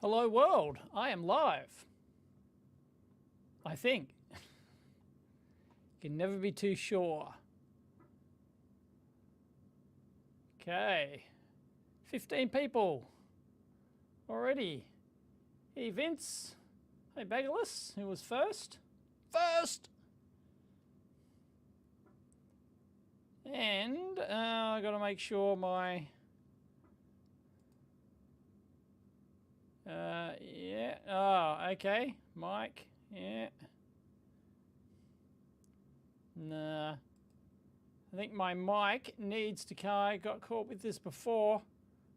Hello world, I am live. I think. Can never be too sure. Okay. 15 people already. Hey Vince. Hey Bagulus, who was first? First! And I gotta make sure my yeah. Oh, okay. Mike. Yeah. Nah. I think my mic needs to come. I got caught with this before.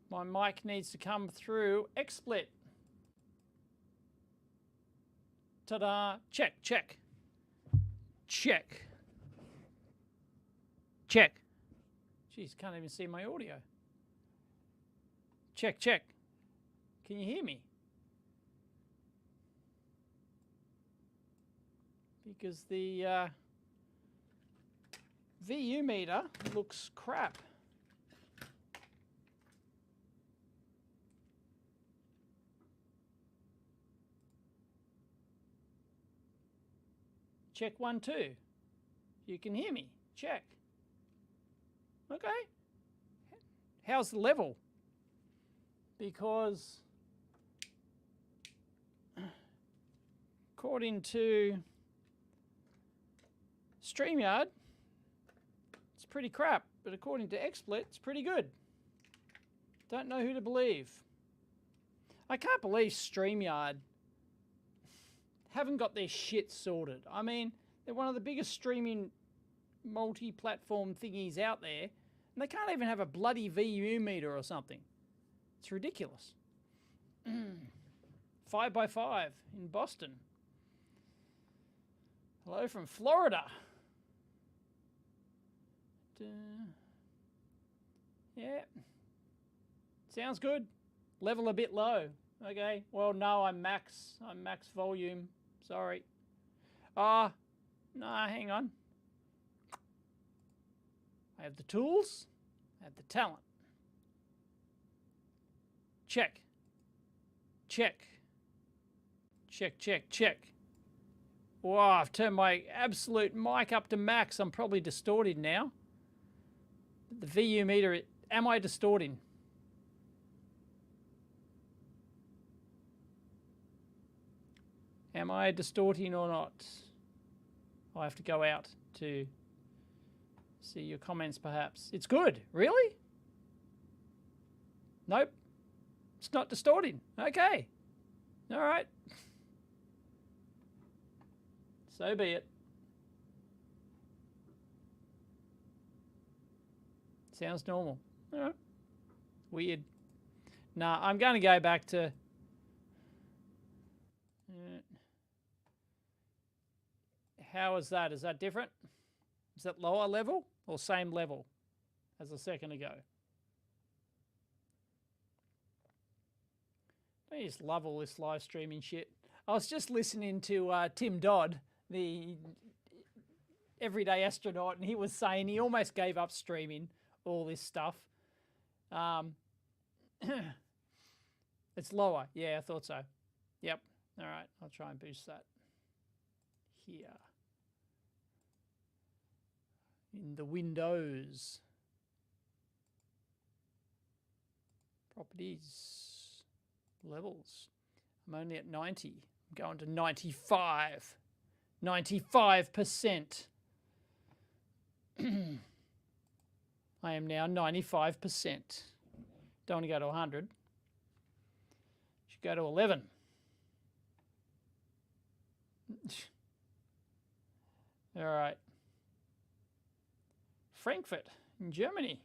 My mic needs to come through XSplit. Ta-da. Check, check. Check. Check. Jeez, can't even see my audio. Check, check. Can you hear me? Because the VU meter looks crap. Check 1, 2. You can hear me. Check. Okay. How's the level? Because according to StreamYard, it's pretty crap, but according to XSplit, it's pretty good. Don't know who to believe. I can't believe StreamYard haven't got their shit sorted. I mean, they're one of the biggest streaming multi-platform thingies out there, and they can't even have a bloody VU meter or something. It's ridiculous. 5x5 in Boston. Hello from Florida. Yeah. Sounds good. Level a bit low. Okay. Well, no, I'm max volume. Sorry. No, hang on. I have the tools. I have the talent. Check. Check. Check, check, check. Wow, I've turned my absolute mic up to max. I'm probably distorted now. The VU meter, am I distorting? Am I distorting or not? I have to go out to see your comments perhaps. It's good. Really? Nope. It's not distorting. Okay. All right. So be it. Sounds normal. All right. Weird. Nah, I'm going to go back to... How is that? Is that different? Is that lower level or same level as a second ago? I just love all this live streaming shit. I was just listening to Tim Dodd, the everyday astronaut, and he was saying he almost gave up streaming all this stuff. It's lower. Yeah, I thought so. Yep. All right. I'll try and boost that here. In the Windows. Properties. Levels. I'm only at 90. I'm going to 95. 95%. I am now 95%. Don't want to go to 100. Should go to 11. All right. Frankfurt in Germany.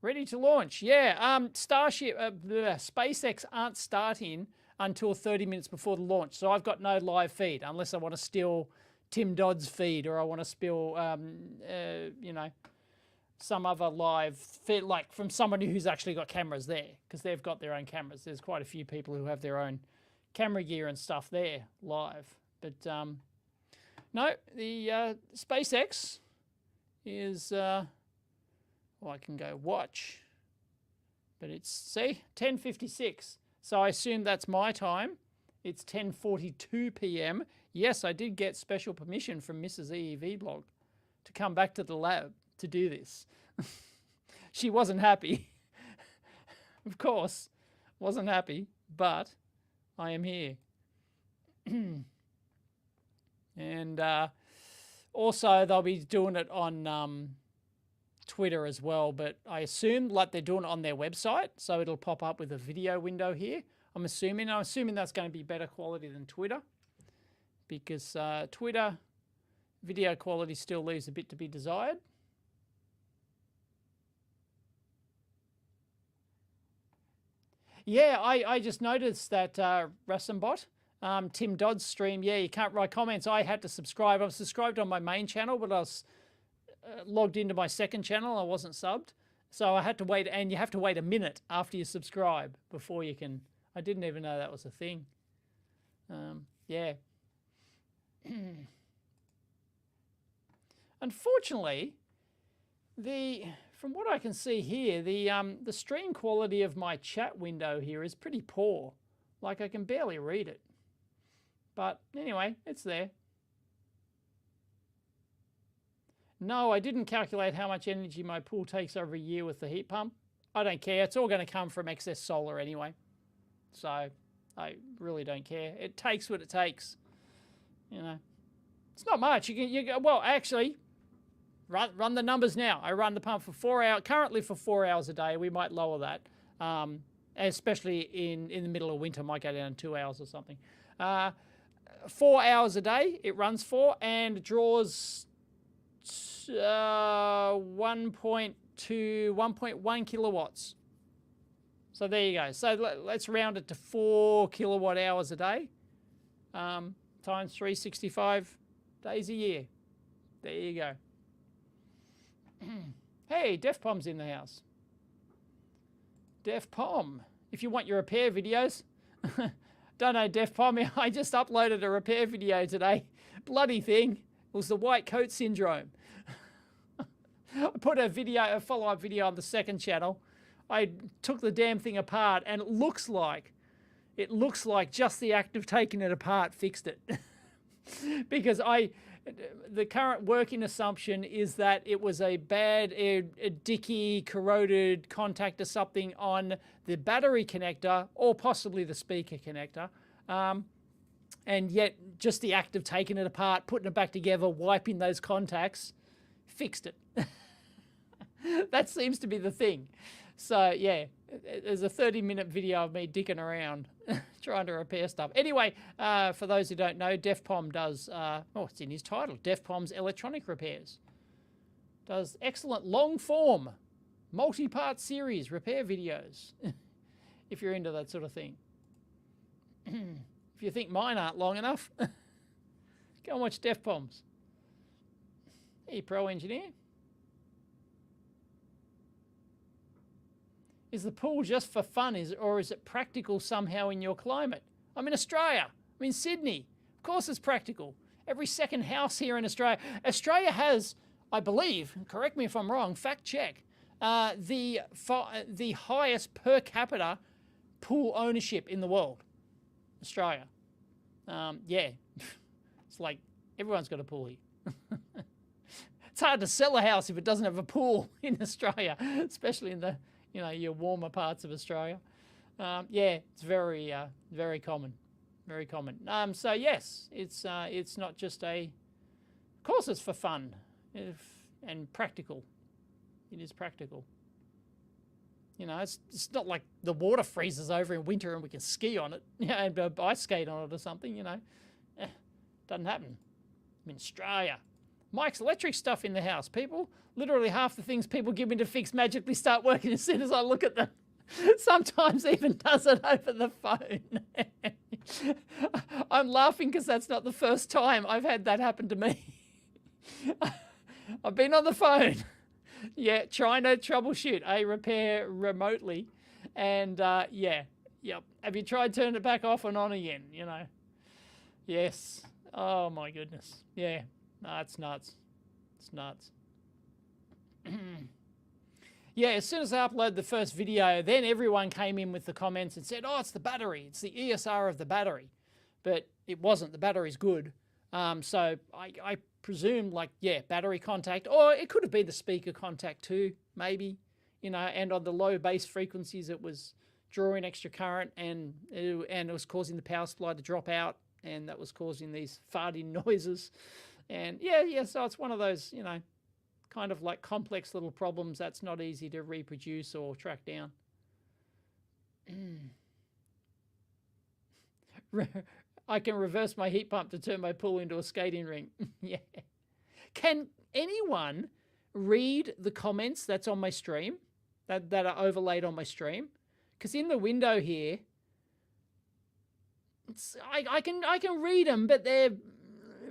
Ready to launch. Yeah, Starship, SpaceX aren't starting until 30 minutes before the launch. So I've got no live feed unless I want to steal Tim Dodd's feed or I want to steal, you know, some other live feed, like from somebody who's actually got cameras there because they've got their own cameras. There's quite a few people who have their own camera gear and stuff there live. But no, the SpaceX is... well, I can go watch, but it's, see, 10:56. So I assume that's my time. It's 10:42 p.m. Yes, I did get special permission from Mrs. EEVblog to come back to the lab to do this. She wasn't happy. Of course, wasn't happy, but I am here. And also they'll be doing it on Twitter as well, but I assume like they're doing it on their website, so it'll pop up with a video window here. I'm assuming that's going to be better quality than Twitter, because Twitter video quality still leaves a bit to be desired. Yeah, I just noticed that Rassembot, Tim Dodd's stream, yeah, you can't write comments. I had to subscribe. I was subscribed on my main channel, but I was logged into my second channel. I wasn't subbed. So I had to wait, and you have to wait a minute after you subscribe before you can. I didn't even know that was a thing. Yeah. Unfortunately, from what I can see here, the stream quality of my chat window here is pretty poor. Like, I can barely read it. But anyway, it's there. No, I didn't calculate how much energy my pool takes over a year with the heat pump. I don't care. It's all going to come from excess solar anyway. So I really don't care. It takes what it takes. You know, it's not much. Well, actually, run the numbers now. I run the pump for 4 hours, currently for 4 hours a day. We might lower that, especially in the middle of winter. Might go down to 2 hours or something. 4 hours a day it runs for, and draws 1.1 kilowatts. So there you go. So let's round it to 4 kilowatt hours a day, times 365 days a year. There you go. Hey, DefPom's in the house. DefPom, if you want your repair videos. Don't know, DefPom, I just uploaded a repair video today. Bloody thing. It was the white coat syndrome. I put a follow-up video on the second channel. I took the damn thing apart, and it looks like just the act of taking it apart fixed it. Because the current working assumption is that it was a bad, a dicky, corroded contact or something on the battery connector, or possibly the speaker connector. And yet just the act of taking it apart, putting it back together, wiping those contacts, fixed it. That seems to be the thing. So yeah, there's a 30-minute video of me dicking around trying to repair stuff. Anyway, for those who don't know, DefPom does, it's in his title, DefPom's electronic repairs. Does excellent long-form, multi-part series repair videos, if you're into that sort of thing. If you think mine aren't long enough, go and watch DefPom's. Hey, Pro Engineer. Is the pool just for fun, or is it practical somehow in your climate? I'm in Australia. I'm in Sydney. Of course it's practical. Every second house here in Australia. Australia has, I believe, correct me if I'm wrong, fact check, the highest per capita pool ownership in the world. Australia. Yeah. It's like everyone's got a pool here. It's hard to sell a house if it doesn't have a pool in Australia, especially in the your warmer parts of Australia. Yeah, it's very, very common, very common. So yes, it's not just of course it's for fun, and practical. It is practical. It's not like the water freezes over in winter and we can ski on it, and ice skate on it or something. Doesn't happen. I'm in Australia. Mike's electric stuff in the house, people. Literally half the things people give me to fix magically start working as soon as I look at them. Sometimes even does it over the phone. I'm laughing because that's not the first time I've had that happen to me. I've been on the phone, trying to troubleshoot a repair remotely, and yep. Have you tried turning it back off and on again? Yes. Oh my goodness. Yeah. No, it's nuts. It's nuts. Yeah, as soon as I uploaded the first video, then everyone came in with the comments and said, oh, it's the battery. It's the ESR of the battery. But it wasn't. The battery's good. So I presume, like, yeah, battery contact. Or it could have been the speaker contact too, maybe. You know, and on the low base frequencies, it was drawing extra current and it was causing the power supply to drop out. And that was causing these farting noises. And yeah, so it's one of those, you know, kind of like complex little problems that's not easy to reproduce or track down. I can reverse my heat pump to turn my pool into a skating rink. Yeah. Can anyone read the comments that's on my stream, that are overlaid on my stream? Because in the window here, I can read them, but they're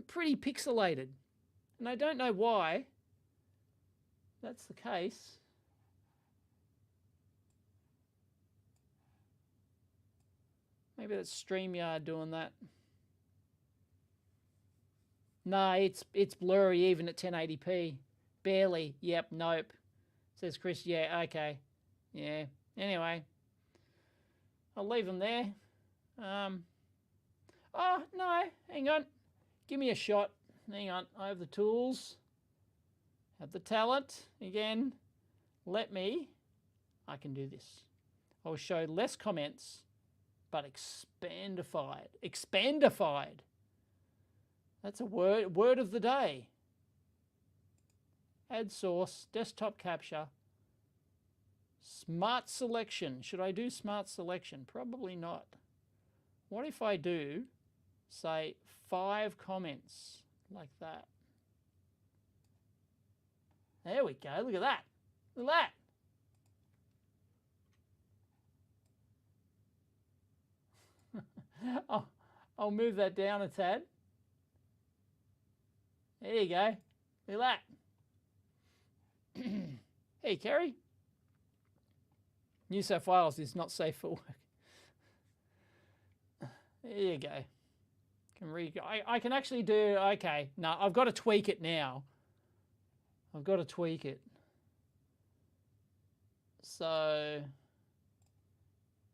pretty pixelated. And I don't know why that's the case. Maybe that's StreamYard doing that. No, it's blurry even at 1080p. Barely. Yep, nope. Says Chris, yeah, okay. Yeah. Anyway. I'll leave them there. Oh, no, hang on. Give me a shot. Hang on. I have the tools. Have the talent. Again, I can do this. I'll show less comments, but expandified. Expandified. That's a word of the day. Add source, desktop capture, smart selection. Should I do smart selection? Probably not. What if I do, say, 5 comments like that? There we go. Look at that. Look at that. I'll move that down a tad. There you go. Look at that. Hey, Kerry. New South Wales is not safe for work. There you go. I can actually do, okay. No, I've got to tweak it now. I've got to tweak it. So,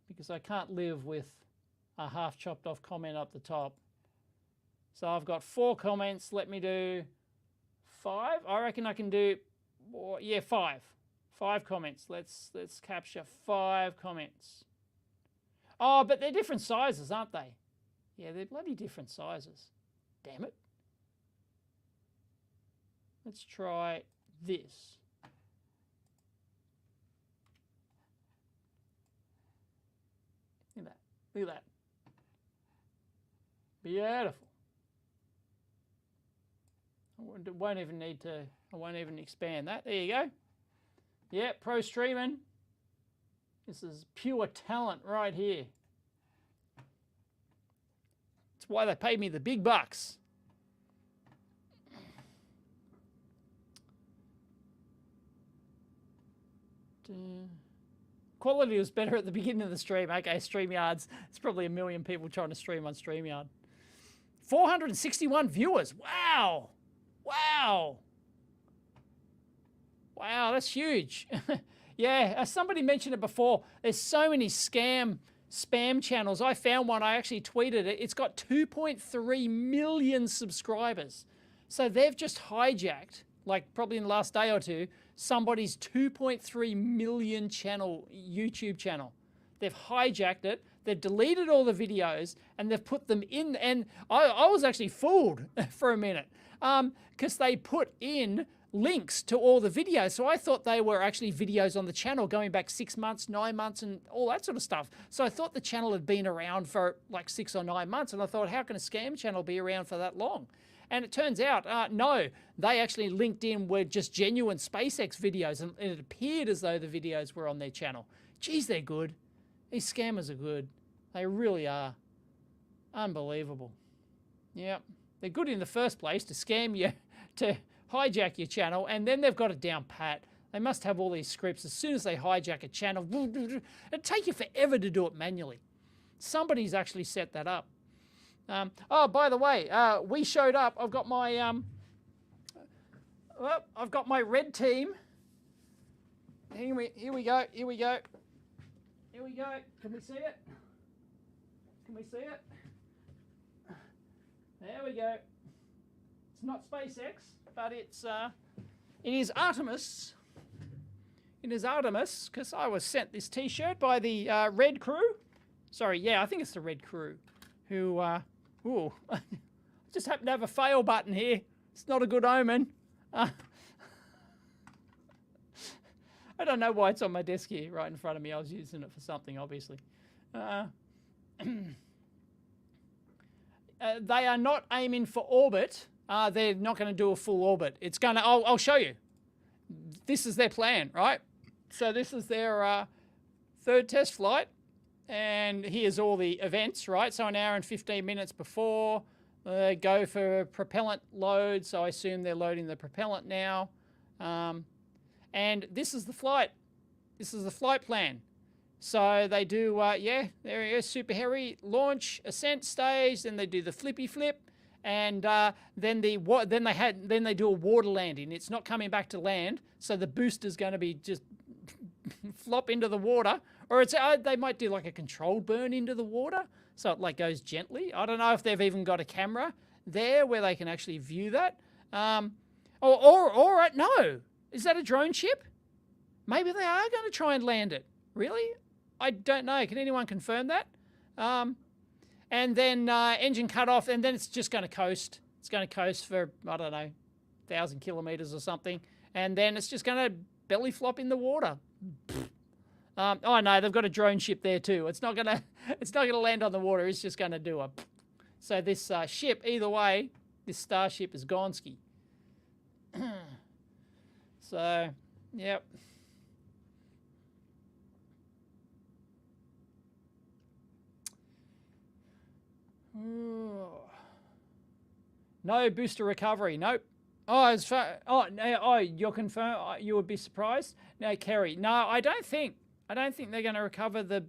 because I can't live with a half chopped off comment up the top. So I've got 4 comments. Let me do 5. I reckon I can do, yeah, 5. 5 comments. Let's capture 5 comments. Oh, but they're different sizes, aren't they? Yeah, they're bloody different sizes. Damn it. Let's try this. Look at that. Look at that. Beautiful. I won't even expand that. There you go. Yeah, pro streaming. This is pure talent right here. That's why they paid me the big bucks. Quality was better at the beginning of the stream. Okay, StreamYards. It's probably 1 million people trying to stream on StreamYard. 461 viewers. Wow. Wow. Wow, that's huge. Yeah, as somebody mentioned it before, there's so many spam channels. I found one, I actually tweeted it. It's got 2.3 million subscribers. So they've just hijacked, like probably in the last day or two, somebody's 2.3 million YouTube channel. They've hijacked it. They've deleted all the videos and they've put them in. And I was actually fooled for a minute because they put in links to all the videos. So I thought they were actually videos on the channel going back 6 months, 9 months and all that sort of stuff. So I thought the channel had been around for like 6 or 9 months. And I thought, how can a scam channel be around for that long? And it turns out, no, they actually linked in were just genuine SpaceX videos. And it appeared as though the videos were on their channel. Geez, they're good. These scammers are good. They really are. Unbelievable. Yeah. They're good in the first place to scam you, to hijack your channel, and then they've got it down pat. They must have all these scripts. As soon as they hijack a channel, it'd take you forever to do it manually. Somebody's actually set that up. Oh, by the way, we showed up. I've got my red team. here we go. Here we go. Here we go. Can we see it? Can we see it? There we go. It's not SpaceX, but it is Artemis. It is Artemis, because I was sent this T-shirt by the Red Crew. Sorry, yeah, I think it's the Red Crew, who, ooh, just happen to have a fail button here. It's not a good omen. I don't know why it's on my desk here, right in front of me. I was using it for something, obviously. They are not aiming for orbit. They're not going to do a full orbit. It's going to, I'll show you. This is their plan, right? So this is their third test flight. And here's all the events, right? So an hour and 15 minutes before, they go for propellant load. So I assume they're loading the propellant now. And this is the flight. This is the flight plan. So they do, yeah, there it is, super heavy launch, ascent stage. Then they do the flippy flip, and then they do a water landing. It's not coming back to land, so the booster's going to be just flop into the water, or it's they might do like a controlled burn into the water, so it like goes gently. I don't know if they've even got a camera there where they can actually view that. Or no, is that a drone ship? Maybe they are going to try and land it. Really? I don't know. Can anyone confirm that? And then engine cut off, and then it's just going to coast. It's going to coast for, I don't know, 1,000 kilometers or something, and then it's just going to belly flop in the water. Oh no, they've got a drone ship there too. It's not gonna land on the water. It's just going to do a. So this ship, either way, this Starship is Gonski. So, yep. No booster recovery. Nope. Oh, as far, oh, you're confirmed. You would be surprised. No, Kerry. No, I don't think they're going to recover the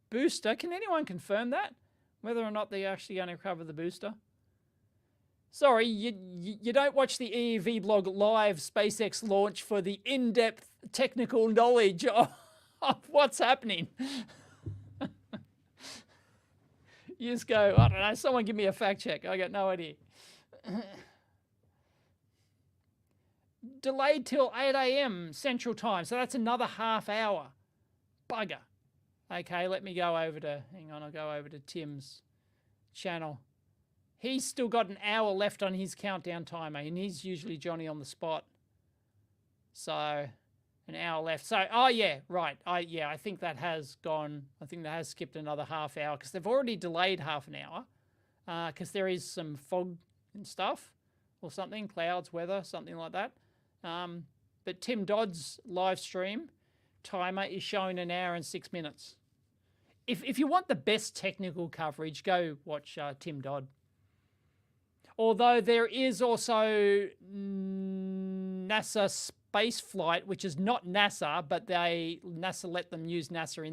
booster. Can anyone confirm that? Whether or not they're actually going to recover the booster? Sorry, you don't watch the EEVblog live SpaceX launch for the in-depth technical knowledge of what's happening. You just go, I don't know, someone give me a fact check. I got no idea. Delayed till 8 a.m. Central Time. So that's another half hour. Bugger. Okay, let me go over to, hang on, I'll go over to Tim's channel. He's still got an hour left on his countdown timer, and he's usually Johnny on the spot. So, an hour left. So, oh yeah, right. I think that has gone, I think that has skipped another half hour, because they've already delayed half an hour, because there is some fog and stuff, or something, clouds, weather, something like that. But Tim Dodd's live stream timer is showing an hour and 6 minutes. If you want the best technical coverage, go watch Tim Dodd. Although there is also NASA space flight, which is not NASA, but NASA let them use NASA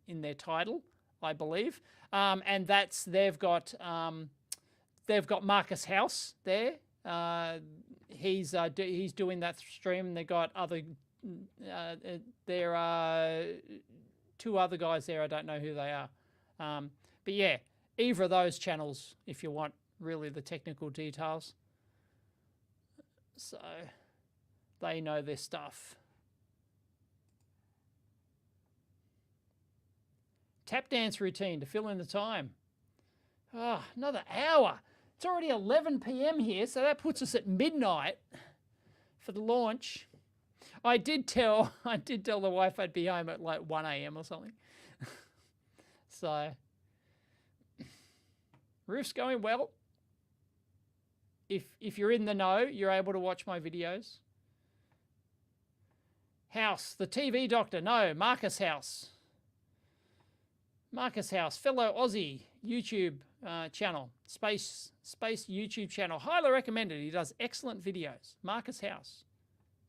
in their title, I believe. And that's they've got Marcus House there. He's doing that stream. They got other. There are two other guys there. I don't know who they are. But yeah, either of those channels if you want really the technical details. So they know their stuff. Tap dance routine to fill in the time. Oh, another hour. It's already 11 p.m. here, so that puts us at midnight for the launch. I did tell the wife I'd be home at like 1 a.m. or something. So, roof's going well. If you're in the know, you're able to watch my videos. House, the TV doctor. No, Marcus House. Marcus House, fellow Aussie YouTube channel, space YouTube channel. Highly recommended. He does excellent videos. Marcus House.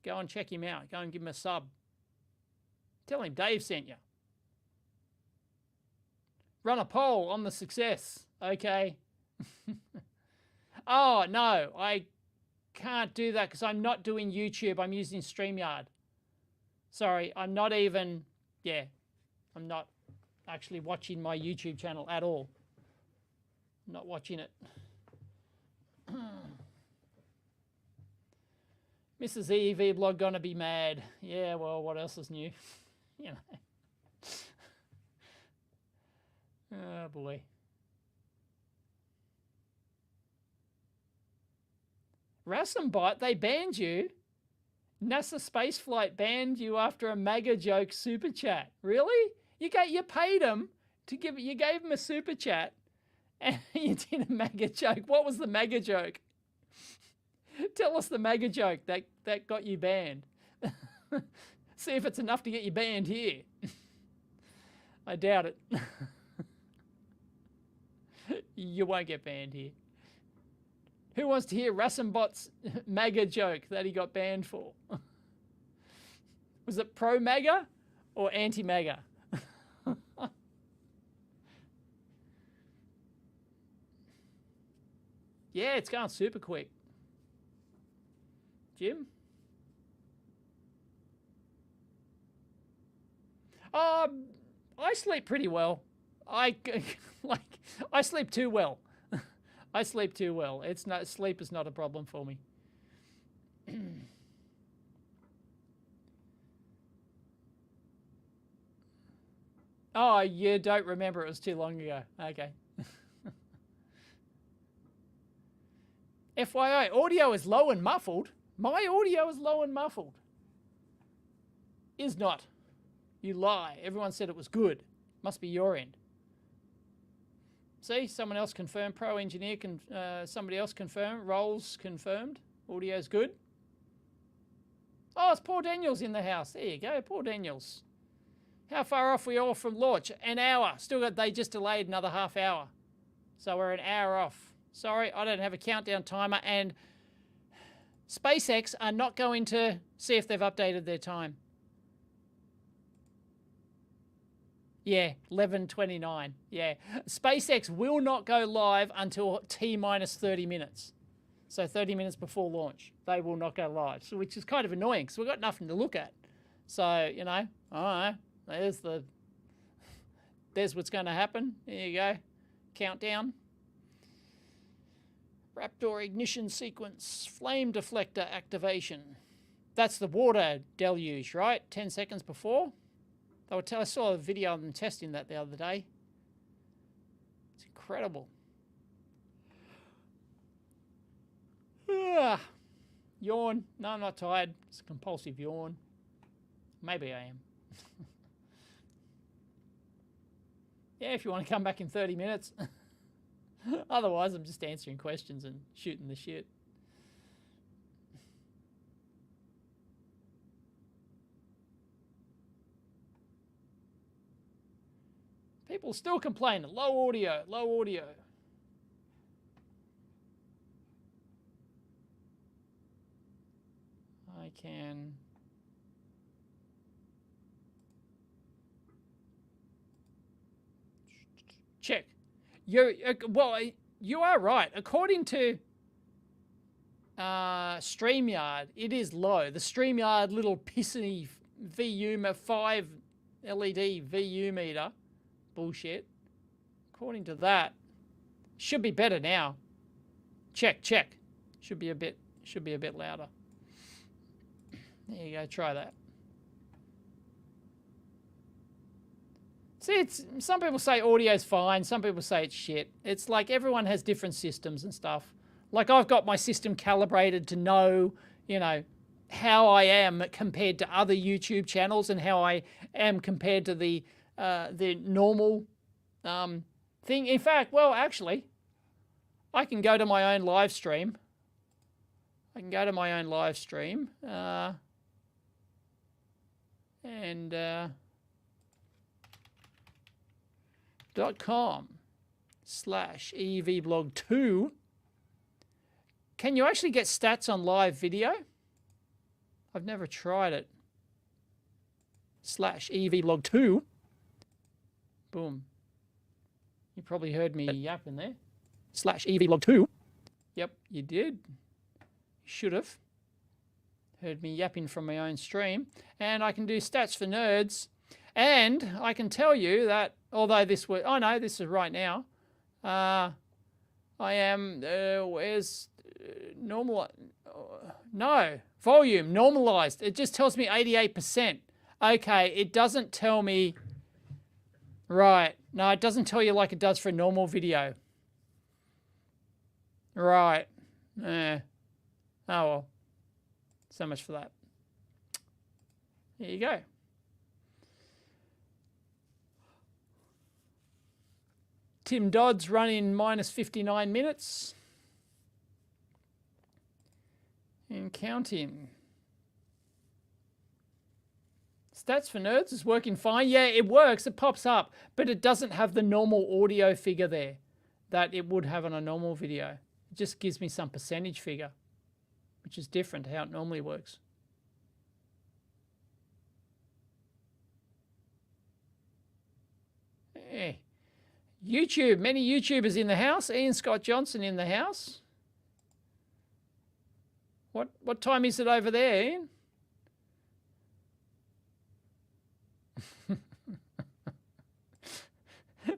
Go and check him out. Go and give him a sub. Tell him Dave sent you. Run a poll on the success. Okay. Oh, no. I can't do that because I'm not doing YouTube. I'm using StreamYard. Sorry, I'm not even, yeah, I'm not actually watching my YouTube channel at all. I'm not watching it. Mrs. EEVblog gonna be mad. Yeah, well, what else is new? You know. Oh, boy. Rassembot, they banned you. NASA spaceflight banned you after a MAGA joke super chat. Really? You paid him to give, you gave him a super chat and you did a MAGA joke. What was the MAGA joke? Tell us the MAGA joke that got you banned. See if it's enough to get you banned here. I doubt it. You won't get banned here. Who wants to hear Rassembot's MAGA joke that he got banned for? Was it pro-MAGA or anti-MAGA? Yeah, it's going super quick. Jim? I sleep pretty well. I sleep too well. I sleep too well. Sleep is not a problem for me. Oh, you don't remember, it was too long ago. Okay. FYI, audio is low and muffled. My audio is low and muffled. Is not. You lie. Everyone said it was good. Must be your end. See, someone else confirmed. Pro engineer, somebody else confirmed. Roles confirmed. Audio's good. Oh, it's Paul Daniels in the house. There you go, Paul Daniels. How far off are we all from launch? An hour. They just delayed another half hour. So we're an hour off. Sorry, I don't have a countdown timer, and SpaceX are not going to see if they've updated their time. Yeah, 11:29. Yeah. SpaceX will not go live until T minus 30 minutes. So 30 minutes before launch, they will not go live. So, which is kind of annoying because we've got nothing to look at. So, you know, all right, there's what's going to happen. There you go. Countdown. Raptor ignition sequence. Flame deflector activation. That's the water deluge, right? 10 seconds before. I saw a video of them testing that the other day. It's incredible. Yawn. No, I'm not tired. It's a compulsive yawn. Maybe I am. Yeah, if you want to come back in 30 minutes. Otherwise, I'm just answering questions and shooting the shit. People still complaining. Low audio, low audio. I can... check. Well, you are right. According to StreamYard, it is low. The StreamYard little pissy VU 5 LED VU meter bullshit. According to that, should be better now. Check. Should be a bit louder. There you go. Try that. See, some people say audio's fine, some people say it's shit. It's like everyone has different systems and stuff. Like I've got my system calibrated to know, you know, how I am compared to other YouTube channels and how I am compared to the normal thing. In fact, well, actually, I can go to my own live stream. And .com/EEVblog2. Can you actually get stats on live video? I've never tried it. /EEVblog2. Boom. You probably heard me yapping there. /EEVblog2. Yep, you did. You should have heard me yapping from my own stream. And I can do stats for nerds. And I can tell you that, although this was, oh no, this is right now. I am, where's normal? No, volume, normalized. It just tells me 88%. Okay, it doesn't tell me, right. No, it doesn't tell you like it does for a normal video. Right. Oh well. So much for that. There you go. Tim Dodd's running minus 59 minutes. And counting. Stats for nerds is working fine. Yeah, it works. It pops up. But it doesn't have the normal audio figure there that it would have on a normal video. It just gives me some percentage figure, which is different to how it normally works. Hey. YouTube, many YouTubers in the house. Ian Scott Johnson in the house. What time is it over there, Ian?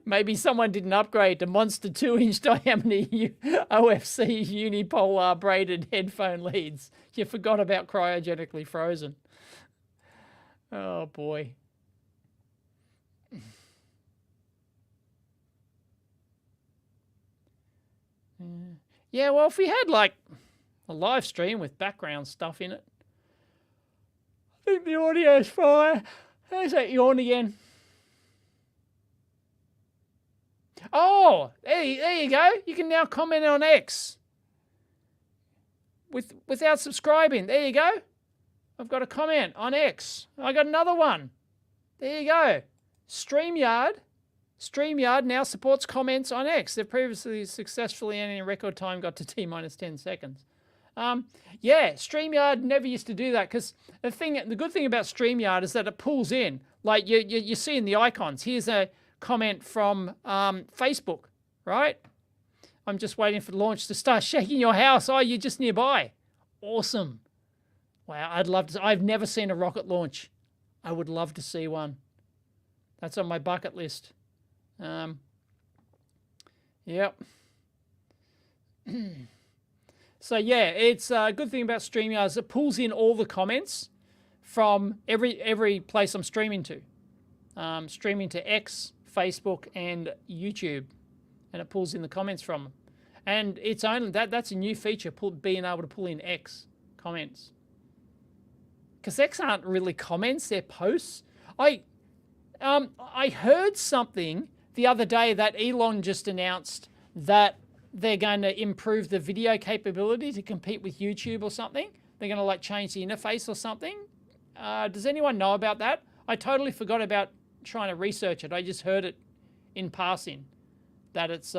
Maybe someone didn't upgrade to Monster 2-inch diameter OFC unipolar braided headphone leads. You forgot about cryogenically frozen. Oh boy. Yeah, well, if we had like a live stream with background stuff in it, I think the audio's fine. There's that yawn again. Oh, there you go. You can now comment on X without subscribing. There you go. I've got a comment on X. I got another one. There you go. StreamYard now supports comments on X. They've previously successfully and in record time got to T-minus 10 seconds. Yeah, StreamYard never used to do that because the good thing about StreamYard is that it pulls in. Like you see in the icons. Here's a comment from Facebook, right? I'm just waiting for the launch to start shaking your house. Oh, you're just nearby. Awesome. Wow, I'd love to. I've never seen a rocket launch. I would love to see one. That's on my bucket list. Yep. So yeah, it's a good thing about StreamYard is it pulls in all the comments from every place I'm streaming to. Streaming to X, Facebook, and YouTube, and it pulls in the comments from them. And it's only that's a new feature, being able to pull in X comments. Because X aren't really comments; they're posts. I heard something the other day that Elon just announced that they're going to improve the video capability to compete with YouTube or something. They're going to like change the interface or something. Does anyone know about that? I totally forgot about trying to research it. I just heard it in passing that it's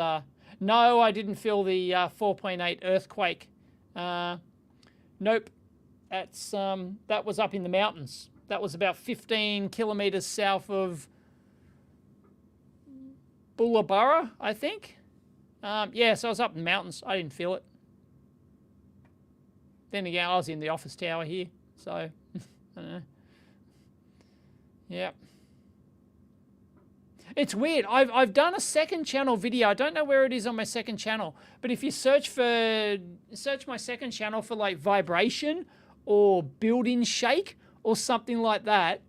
no, I didn't feel the 4.8 earthquake. Nope. That's that was up in the mountains. That was about 15 kilometers south of Bullabara, I think. Yeah, so I was up in the mountains. I didn't feel it. Then again, I was in the office tower here, so I don't know. Yeah. It's weird. I've done a second channel video. I don't know where it is on my second channel, but if you search my second channel for like vibration or building shake or something like that,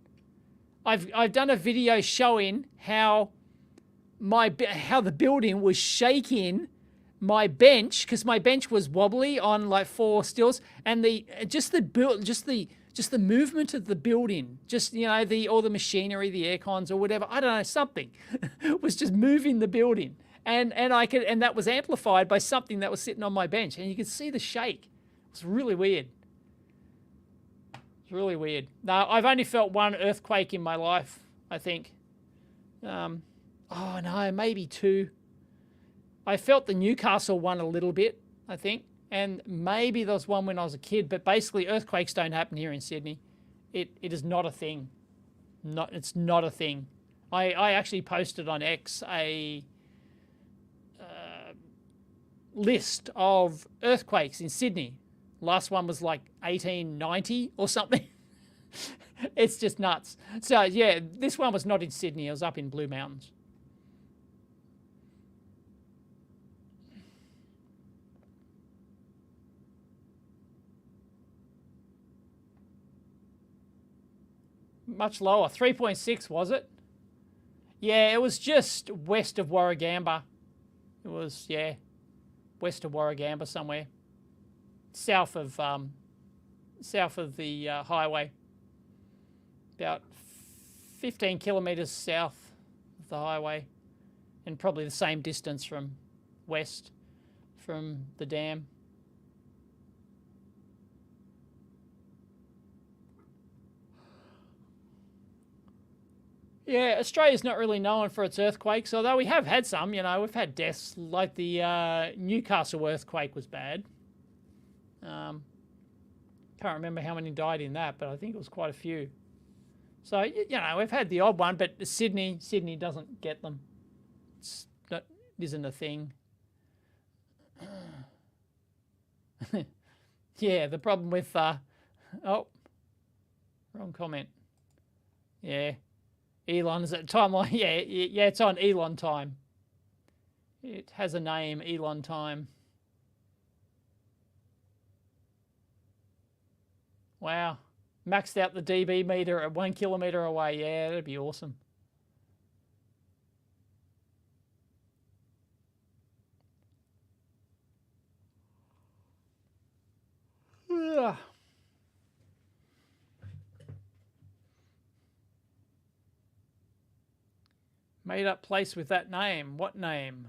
I've done a video showing how the building was shaking my bench, because my bench was wobbly on like 4 stills, and just the movement of the building, just, you know, all the machinery, the air cons or whatever, I don't know, something was just moving the building. And that was amplified by something that was sitting on my bench, and you could see the shake. It's really weird. It's really weird. No, I've only felt one earthquake in my life, I think. Oh no, maybe 2. I felt the Newcastle one a little bit, I think. And maybe there was one when I was a kid, but basically earthquakes don't happen here in Sydney. It is not a thing. It's not a thing. I actually posted on X a list of earthquakes in Sydney, Last one was like 1890 or something. It's just nuts. So yeah, this one was not in Sydney. It was up in Blue Mountains. Much lower. 3.6 was it? Yeah, it was just west of Warragamba. It was, yeah, west of Warragamba somewhere. South of the highway. About 15 kilometres south of the highway. And probably the same distance from west from the dam. Yeah, Australia's not really known for its earthquakes, although we have had some, you know, we've had deaths, like the Newcastle earthquake was bad. Can't remember how many died in that, but I think it was quite a few. So, you know, we've had the odd one, but Sydney doesn't get them. It's not, isn't a thing. Yeah, the problem with, oh, wrong comment. Yeah. Elon is at timeline. Yeah, it's on Elon time. It has a name, Elon time. Wow. Maxed out the dB meter at 1 kilometre away. Yeah, that'd be awesome. Ugh. Made up place with that name. What name?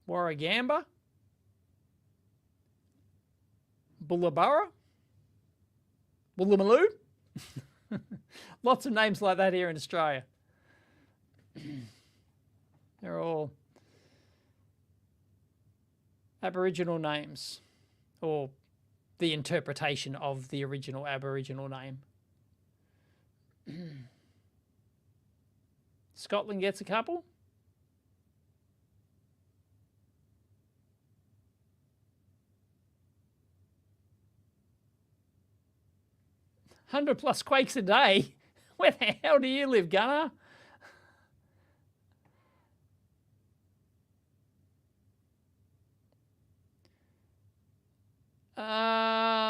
Warragamba? Bullabara? Woolloomooloo? Lots of names like that here in Australia. They're all Aboriginal names, or the interpretation of the original Aboriginal name. Scotland gets a couple. +100 quakes a day. Where the hell do you live, Gunnar?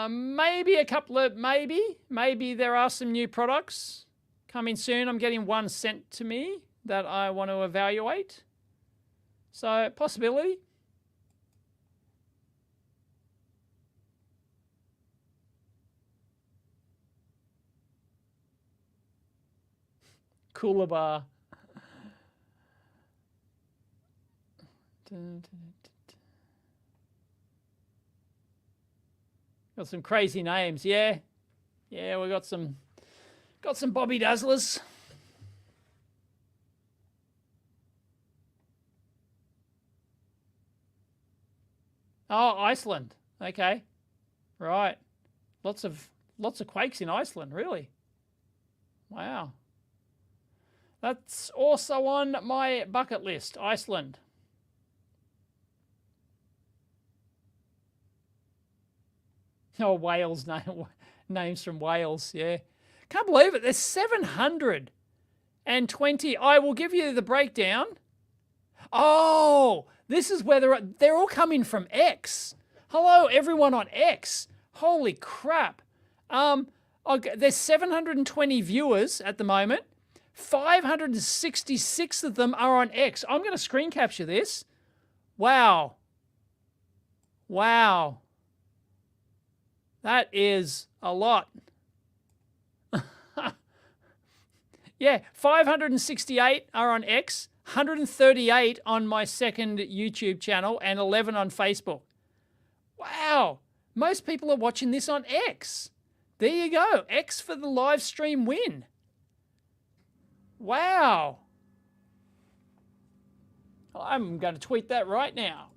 Maybe a couple of, maybe there are some new products coming soon. I'm getting one sent to me that I want to evaluate. So, possibility. Coolabah. Got some crazy names, yeah. Yeah, we got some Bobby Dazzlers. Oh, Iceland. Okay. Right. Lots of quakes in Iceland, really. Wow. That's also on my bucket list, Iceland. Oh, Wales, names from Wales, yeah. Can't believe it, there's 720. I will give you the breakdown. Oh, this is where they're all coming from X. Hello, everyone on X. Holy crap. There's 720 viewers at the moment. 566 of them are on X. I'm going to screen capture this. Wow. Wow. That is a lot. Yeah, 568 are on X, 138 on my second YouTube channel, and 11 on Facebook. Wow. Most people are watching this on X. There you go. X for the live stream win. Wow. I'm going to tweet that right now.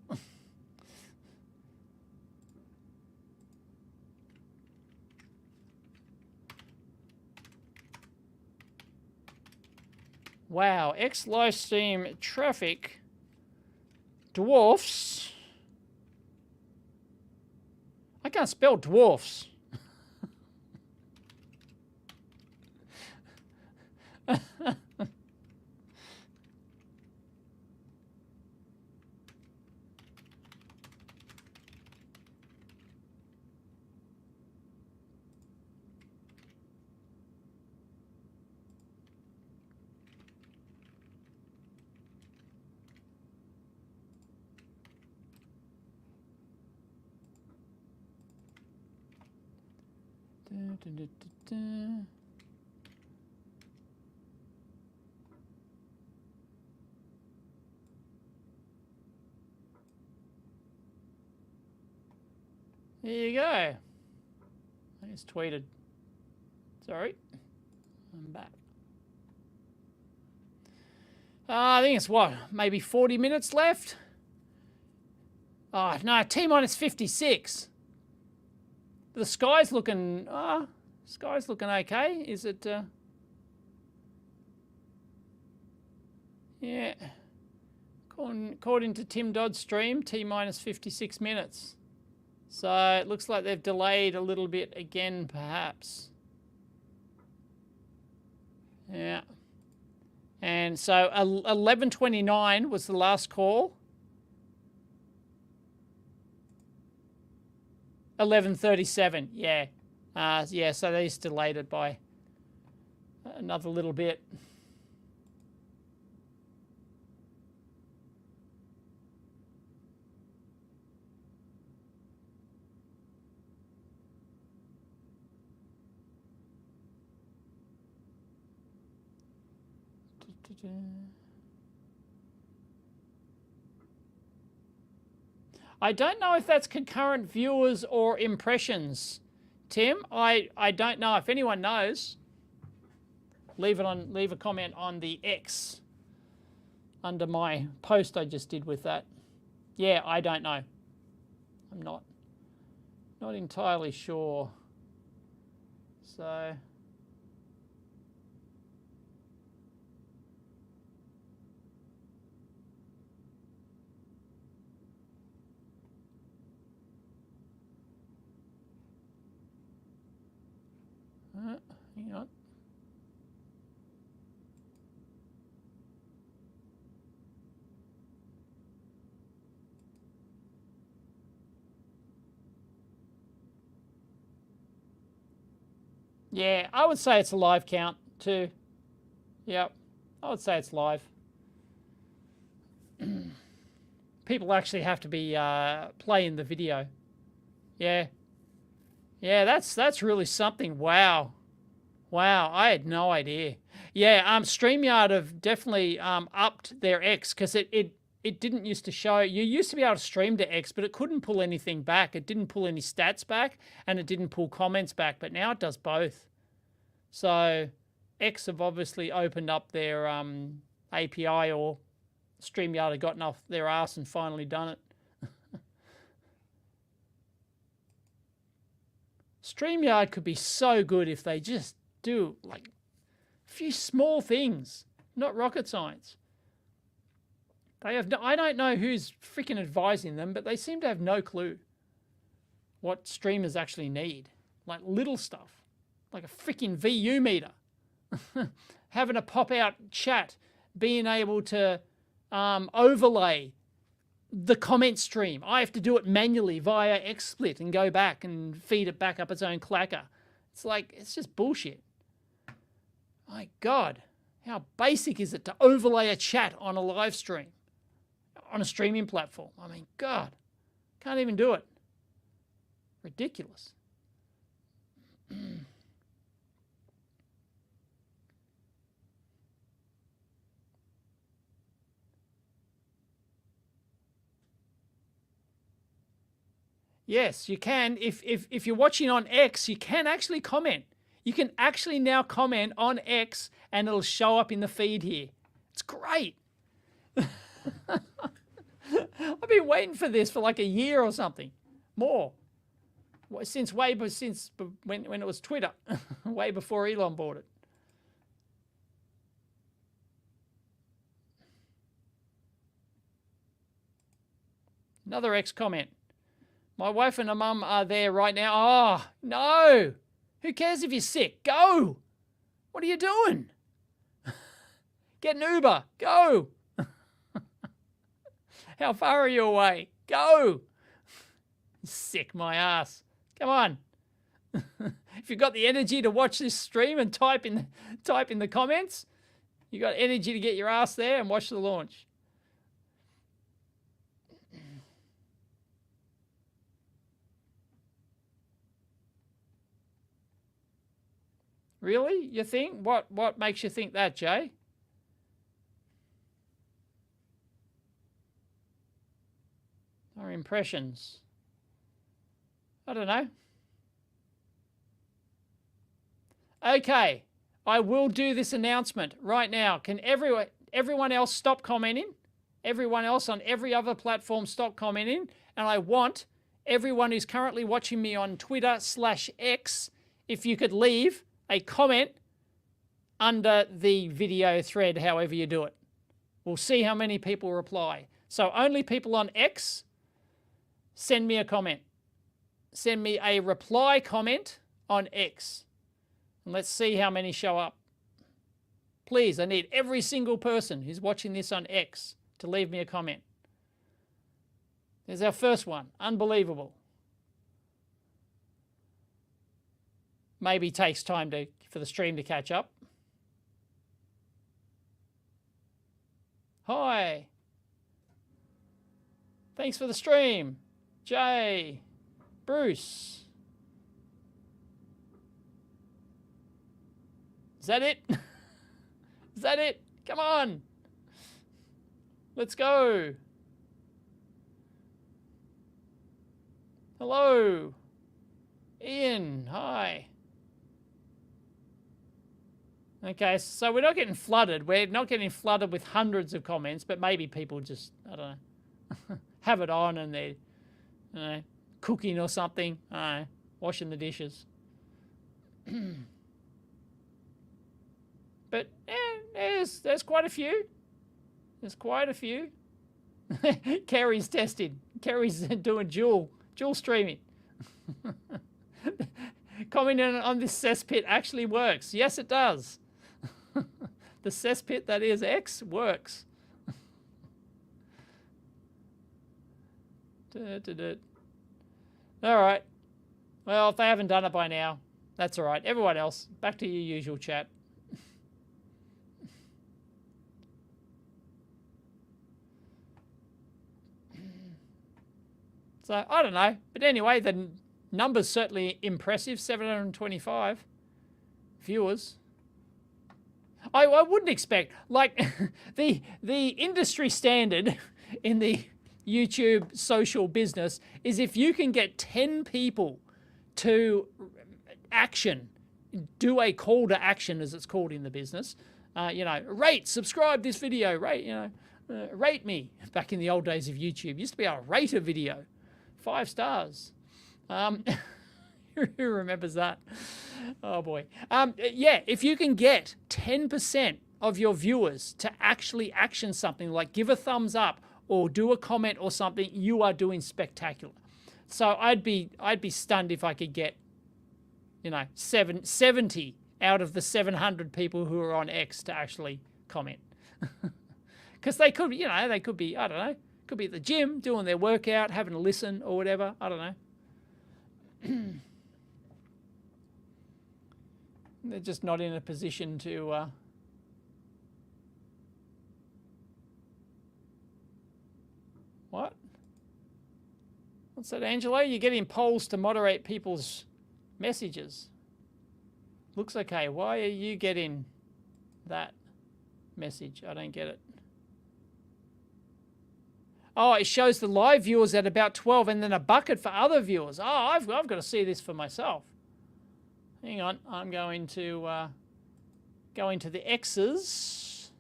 Wow, X live stream traffic dwarfs. I I can't spell dwarfs. There you go. I just tweeted. Sorry. I'm back. I think it's what? Maybe 40 minutes left? Oh, no, T-minus 56. The sky's looking... sky's looking okay. Is it... yeah. According to Tim Dodd's stream, T-minus 56 minutes. So it looks like they've delayed a little bit again, perhaps. Yeah. And so 11:29 was the last call. 11:37, yeah. Yeah, so they just delayed it by another little bit. I don't know if that's concurrent viewers or impressions, Tim. I don't know. If anyone knows, leave a comment on the X under my post I just did with that. Yeah, I don't know. I'm not entirely sure. So hang on. Yeah, I would say it's a live count too. Yep, I would say it's live. People actually have to be playing the video. Yeah. Yeah, that's really something. Wow. Wow, I had no idea. Yeah, StreamYard have definitely upped their X because it didn't used to show. You used to be able to stream to X, but it couldn't pull anything back. It didn't pull any stats back, and it didn't pull comments back, but now it does both. So X have obviously opened up their API, or StreamYard have gotten off their ass and finally done it. StreamYard could be so good if they just do like a few small things, not rocket science. They have I don't know who's freaking advising them, but they seem to have no clue what streamers actually need. Like little stuff, like a freaking VU meter, having a pop-out chat, being able to overlay the comment stream. I have to do it manually via XSplit and go back and feed it back up its own clacker. It's like, it's just bullshit. My God, how basic is it to overlay a chat on a live stream, on a streaming platform? I mean, God, can't even do it. Ridiculous. Yes, you can. If you're watching on X, you can actually comment. You can actually now comment on X and it'll show up in the feed here. It's great. I've been waiting for this for like a year or something. More. Since when it was Twitter. Way before Elon bought it. Another X comment. My wife and her mum are there right now. Oh, no. Who cares if you're sick? Go. What are you doing? Get an Uber. Go. How far are you away? Go. Sick my ass. Come on. If you've got the energy to watch this stream and type in the comments, you got energy to get your ass there and watch the launch. Really? You think? What makes you think that, Jay? Our impressions. I don't know. Okay, I will do this announcement right now. Can everyone else stop commenting? Everyone else on every other platform stop commenting. And I want everyone who's currently watching me on Twitter/X, if you could leave a comment under the video thread, however you do it. We'll see how many people reply. So only people on X, send me a comment. Send me a reply comment on X. And let's see how many show up. Please, I need every single person who's watching this on X to leave me a comment. There's our first one. Unbelievable. Maybe takes time for the stream to catch up. Hi. Thanks for the stream. Jay. Bruce. Is that it? Is that it? Come on. Let's go. Hello. Ian, hi. Okay, so we're not getting flooded. We're not getting flooded with hundreds of comments, but maybe people just, I don't know, have it on and they're cooking or something. I don't know, washing the dishes. But there's quite a few. There's quite a few. Kerry's tested. Kerry's doing dual streaming. Commenting on this cesspit actually works. Yes, it does. The cesspit that is X works. All right. Well, if they haven't done it by now, that's all right. Everyone else, back to your usual chat. So, I don't know. But anyway, the number's certainly impressive. 725 viewers. I wouldn't expect, like, the industry standard in the YouTube social business is if you can get 10 people to action, do a call to action, as it's called in the business, rate, subscribe this video, rate, rate me. Back in the old days of YouTube, used to be able to rate a video. 5 stars. Who remembers that? Oh boy. Yeah, if you can get 10% of your viewers to actually action something, like give a thumbs up or do a comment or something, you are doing spectacular. So I'd be stunned if I could get, 70 out of the 700 people who are on X to actually comment. Because they could, they could be, I don't know, could be at the gym doing their workout, having a listen or whatever. I don't know. They're just not in a position to what? What's that, Angelo? You're getting polls to moderate people's messages. Looks okay. Why are you getting that message? I don't get it. Oh, it shows the live viewers at about 12 and then a bucket for other viewers. Oh, I've got to see this for myself. Hang on, I'm going to go into the X's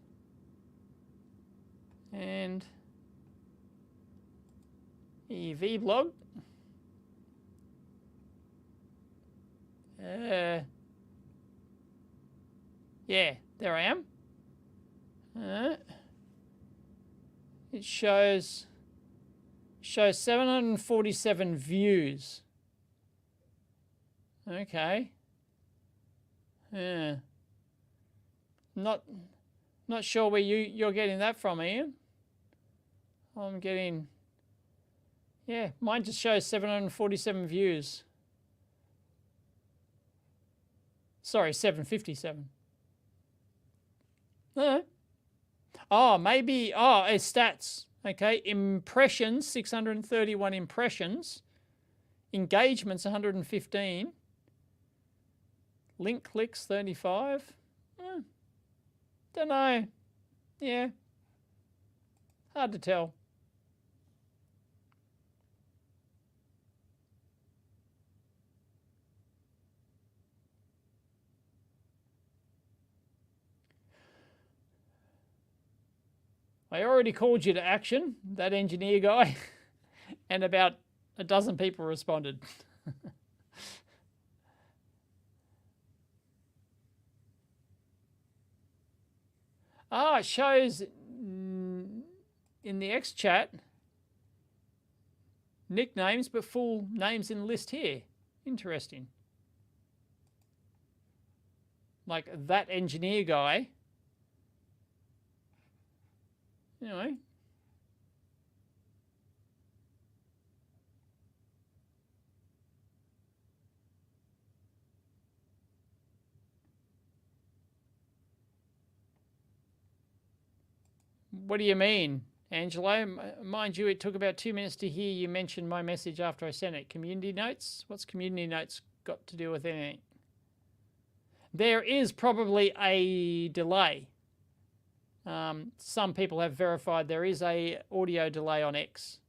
and EEVblog. Yeah, there I am. It shows Shows 747 views. Okay. Yeah. Not sure where you're getting that from, Ian. I'm getting, yeah, mine just shows 747 views. Sorry, 757. Oh, maybe, it's stats. Okay, impressions, 631 impressions. Engagements, 115. Link clicks, 35. Don't know. Yeah. Hard to tell. I already called you to action, that engineer guy, and about a dozen people responded. It shows in the X chat nicknames, but full names in the list here. Interesting. Like that engineer guy. Anyway. What do you mean, Angelo? Mind you, it took about 2 minutes to hear you mention my message after I sent it. Community notes? What's community notes got to do with anything? There is probably a delay. Some people have verified there is a audio delay on X.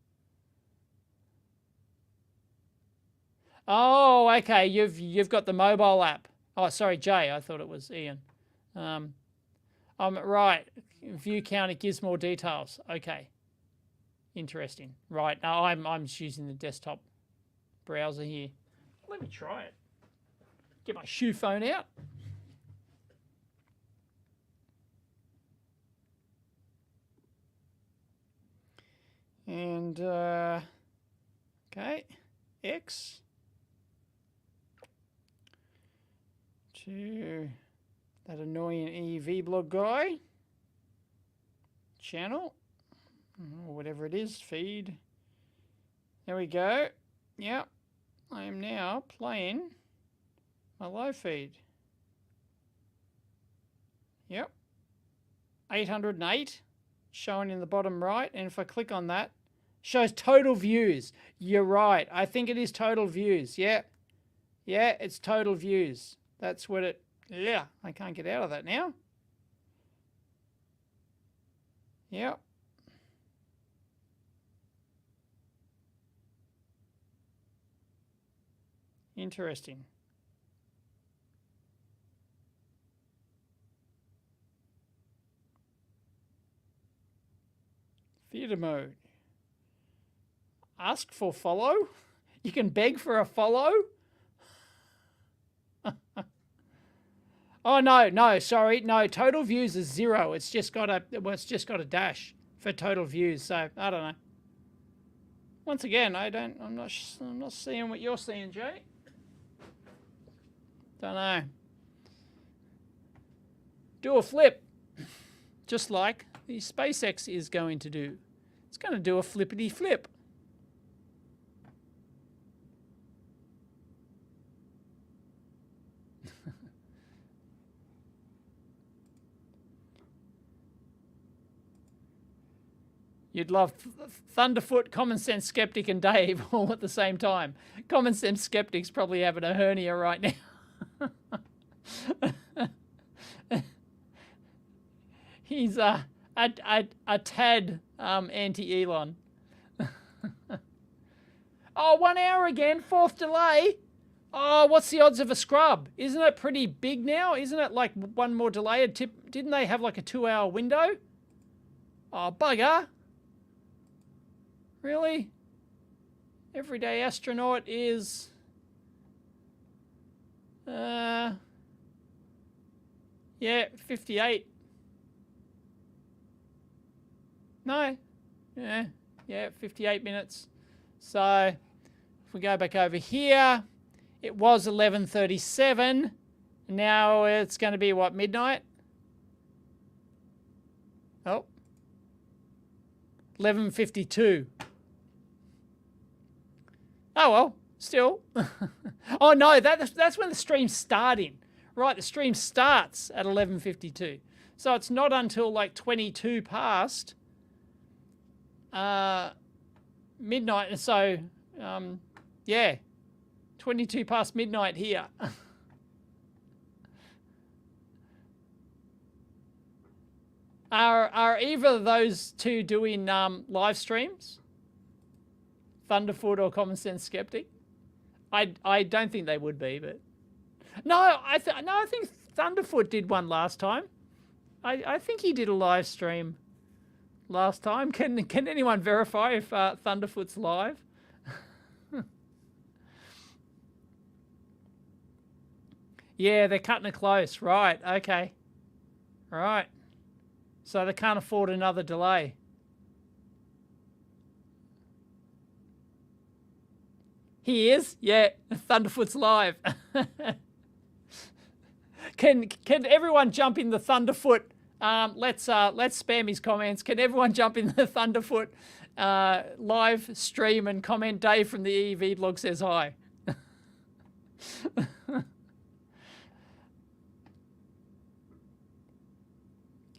Oh, okay. You've got the mobile app. Oh, sorry, Jay. I thought it was Ian. Right. View count, it gives more details. Okay. Interesting. Right. Now I'm just using the desktop browser here. Let me try it. Get my shoe phone out. And okay, X to that annoying EEVblog guy channel, or whatever it is, feed. There we go. Yep, I am now playing my live feed. Yep, 808 showing in the bottom right, and if I click on that, shows total views. You're right. I think it is total views. Yeah. Yeah, it's total views. That's what it... Yeah, I can't get out of that now. Yeah. Interesting. Theater mode. Ask for follow? You can beg for a follow? Oh no, sorry. No, total views is 0. It's just got a dash for total views. So, I don't know. Once again, I'm not seeing what you're seeing, Jay. Don't know. Do a flip. Just like the SpaceX is going to do. It's going to do a flippity flip. You'd love Thunderfoot, Common Sense Skeptic, and Dave all at the same time. Common Sense Skeptic's probably having a hernia right now. He's a tad anti-Elon. Oh, 1 hour again, 4th delay. Oh, what's the odds of a scrub? Isn't it pretty big now? Isn't it like one more delay? Didn't they have like a 2-hour window? Oh, bugger. Really? Everyday astronaut is... yeah, 58. No. Yeah. Yeah, 58 minutes. So if we go back over here, it was 11:37. Now it's going to be what, midnight? Oh, 11:52. Oh well, still. Oh no, that's when the stream's starting. Right, the stream starts at 11:52. So it's not until like 22 past midnight. So yeah, 22 past midnight here. Are either of those two doing live streams? Thunderfoot or Common Sense Skeptic? I don't think they would be, but no, I think Thunderfoot did one last time. I think he did a live stream last time. Can anyone verify if Thunderfoot's live? Yeah, they're cutting it close. Right. Okay. Right. So they can't afford another delay. He is? Yeah, Thunderfoot's live. Can everyone jump in the Thunderfoot? Let's spam his comments. Can everyone jump in the Thunderfoot live stream and comment? Dave from the EEVblog says hi.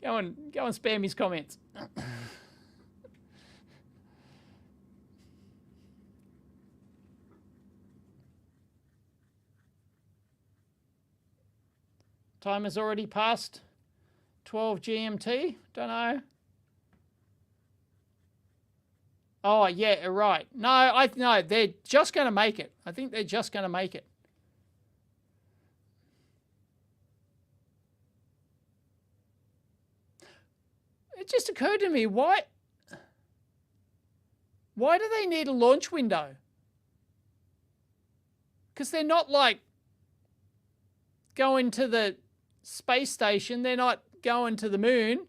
Go and spam his comments. Time has already passed 12 GMT. Don't know. Oh yeah, right. No, they're just going to make it. I think they're just going to make it. It just occurred to me, why do they need a launch window? Because they're not like going to the space station. They're not going to the moon.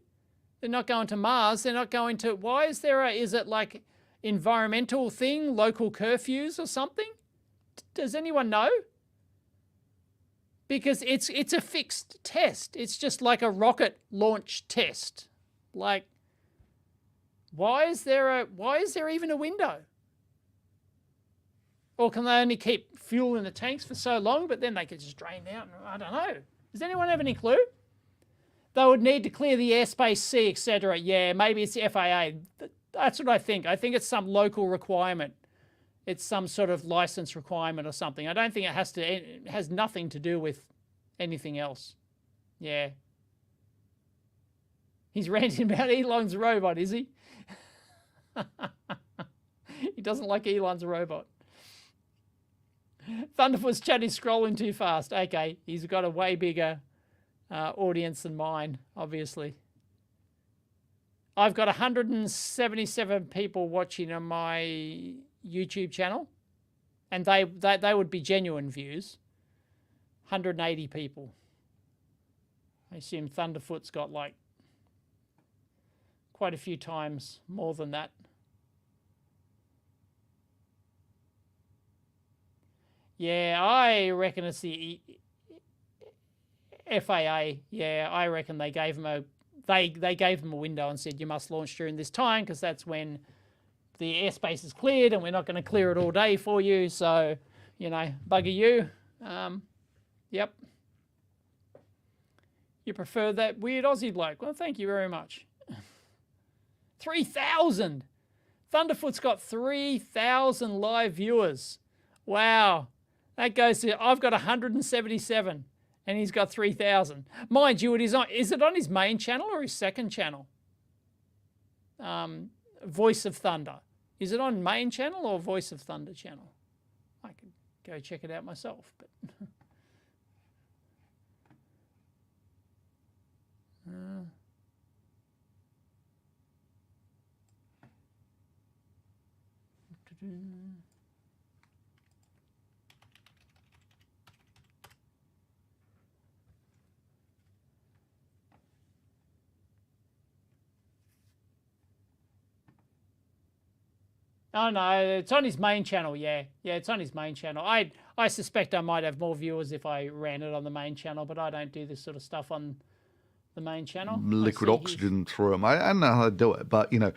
They're not going to Mars. They're not going to... Why is there is it like environmental thing, local curfews or something? Does anyone know? Because it's a fixed test. It's just like a rocket launch test. Like, why is there even a window? Or can they only keep fuel in the tanks for so long, but then they could just drain out? I don't know. Does anyone have any clue? They would need to clear the airspace C, etc. Yeah, maybe it's the FAA. That's what I think. I think it's some local requirement. It's some sort of license requirement or something. I don't think it has nothing to do with anything else. Yeah. He's ranting about Elon's robot, is he? He doesn't like Elon's robot. Thunderfoot's chat is scrolling too fast. Okay, he's got a way bigger audience than mine, obviously. I've got 177 people watching on my YouTube channel, and they would be genuine views. 180 people. I assume Thunderfoot's got like quite a few times more than that. Yeah, I reckon it's the FAA. Yeah, I reckon they gave them a window and said you must launch during this time because that's when the airspace is cleared and we're not going to clear it all day for you. So, you know, bugger you. Yep. You prefer that weird Aussie bloke. Well, thank you very much. 3,000. Thunderfoot's got 3,000 live viewers. Wow. That goes to, I've got 177 and he's got 3,000. Mind you, is it on his main channel or his second channel? Voice of Thunder. Is it on main channel or Voice of Thunder channel? I could go check it out myself, but... Oh no, it's on his main channel. Yeah, it's on his main channel. I suspect I might have more viewers if I ran it on the main channel, but I don't do this sort of stuff on the main channel. Liquid oxygen through them. I don't know how to do it, but you know,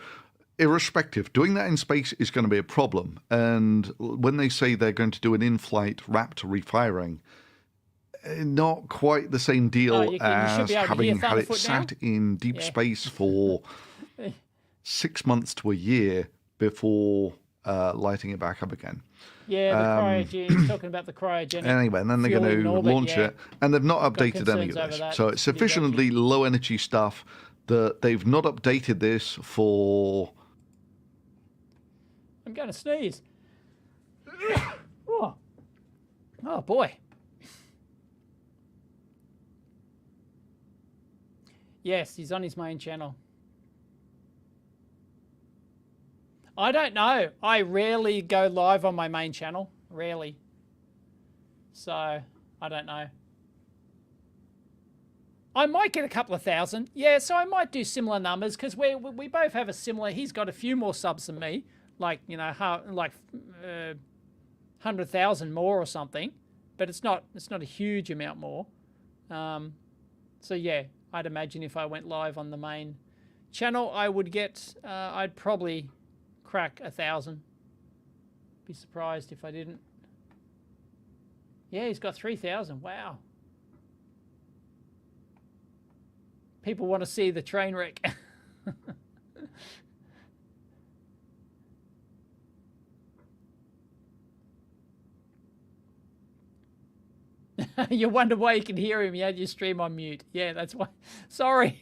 irrespective, doing that in space is going to be a problem. And when they say they're going to do an in-flight Raptor refiring, not quite the same deal as having had it sat in deep space for 6 months to a year before lighting it back up again. Yeah, he's talking about the cryogenic. Anyway, and then they're going to launch it, and they've not updated any of this. So it's sufficiently low energy stuff that they've not updated this for. I'm going to sneeze. Oh boy. Yes, he's on his main channel. I don't know. I rarely go live on my main channel. Rarely. So, I don't know. I might get a couple of thousand. Yeah, so I might do similar numbers because we both have a similar... He's got a few more subs than me. Like, you know, like 100,000 more or something. But it's not a huge amount more. So, yeah, I'd imagine if I went live on the main channel, I would get... I'd probably... crack 1,000. Be surprised if I didn't. Yeah, he's got 3,000. Wow. People want to see the train wreck. You wonder why you can hear him. You had your stream on mute. Yeah, that's why. Sorry.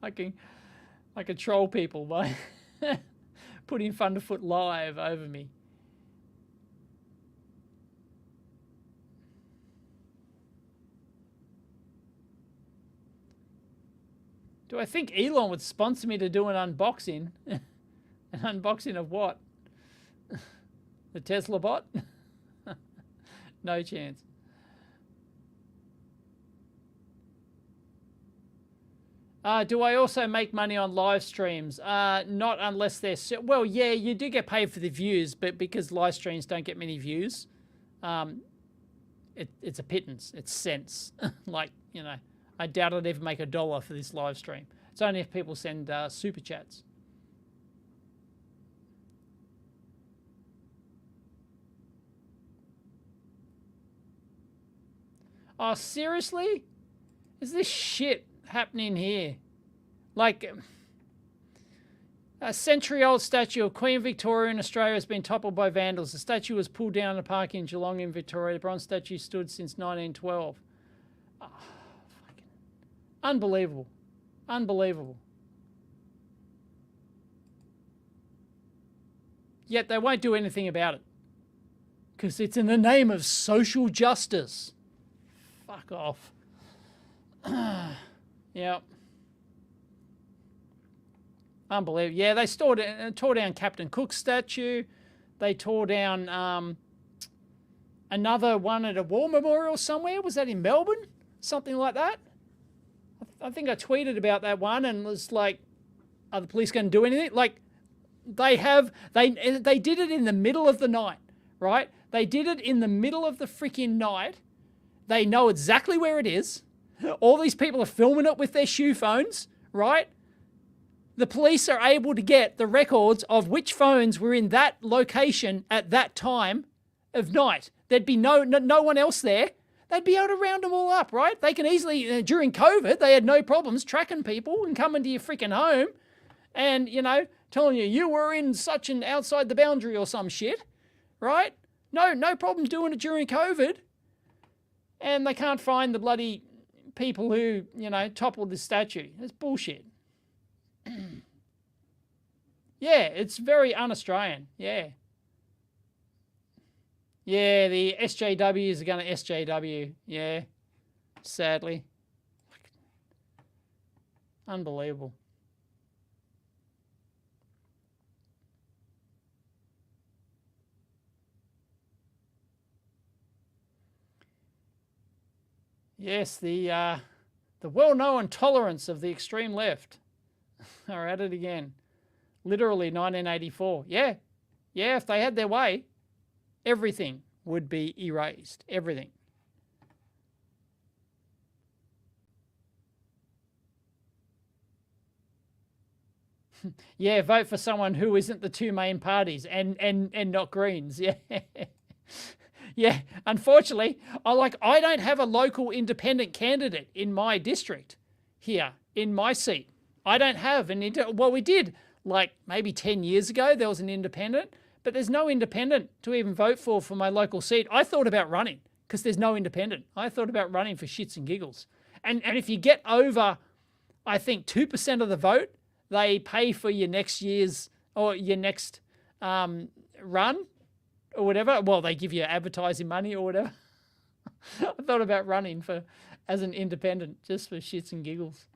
I can troll people by putting Thunderfoot live over me. Do I think Elon would sponsor me to do an unboxing? An unboxing of what? The Tesla bot? No chance. Do I also make money on live streams? Not unless they're... Well, yeah, you do get paid for the views, but because live streams don't get many views, it's a pittance. It's cents. Like, you know, I doubt I'd ever make $1 for this live stream. It's only if people send super chats. Oh, seriously? Is this shit happening here? Like, a century-old statue of Queen Victoria in Australia has been toppled by vandals. The statue was pulled down in a park in Geelong in Victoria. The bronze statue stood since 1912. Oh, fucking unbelievable. Unbelievable. Yet they won't do anything about it. Because it's in the name of social justice. Fuck off. Yep. Unbelievable. Yeah, they tore down Captain Cook's statue. They tore down another one at a war memorial somewhere. Was that in Melbourne? Something like that? I think I tweeted about that one and was like, are the police going to do anything? Like, they did it in the middle of the night, right? They did it in the middle of the freaking night. They know exactly where it is. All these people are filming it with their shoe phones, right? The police are able to get the records of which phones were in that location at that time of night. There'd be no one else there. They'd be able to round them all up, right? They can easily, during COVID, they had no problems tracking people and coming to your freaking home and, you know, telling you were in such an outside the boundary or some shit, right? No problems doing it during COVID. And they can't find the bloody people who, you know, toppled the statue. It's bullshit. Yeah, it's very un-Australian. Yeah. Yeah, the SJWs are going to SJW. Yeah, sadly. Unbelievable. Yes, the well-known tolerance of the extreme left are at it again. Literally 1984. Yeah. Yeah, if they had their way, everything would be erased. Everything. Yeah, vote for someone who isn't the two main parties and not Greens. Yeah. Yeah, unfortunately, I don't have a local independent candidate in my district here, in my seat. I don't have well, we did like maybe 10 years ago, there was an independent, but there's no independent to even vote for my local seat. I thought about running because there's no independent. I thought about running for shits and giggles. And if you get over, I think, 2% of the vote, they pay for your next year's or your next run or whatever. Well, they give you advertising money or whatever. I thought about running as an independent just for shits and giggles.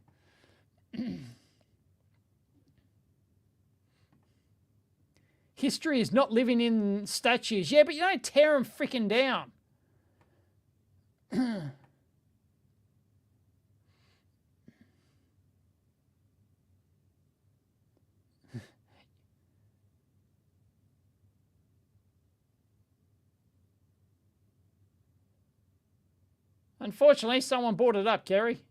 History is not living in statues. Yeah, but you don't tear them freaking down. Unfortunately, someone brought it up, Kerry.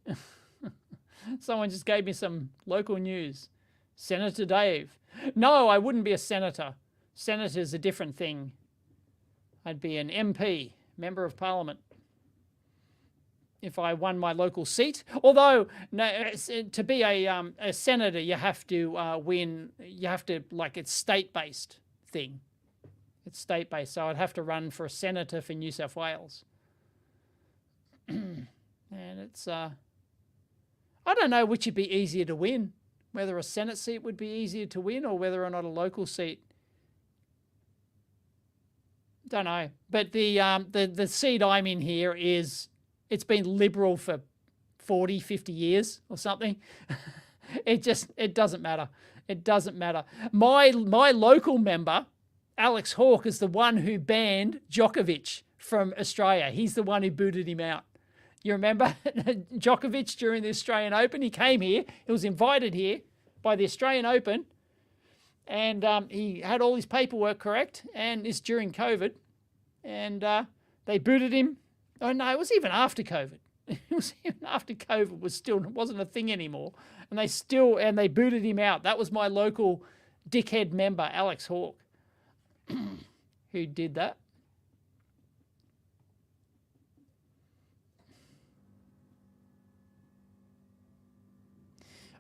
Someone just gave me some local news. Senator Dave. No, I wouldn't be a senator. Senator's a different thing. I'd be an MP, Member of Parliament, if I won my local seat. Although, no, to be a senator, you have to win, you have to, like, it's state-based thing. It's state-based, so I'd have to run for a senator for New South Wales. And it's, I don't know which would be easier to win, whether a Senate seat would be easier to win or whether or not a local seat. Don't know. But the seat I'm in here it's been Liberal for 40, 50 years or something. It doesn't matter. It doesn't matter. My local member, Alex Hawke, is the one who banned Djokovic from Australia. He's the one who booted him out. You remember Djokovic during the Australian Open? He came here. He was invited here by the Australian Open, and he had all his paperwork correct, and it's during COVID, and they booted him. Oh no, it was even after COVID. It was even after COVID wasn't a thing anymore, and they booted him out. That was my local dickhead member, Alex Hawke, who did that.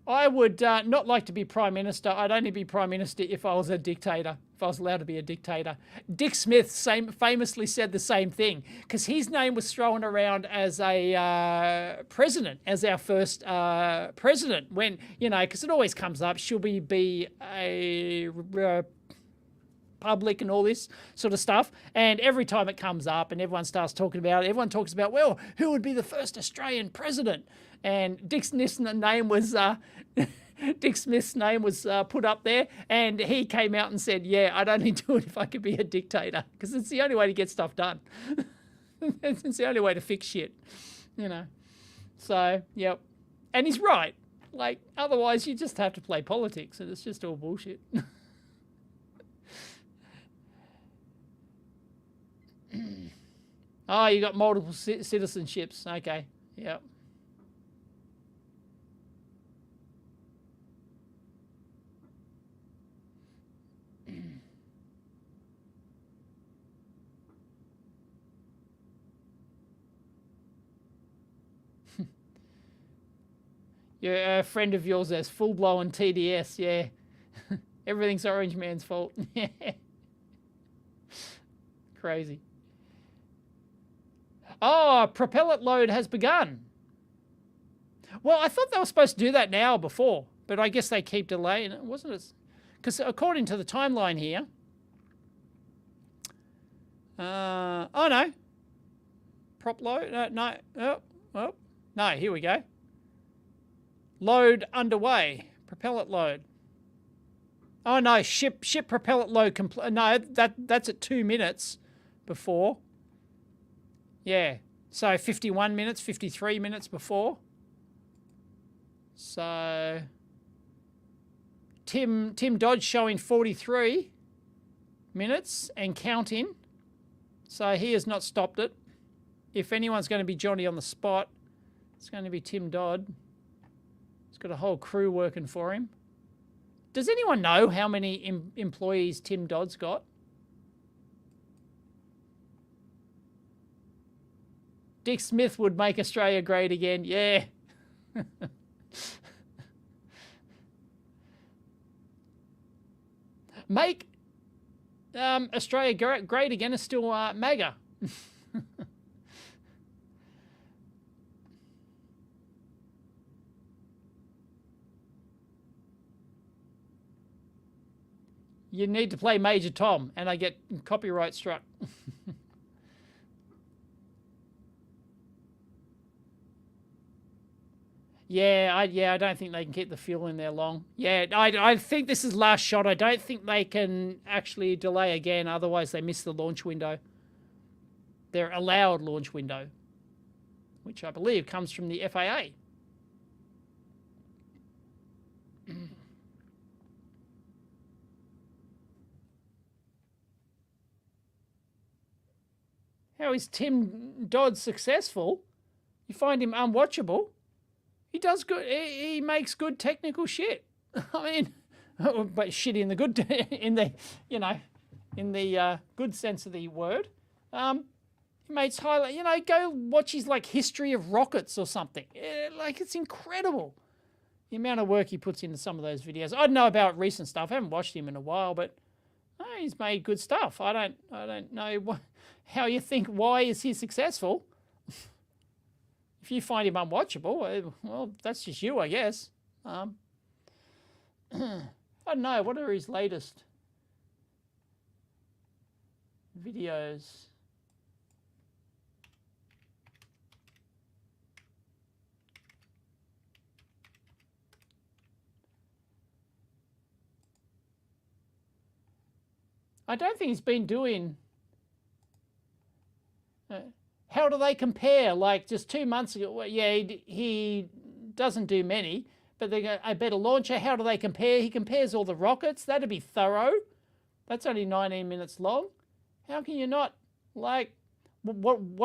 I would not like to be Prime Minister. I'd only be Prime Minister if I was a dictator, if I was allowed to be a dictator. Dick Smith famously said the same thing, because his name was thrown around as a president, as our first president, when, because it always comes up, should we be a public and all this sort of stuff. And every time it comes up and everyone starts talking about it, everyone talks about, well, who would be the first Australian president? And Dick Smith's name was put up there, and he came out and said, yeah, I'd only do it if I could be a dictator, because it's the only way to get stuff done. It's the only way to fix shit, So, yep. And he's right. Like, otherwise you just have to play politics, and it's just all bullshit. Oh, you got multiple citizenships. Okay, yep. Yeah, a friend of yours has full-blown TDS, yeah. Everything's Orange Man's fault. Crazy. Oh, propellant load has begun. Well, I thought they were supposed to do that now or before, but I guess they keep delaying it, wasn't it? Because according to the timeline here... oh, no. Prop load? No. No, here we go. Load underway. Propellant load. Oh, no. Ship propellant load. No, that's at 2 minutes before. Yeah. So 51 minutes, 53 minutes before. So Tim Dodge showing 43 minutes and counting. So he has not stopped it. If anyone's going to be Johnny on the spot, it's going to be Tim Dodd. He's got a whole crew working for him. Does anyone know how many employees Tim Dodd's got? Dick Smith would make Australia great again. Yeah. Make Australia great again is still MAGA. You need to play Major Tom, and I get copyright struck. I don't think they can keep the fuel in there long. Yeah, I think this is last shot. I don't think they can actually delay again, otherwise they miss the launch window. Their allowed launch window, which I believe comes from the FAA. How is Tim Dodd successful? You find him unwatchable. He does good. He makes good technical shit. I mean, but shit in the good, in the good sense of the word. He makes highlight. Go watch his history of rockets or something. It's incredible. The amount of work he puts into some of those videos. I don't know about recent stuff. I haven't watched him in a while, but he's made good stuff. I don't know how you think. Why is he successful? If you find him unwatchable, well, that's just you, I guess. I don't know. What are his latest videos? I don't think he's been doing... how do they compare? Just 2 months ago, he doesn't do many, but they go, a better launcher. How do they compare? He compares all the rockets. That'd be thorough. That's only 19 minutes long. How can you not what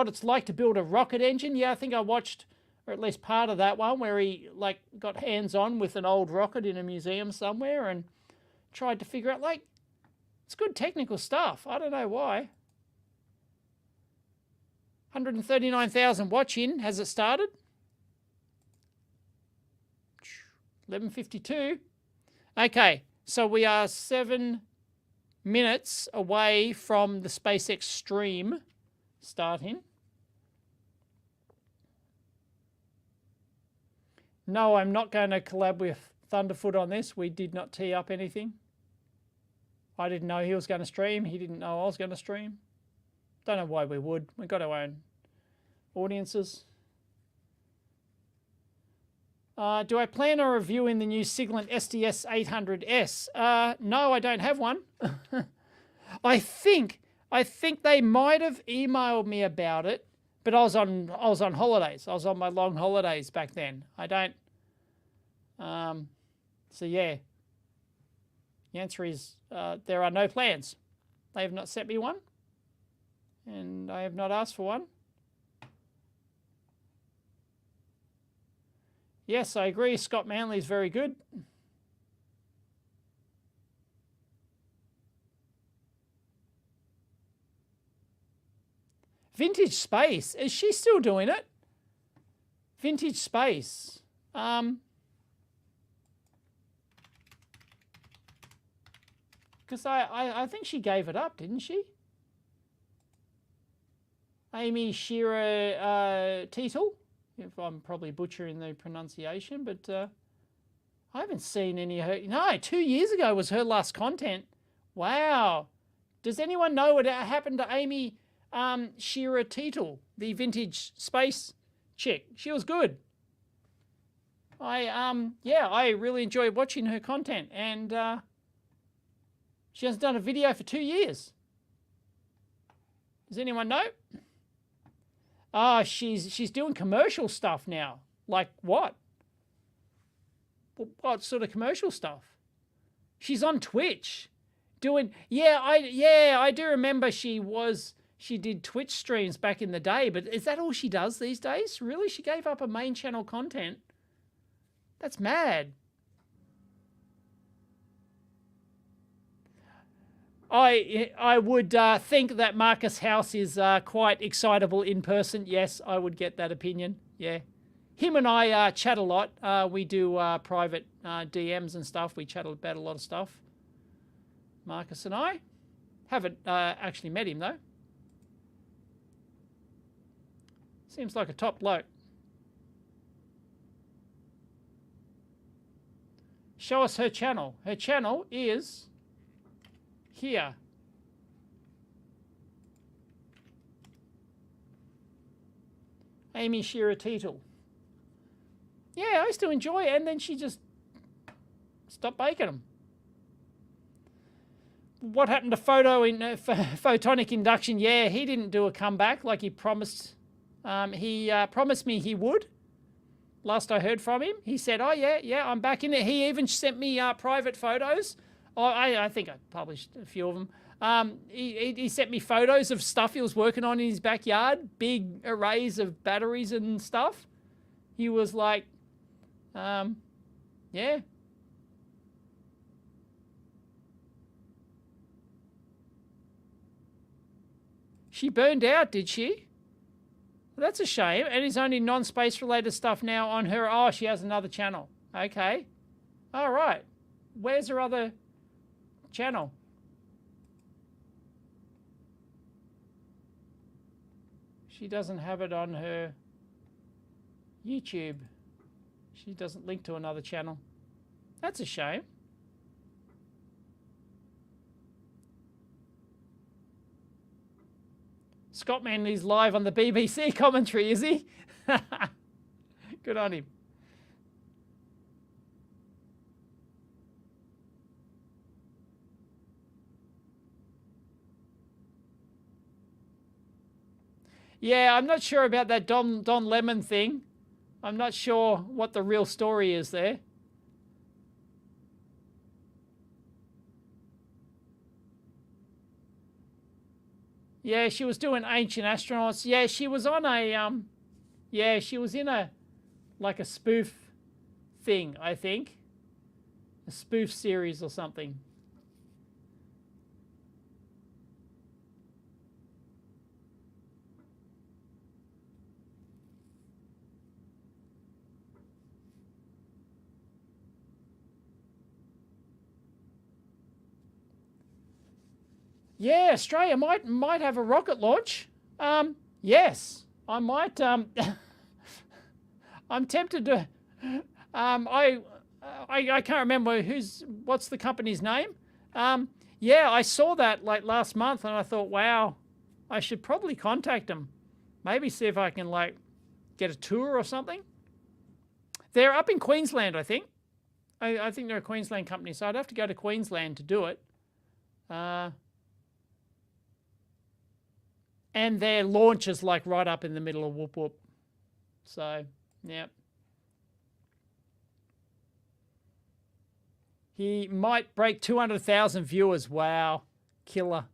it's like to build a rocket engine? Yeah, I think I watched, or at least part of that one, where he got hands-on with an old rocket in a museum somewhere and tried to figure out, it's good technical stuff. I don't know why. 139,000 watching. Has it started? 11:52. Okay, so we are 7 minutes away from the SpaceX stream starting. No, I'm not going to collab with Thunderfoot on this. We did not tee up anything. I didn't know he was going to stream. He didn't know I was going to stream. Don't know why we would. We've got our own audiences. Do I plan on reviewing the new Siglent SDS 800S? No, I don't have one. I think they might have emailed me about it, but I was on holidays. I was on my long holidays back then. I don't. So yeah. The answer is there are no plans. They have not sent me one, and I have not asked for one. Yes, I agree. Scott Manley is very good. Vintage Space. Is she still doing it? Vintage Space. Because I think she gave it up, didn't she? Amy Shearer Teetle, if I'm probably butchering the pronunciation, but I haven't seen any of her. No, 2 years ago was her last content. Wow. Does anyone know what happened to Amy Shearer Teetle, the Vintage Space chick? She was good. I really enjoyed watching her content, and she hasn't done a video for 2 years. Does anyone know? She's doing commercial stuff now. Like what? What sort of commercial stuff? She's on Twitch doing, I do remember she did Twitch streams back in the day, but is that all she does these days? Really? She gave up her main channel content? That's mad. I would think that Marcus House is quite excitable in person. Yes, I would get that opinion. Yeah. Him and I chat a lot. We do private DMs and stuff. We chat about a lot of stuff. Marcus and I. Haven't actually met him, though. Seems like a top bloke. Show us her channel. Her channel is here. Amy Shearer Teetle. Yeah, I used to enjoy it, and then she just stopped making them. What happened to photonic induction? Yeah, he didn't do a comeback like he promised. He promised me he would. Last I heard from him, he said, "Oh yeah, I'm back in it." He even sent me private photos. Oh, I think I published a few of them. He sent me photos of stuff he was working on in his backyard, big arrays of batteries and stuff. He was like, yeah. She burned out, did she? Well, that's a shame. And it's only non-space related stuff now on her. Oh, she has another channel. Okay. All right. Where's her other channel? She doesn't have it on her YouTube. She doesn't link to another channel. That's a shame. Scott Manley's live on the BBC commentary, is he? Good on him. Yeah, I'm not sure about that Don Lemon thing. I'm not sure what the real story is there. Yeah, she was doing Ancient Astronauts. Yeah, she was on a she was in a like a spoof thing, I think. A spoof series or something. Yeah, Australia might have a rocket launch. Yes, I might. I'm tempted to. I can't remember what's the company's name. Yeah, I saw that like last month, and I thought, wow, I should probably contact them. Maybe see if I can like get a tour or something. They're up in Queensland, I think. I think they're a Queensland company, so I'd have to go to Queensland to do it. And their launch is like right up in the middle of Whoop Whoop. So, yeah. He might break 200,000 viewers. Wow. Killer.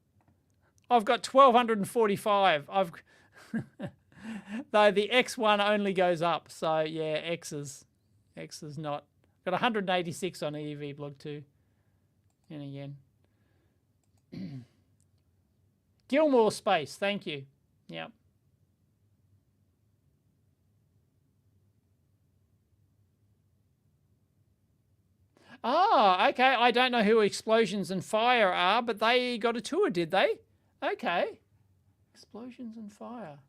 I've got 1,245. Though the X one only goes up. So, yeah, X is not. Got 186 on EEVblog too. And again. Gilmore Space, thank you. Yep. Oh, okay. I don't know who Explosions and Fire are, but they got a tour, did they? Okay. Explosions and Fire.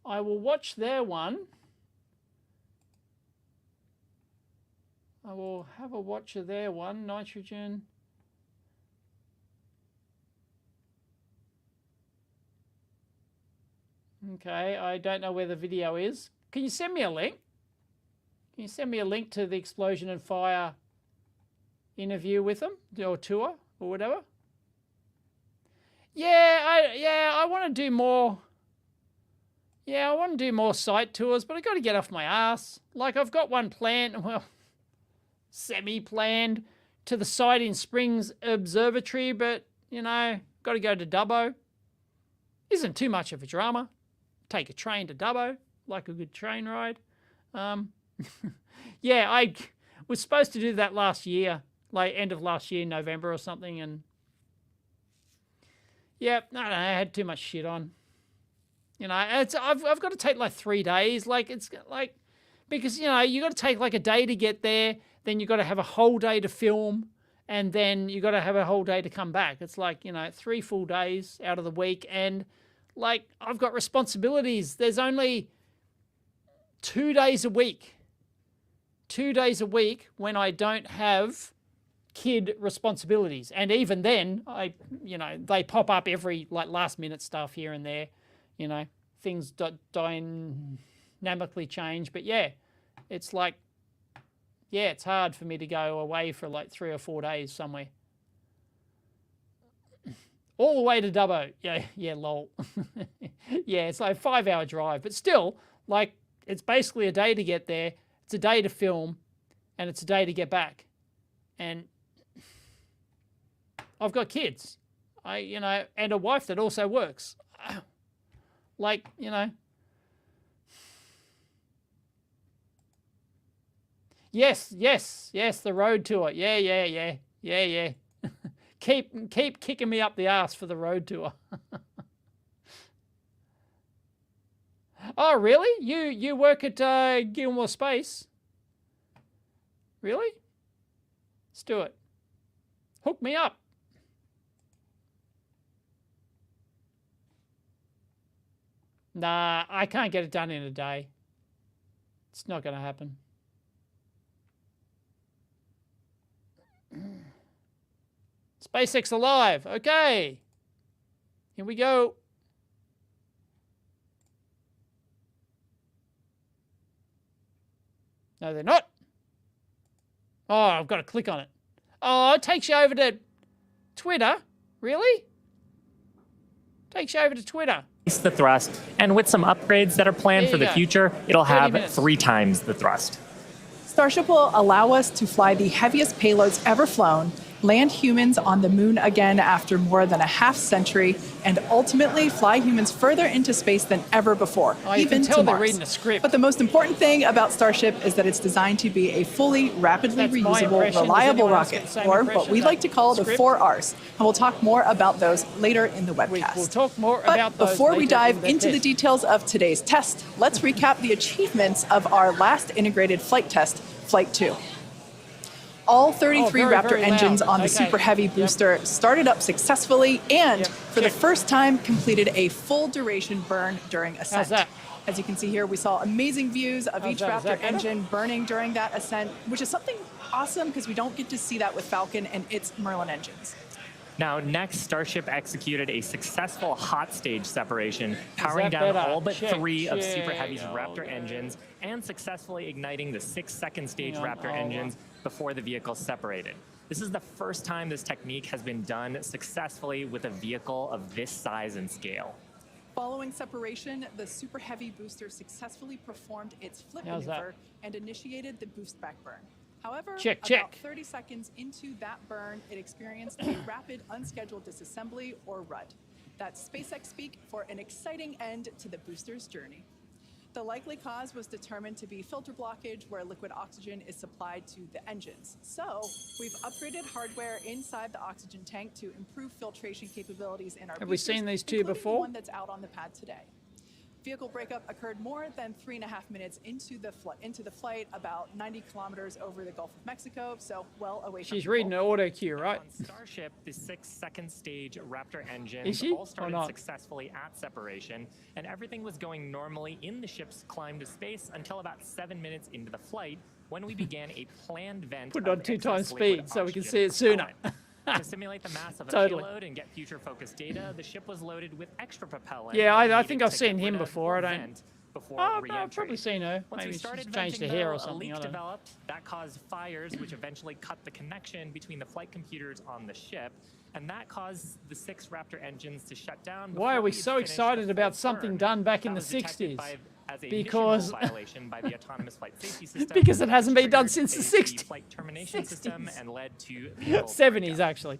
I will watch their one. I will have a watch of their one. Nitrogen. Okay, I don't know where the video is. Can you send me a link? Can you send me a link to the Explosion and Fire interview with them, or tour, or whatever? Yeah, I want to do more. Yeah, I want to do more site tours, but I got to get off my ass. Like, I've got one planned, well, semi-planned to the site in Springs Observatory, but, you know, got to go to Dubbo. Isn't too much of a drama. Take a train to Dubbo, like a good train ride. Yeah, I was supposed to do that last year, like end of last year, November or something, and yeah, I had too much shit on. You know, I've got to take like 3 days, like it's like, because, you know, you got to take like a day to get there, then you got to have a whole day to film, and then you got to have a whole day to come back. It's like, you know, 3 full days out of the week, and like I've got responsibilities. There's only 2 days a week. 2 days a week when I don't have kid responsibilities, and even then, you know, they pop up every like last minute stuff here and there. You know, things dynamically change, but yeah, it's like, yeah, it's hard for me to go away for like 3 or 4 days somewhere. All the way to Dubbo. Yeah, lol. Yeah, it's like a 5-hour drive, but still, like, it's basically a day to get there, it's a day to film, and it's a day to get back. And I've got kids, you know, and a wife that also works. Like, you know. Yes, the road tour. Yeah. Keep kicking me up the ass for the road tour. Oh, really? You work at Gilmore Space? Really? Let's do it. Hook me up. Nah, I can't get it done in a day. It's not going to happen. SpaceX alive. Okay. Here we go. No, they're not. Oh, I've got to click on it. Oh, it takes you over to Twitter. Really? Takes you over to Twitter. The thrust, and with some upgrades that are planned for the future, it'll have 3 times the thrust. Starship will allow us to fly the heaviest payloads ever flown, land humans on the moon again after more than a half-century, and ultimately fly humans further into space than ever before, even to Mars. They're reading the script. But the most important thing about Starship is that it's designed to be a fully, rapidly reusable, reliable rocket, or what we like to call the 4 Rs. And we'll talk more about those later in the webcast. We'll talk more about those before we later dive in into the details of today's test, let's recap the achievements of our last integrated flight test, Flight 2. All 33 Raptor engines on the Super Heavy booster started up successfully and, for the first time, completed a full duration burn during ascent. How's that? As you can see here, we saw amazing views of each Raptor engine burning during that ascent, which is something awesome because we don't get to see that with Falcon and its Merlin engines. Now, next, Starship executed a successful hot stage separation, powering down all but 3 of Super Heavy's Raptor engines and successfully igniting the 6-second stage Raptor engines before the vehicle separated. This is the first time this technique has been done successfully with a vehicle of this size and scale. Following separation, the Super Heavy booster successfully performed its flip maneuver and initiated the boost back burn. However, about 30 seconds into that burn, it experienced a rapid unscheduled disassembly, or RUD. That's SpaceX speak for an exciting end to the booster's journey. The likely cause was determined to be filter blockage, where liquid oxygen is supplied to the engines. So we've upgraded hardware inside the oxygen tank to improve filtration capabilities in our boosters. Have we seen these two before? The one that's out on the pad today. Vehicle breakup occurred more than 3.5 minutes into the flight, about 90 kilometers over the Gulf of Mexico, so well away from She's reading an auto cue, right? On Starship, the 6-second stage Raptor engines all started successfully at separation, and everything was going normally in the ship's climb to space until about 7 minutes into the flight, when we began a planned vent. Put it on 2 times speed so we can see it sooner. To simulate the mass of a payload and get future-focused data, the ship was loaded with extra propellant. Yeah, I think I've seen him before. I don't. I've probably seen her. Maybe she's changed her hair or something. A leak developed that caused fires, which eventually cut the connection between the flight computers on the ship. And that caused the 6 Raptor engines to shut down. Why are we so excited about something done back in the 60s? Because violation by the autonomous flight safety system. Because it hasn't been done since the 60s. Flight termination system and led to 70s actually.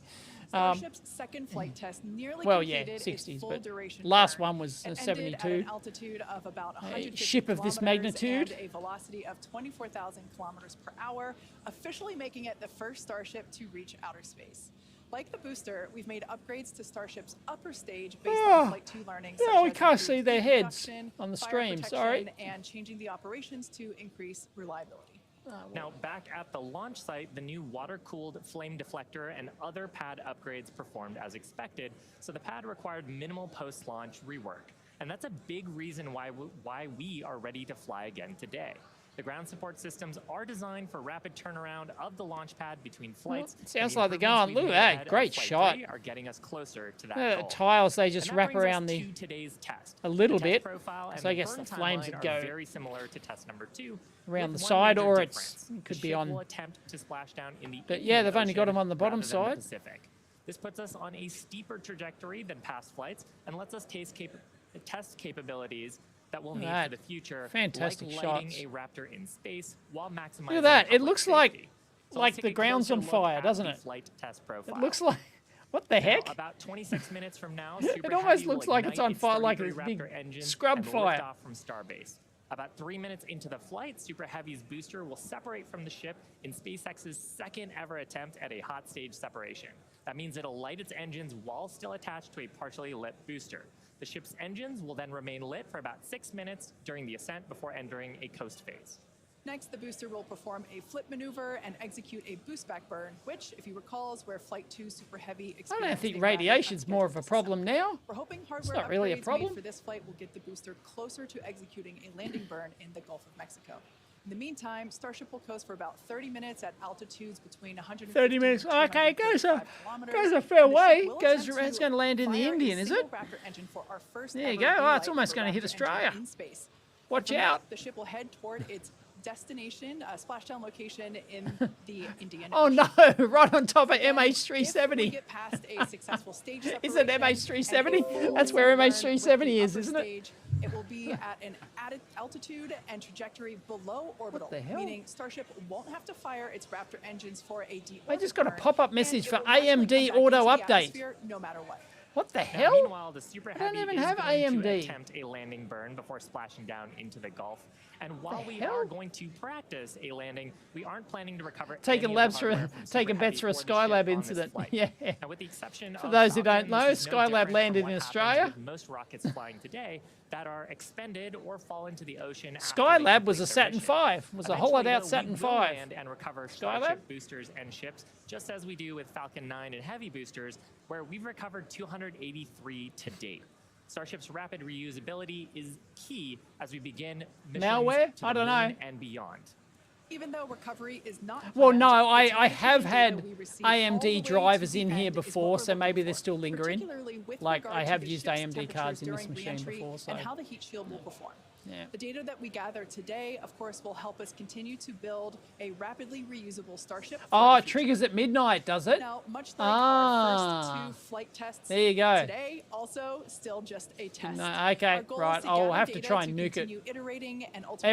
Starship's second flight test nearly completed 60s, its full but duration last burn. one was It 72. ended at an altitude of about 150 ship of this kilometers magnitude. and a velocity of 24,000 kilometers per hour, officially making it the first Starship to reach outer space. Like the booster, we've made upgrades to Starship's upper stage based on Flight 2 learning. Yeah, we can't see their heads on the stream, sorry. And changing the operations to increase reliability. Now, back at the launch site, the new water-cooled flame deflector and other pad upgrades performed as expected, so the pad required minimal post-launch rework. And that's a big reason why we are ready to fly again today. The ground support systems are designed for rapid turnaround of the launch pad between flights. Well, sounds like they're going, look at that, great shot. Are getting us closer to that goal. Tiles, they just wrap around today's test. a little bit, Profile so I guess the flames would go very similar to test number 2. Around the side, or it could be on. Will attempt to splash down in the but yeah, they've only got them on the bottom side. This puts us on a steeper trajectory than past flights and lets us test capabilities that we'll need for the future. Fantastic like lighting shots. a Raptor in space while maximizing. Look at that! It looks safety. like the ground's on fire, doesn't it? Flight test profile. It looks like. What the heck? Now, about 26 minutes from now, it almost looks like it's on fire, like a big scrub fire. Off from Starbase. About 3 minutes into the flight, Super Heavy's booster will separate from the ship in SpaceX's second ever attempt at a hot stage separation. That means it'll light its engines while still attached to a partially lit booster. The ship's engines will then remain lit for about 6 minutes during the ascent before entering a coast phase. Next, the booster will perform a flip maneuver and execute a boost back burn, which, if you recall, is where Flight 2 Super Heavy experienced. I don't think radiation's more of a problem now. We're hoping hardware not really a upgrades problem. made for this flight will get the booster closer to executing a landing burn in the Gulf of Mexico. In the meantime, Starship will coast for about 30 minutes at altitudes between 150 30 minutes. and Okay, it goes a kilometers. fair way. It's It's going to land in the Indian, is it? There you go. Oh, it's almost going to hit Australia. Watch out. The ship will head toward its destination, splashdown location in the Indian Oh Ocean. no, right on top of If we MH370. get past a successful stage Is it separation MH370? and a full That's where burn MH370 with the is, upper isn't it? stage, it will be at an added altitude and trajectory below orbital, the hell? meaning Starship won't have to fire its Raptor engines for a deep I just got a burn, pop-up and message it for will naturally AMD come back auto into the update. atmosphere no matter what. What the Now, hell? meanwhile, the Super I don't Heavy even is have going to AMD. attempt a landing burn before splashing down into the Gulf. And while the we hell? are going to practice a landing, we aren't planning to recover Taking any labs of for the hardware from taking Super bets for a Heavy or the ship Skylab on this incident. flight. Yeah. Now, with the exception For of those who don't Falcon, know, this is no Skylab different landed from in what Australia. happens with most rockets flying today that are expended or fall into the ocean. after they Skylab was complete a their Saturn mission. V. Was a hollowed out Eventually, Saturn though, we will V. land and recover Skylab? Starship boosters and ships, just as we do with Falcon 9 and Heavy boosters, where we've recovered 283 to date. Starship's rapid reusability is key as we begin missions Malware? to the I don't know. moon and beyond. Even though recovery is not Well, planned, no, the I have technology had data we receive all the way AMD to drivers the in here end is what before, we're so maybe looking they're for, still lingering. particularly with Like, regard I to have the used ship's AMD cards in this temperatures machine during re-entry before, so. and how the heat shield will perform. Yeah. The data that we gather today, of course, will help us continue to build a rapidly reusable Starship. for Oh, the it future. triggers at midnight, does it? Now, much like our Ah. first 2 flight tests There you go. today, also still just a test. No, okay, Our goal is right. to I'll gather have to data try and nuke it. continue iterating and ultimately,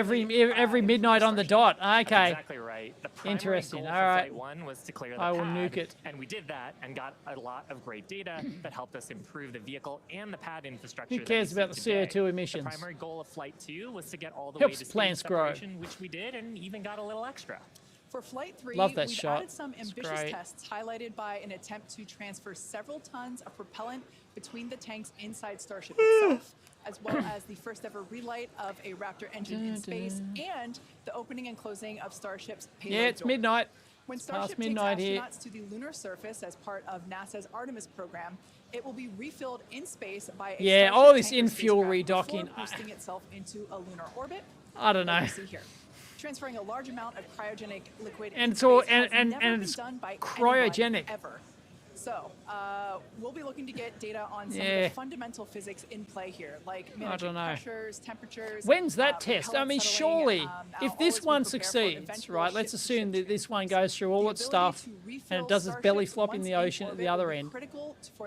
Every improve midnight on the Starship. dot. That's Okay. exactly right. The primary Interesting. goal All for right. Flight 1 was to clear the I will pad, nuke it. and we did that and got a lot of great data that helped us improve the vehicle and the pad infrastructure. Who cares that we about see the CO2 today. emissions? The primary goal of Flight 2 was to get all the Helps way to plants stage grow. separation, which we did, and even got a little extra. For Flight 3, Love that we've shot. added some It's ambitious great. tests highlighted by an attempt to transfer several tons of propellant between the tanks inside Starship itself, as well as the first ever relight of a Raptor engine in space and the opening and closing of Starship's payload Yeah, it's door. midnight. When It's past Starship takes midnight here. astronauts to the lunar surface as part of NASA's Artemis program, it will be refilled in space by a Yeah, Starship all this tanker in-fuel spacecraft redocking. before boosting itself into a lunar orbit. I don't Like know. you see here. Transferring a large amount of cryogenic liquid And into it's all- space has and never been it's done by cryogenic. anyone ever. So, we'll be looking to get data on some of the fundamental physics in play here, like managing pressures, temperatures. When's that test? I mean, surely, if this one succeeds, right, let's assume that this one goes through all its stuff and it does its belly flop in the ocean at the other end,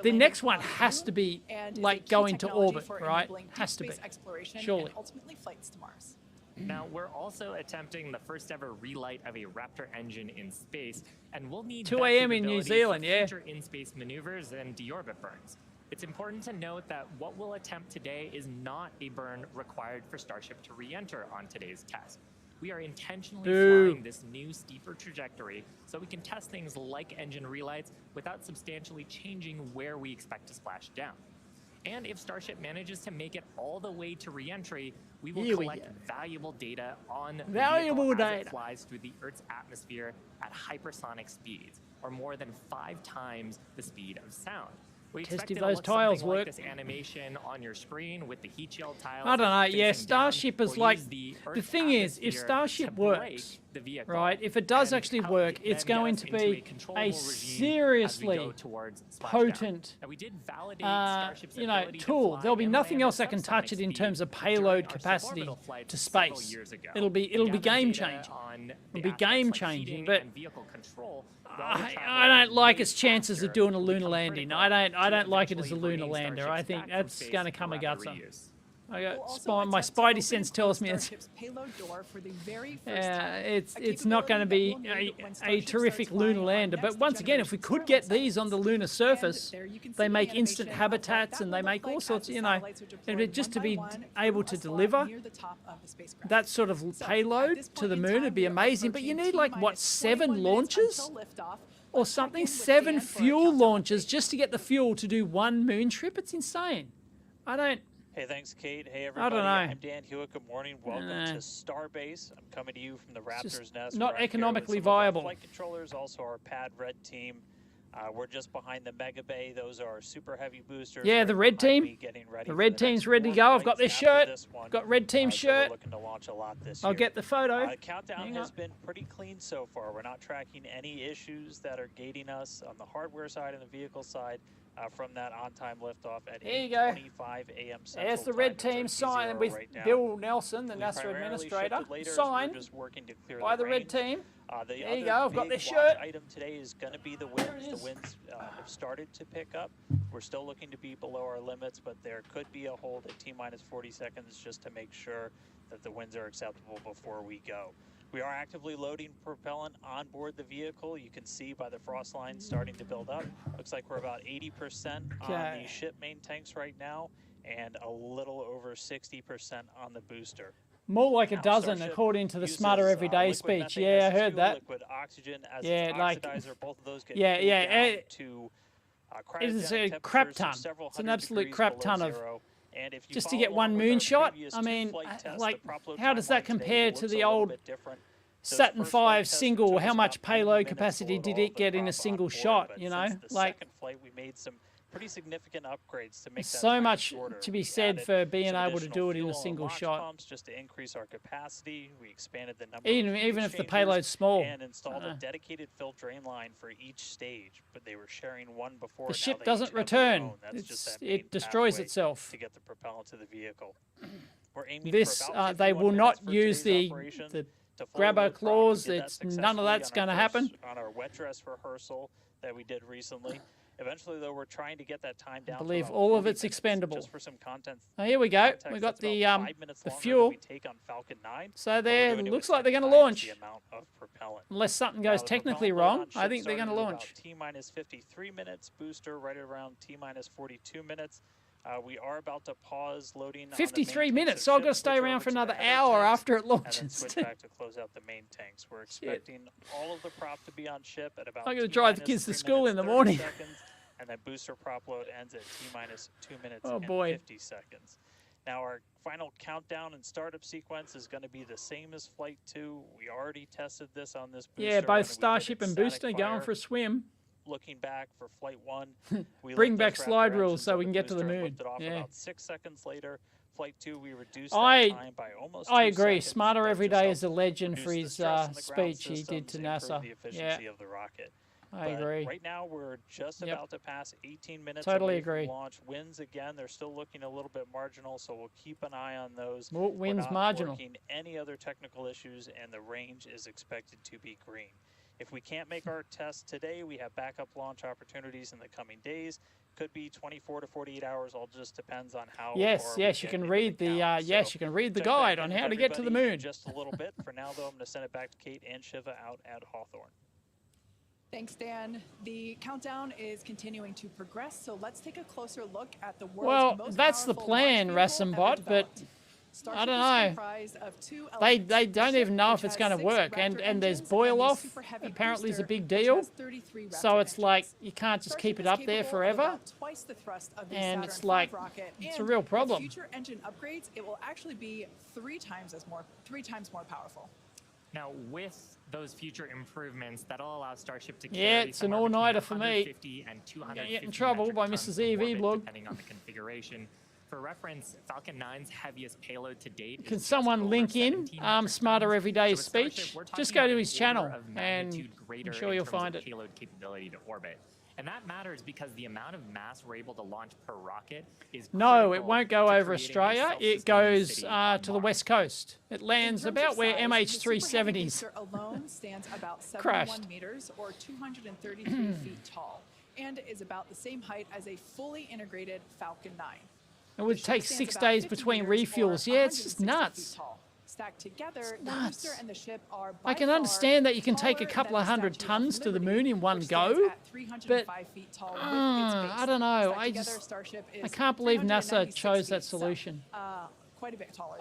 the next one has to be, like, going to orbit, right? Has to be, surely. Ultimately flights to Mars. Now, we're also attempting the first ever relight of a Raptor engine in space, and we'll need 2 a.m. in New Zealand, future in-space maneuvers and deorbit burns. It's important to note that what we'll attempt today is not a burn required for Starship to re-enter on today's test. We are intentionally flying this new steeper trajectory so we can test things like engine relights without substantially changing where we expect to splash down. And if Starship manages to make it all the way to re-entry, we will collect valuable data on the vehicle as it flies through the Earth's atmosphere at hypersonic speeds, or more than 5 times the speed of sound. We expect if those tiles work. Like this animation on your screen with the heat shield tiles. I don't know. Yeah, Starship is like the thing is, if Starship works, right? If it does actually work, it's going to be a seriously potent, you know, tool. There'll be nothing else that can touch it in terms of payload capacity to space. It'll be game changing. It'll be game changing, but I don't like its chances of doing a lunar landing. I don't like it as a lunar lander. I think that's going to come a gutser. My spidey sense tells me it's not going to be a terrific lunar lander. But once again, if we could get these on the lunar surface, they make instant habitats and they make all sorts, you know, just to be able to deliver that sort of payload to the moon would be amazing. But you need like, what, 7 launches? Or something? 7 fuel launches just to get the fuel to do 1 moon trip? It's insane. Hey, thanks, Kate. Hey, everybody. I don't know. I'm Dan Hewitt. Good morning. Welcome to Starbase. I'm coming to you from the Raptor's Nest. Not economically viable. Flight controllers, also our Pad Red team. We're just behind the Mega Bay. Those are our super heavy boosters. Yeah, the red team. The red team's ready to go. I've got their shirt. Got red team shirt. Looking to launch a lot this I'll year. get the photo. Countdown has been pretty clean so far. We're not tracking any issues that are gating us on the hardware side and the vehicle side. From that on-time liftoff at 8:25 a.m. Central. There's the red team signed with Bill Nelson, the NASA administrator, signed by the red team. There you go. I've got this shirt. Item today is going to be the winds. The winds have started to pick up. We're still looking to be below our limits, but there could be a hold at T-minus 40 seconds just to make sure that the winds are acceptable before we go. We are actively loading propellant on board the vehicle. You can see by the frost line starting to build up. Looks like we're about 80% on the ship main tanks right now, and a little over 60% on the booster. More like a dozen, according to the Smarter Everyday speech. Yeah, I heard that. Liquid oxygen as like, oxidizer. Both of those get to it is a crap ton. It's an absolute crap ton of. Just to get 1 moonshot? I mean, like, how does that compare to the old Saturn V single? How much payload capacity did it get in a single shot, you know? Like, we made some pretty significant upgrades to make so much to be said for being able to do it in a single shot. Just to increase our capacity, we expanded the number even if the payload's small. And installed a dedicated fill drain line for each stage, but they were sharing one before. The ship doesn't return. It destroys itself. To get the propellant to the vehicle. We're aiming this they will not use the grabber claws. None of that's going to happen. On our wet dress rehearsrsal that we did recently. Eventually, though, we're trying to get that time down. I believe all of it's expendable. Just for some content. Oh, here we go. We got the fuel. So there, looks like they're going to launch. Unless something goes technically wrong, I think they're going to launch. T-minus 53 minutes, booster right around T-minus 42 minutes. We are about to pause loading. 53 minutes, so I've got to stay around for another hour after it launches. And then switch back to close out the main tanks. We're expecting all of the prop to be on ship at about. I'm going to drive the kids to school in the morning. And then booster prop load ends at T-minus 2 minutes and 50 seconds. Now our final countdown and startup sequence is going to be the same as Flight 2. We already tested this on this booster. Yeah, both Starship and booster going for a swim. Looking back for Flight 1, we bring back slide rules so we can get to the moon. Yeah. About 6 seconds later, Flight 2, we reduced that time by almost 2 I agree. seconds. Smarter Every Day is a legend for his speech he did to NASA. The efficiency of the rocket. I agree. Right now, we're just about to pass 18 minutes Totally away agree. from launch. Winds, again, they're still looking a little bit marginal, so we'll keep an eye on those. Winds we're not marginal. working any other technical issues, and the range is expected to be green. If we can't make our test today, we have backup launch opportunities in the coming days. Could be 24 to 48 hours. All just depends on how. Yes, you can read the you can read the guide on how to get to the moon. Just a little bit. For now, though, I'm going to send it back to Kate and Shiva out at Hawthorne. Thanks, Dan. The countdown is continuing to progress, so let's take a closer look at the world's Well, most that's the powerful plan, launch vehicle Rassembot, ever but developed. I don't know. They don't even know if it's going to work, and there's boil off. Apparently, is a big deal. So it's like you can't just keep it up there forever, and it's like it's a real problem. Future engine upgrades, it will actually be three times more powerful. Now, with those future improvements, that'll allow Starship to carry it's an all-nighter for me. And I'm going to get in trouble by Mrs. EEVblog. Depending on the configuration. For reference, Falcon 9's heaviest payload to date. Can someone link in Smarter Everyday Speech? Just go to his channel, and I'm sure you'll find it. Payload capability to orbit. And that matters because the amount of mass we're able to launch per rocket is No, it won't go over Australia. It goes to the west coast. It lands about where MH370s alone stands about 71 crashed. meters or 233 feet tall, and is about the same height as a fully integrated Falcon 9. It would take 6 days between refuels. Yeah, it's just nuts. Stacked together, It's nuts. the booster and the ship are I can understand that you can take a couple of hundred tons to the moon in one go, but I don't know. I can't believe NASA chose that solution. Quite a bit taller.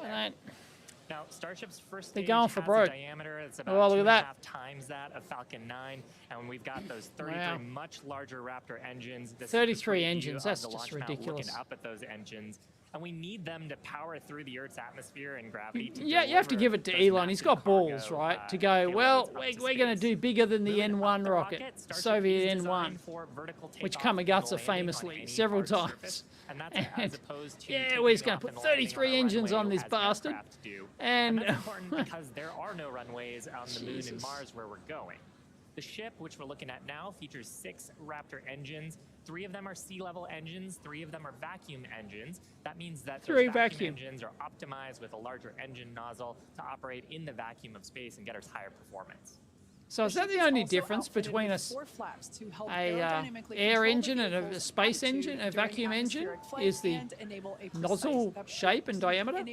Now, Starship's first They're stage going for has broke. a diameter that's about Well, look at 2.5 that. times that of Falcon 9, and we've got those 33 Wow. much larger Raptor engines. This 33 is a preview engines, of that's the just launch mount ridiculous. Looking up at those engines, and we need them to power through the Earth's atmosphere and gravity. To Yeah, you have to give it to those Elon. He's got massive balls, cargo, right? To go, well, we're going to do bigger than the Moving up N1 the rocket, Starship Soviet is designed N1, for vertical which takeoff and Kamagata landing on famously any several hard times. surface, and that's And as opposed to yeah, taking we're just going off to put and landing 33 on a engines runway on this as bastard. aircraft do. And That's important because there are no runways on the moon and Jesus. Mars where we're going. The ship, which we're looking at now, features 6 Raptor engines. 3 of them are sea-level engines, 3 of them are vacuum engines. That means that those 3 vacuum vacuum. engines are optimized with a larger engine nozzle to operate in the vacuum of space and get us higher performance. So is that the only difference between a air engine and a space engine, a vacuum engine? Is the nozzle shape and diameter?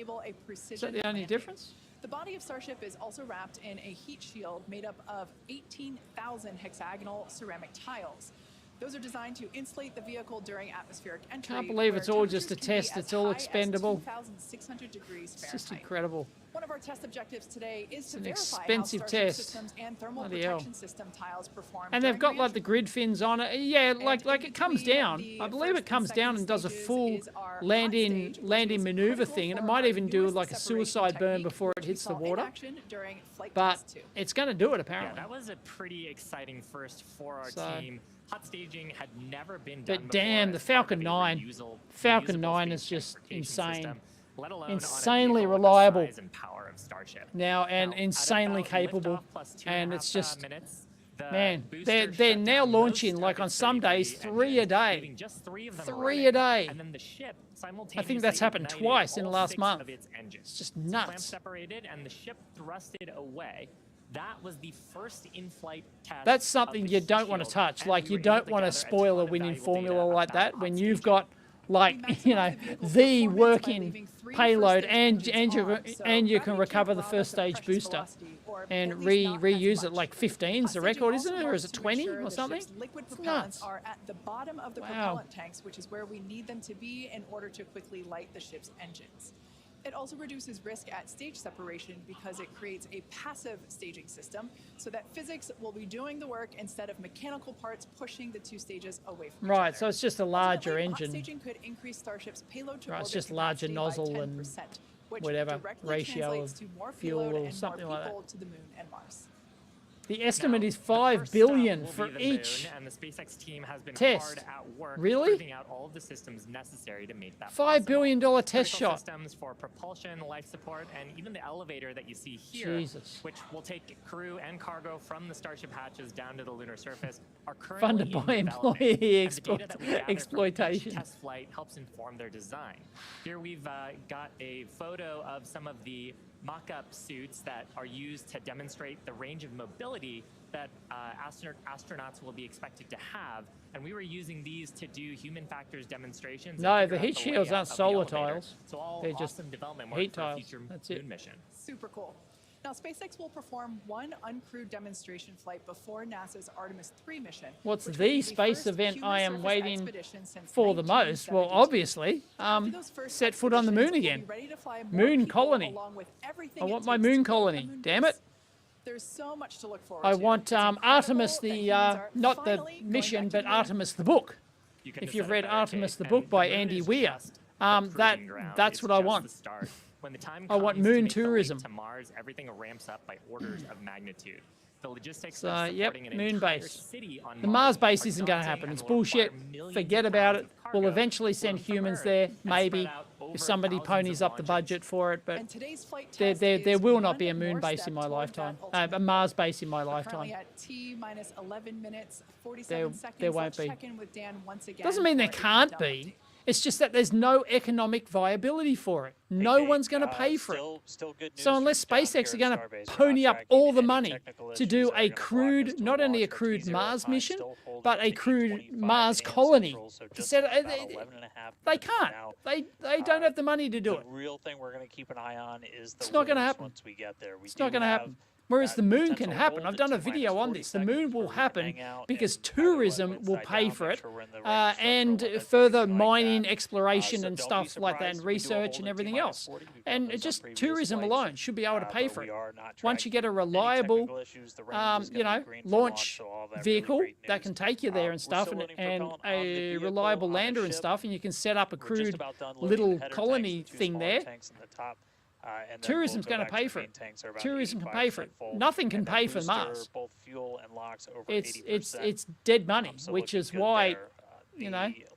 Is that the only difference? The body of Starship is also wrapped in a heat shield made up of 18,000 hexagonal ceramic tiles. Those are designed to insulate the vehicle during atmospheric entry. Can't believe it's all just a temperatures can be test. as It's all high as expendable. 2,600 degrees It's just Fahrenheit. incredible. One of our test objectives today is to an verify expensive how Starship test. systems and thermal Bloody hell. protection system tiles perform. And they've during got like the grid fins on it. Yeah, like it comes between down. the I believe it first comes and down second and does a stages full is our hot landing stage, which is maneuver critical thing, and it for might our even do newest like a separation suicide burn technique, before it which we hits the saw in water. action during flight But test 2. it's going to do it Yeah, apparently. that was a pretty exciting first for our So- team. Hot staging had never been But done damn, before the as part Falcon of a 9 reusable is space just transportation insane. system, let alone on a Insanely vehicle with the reliable. size and power of Starship. Now, and Now, at insanely about capable. liftoff plus 2.5 And it's just, minutes, the man, booster they're shut now down launching, most like of on its some 33 days, 3 a engines, day. leaving just 3 of them 3 running. a day. And then the ship I simultaneously think that's happened ignited twice in the all last 6 month. of its engines. It's just Clamps nuts. separated and the ship thrusted away. That was the first in-flight test. That's of something the you heat don't want to shield, touch. and Like, we you were able don't to want to gather spoil a ton of winning valuable data formula like about that hot when staging. you've got, like, you know, the working payload and you can recover the first stage booster and reuse it. Like 15's the record, isn't it? Or is it 20 or something? Liquid It's propellants nuts. are at the bottom of the Wow. propellant tanks, which is where we need them to be in order to quickly light the ship's engines. It also reduces risk at stage separation because it creates a passive staging system so that physics will be doing the work instead of mechanical parts pushing the 2 stages away from each Right, other. so it's just a larger Ultimately, hot engine. staging could increase Starship's payload to Right, it's orbit just larger capacity by nozzle and 10%, which whatever directly ratio translates of to more fuel payload or and something more like that. people to the moon and Mars. The estimate Now, is the 5 first billion stop will for be the each. moon, and the SpaceX team has been test. hard at work Really? proving out all of the systems necessary to make that $5 possible. billion test Critical shot. systems for propulsion, life support, and even the elevator that you see here, Jesus. which will take crew and cargo from the Starship hatches down to the lunar surface, are currently Funded by in employee development, and the data that we gather from exploitation. each test flight helps inform their design. Here we've got a photo of some of the mock-up suits that are used to demonstrate the range of mobility that astronauts will be expected to have, and we were using these to do human factors demonstrations. No, the heat shields aren't solar tiles. So all They're just awesome development work heat for a tiles. future That's moon it. mission. Super cool. Now, SpaceX will perform one uncrewed demonstration flight before NASA's Artemis 3 mission. What's which will the be space first event human I am surface waiting expedition since for the most? Well, 1972. obviously, After those first set foot on the moon expeditions, again. we'll be ready to fly more Moon people colony. along with everything I it want my takes moon to build a colony. moon Damn base. it. There's so much to look forward I to. want It's incredible Artemis, that the humans are not the finally going mission, back to but the moon. Artemis the book. You can If just you've set a read better Artemis case, the and book by moon Andy is Weir, just the that's proving ground. what It's I just want. the start. When the time I want comes to moon make the leap tourism. to Mars, everything ramps up by orders of magnitude. The logistics So, of yep, supporting an moon entire base. city on The Mars base are isn't going to daunting happen. and It's will require bullshit. millions Forget of about pounds it. of cargo We'll eventually send flown from humans Earth there, and spread maybe, out over if somebody thousands of ponies up the launches. budget for it. But And today's flight there test will is not one be a moon more base step in my toward lifetime. that ultimate A Mars goal. base in my We're lifetime. currently at T-minus 11 minutes, 47 There seconds. won't Let's be. check in with Dan once again Doesn't mean there for a can't countdown be. update. It's just that there's no economic viability for it. No Okay, one's going to pay for it. Still good news So from unless down SpaceX are here going at to Starbase, we're pony not up tracking all the any money technical to issues do that are a gonna block us crude, to not only a launch. Our crude T0 Mars time mission, still holding but at a the crude 8:25 Mars a.m. colony. Central, so To just set- about 11.5 They minutes can't. now. They don't have the money to do The it. real thing we're going to keep an eye on is the It's not gonna winds happen. once we get there. It's not going to happen. Whereas the moon can happen. I've done a video on this. The moon will happen because tourism will pay for it, and further mining, exploration, and stuff like that, and research and everything else. And just tourism alone should be able to pay for it. Once you get a reliable, launch vehicle that can take you there and stuff, and a reliable lander and stuff, and you can set up a crude little colony thing there. Tourism's going to pay for it. Tourism can pay for it. Nothing can pay for Mars. It's dead money, which is why,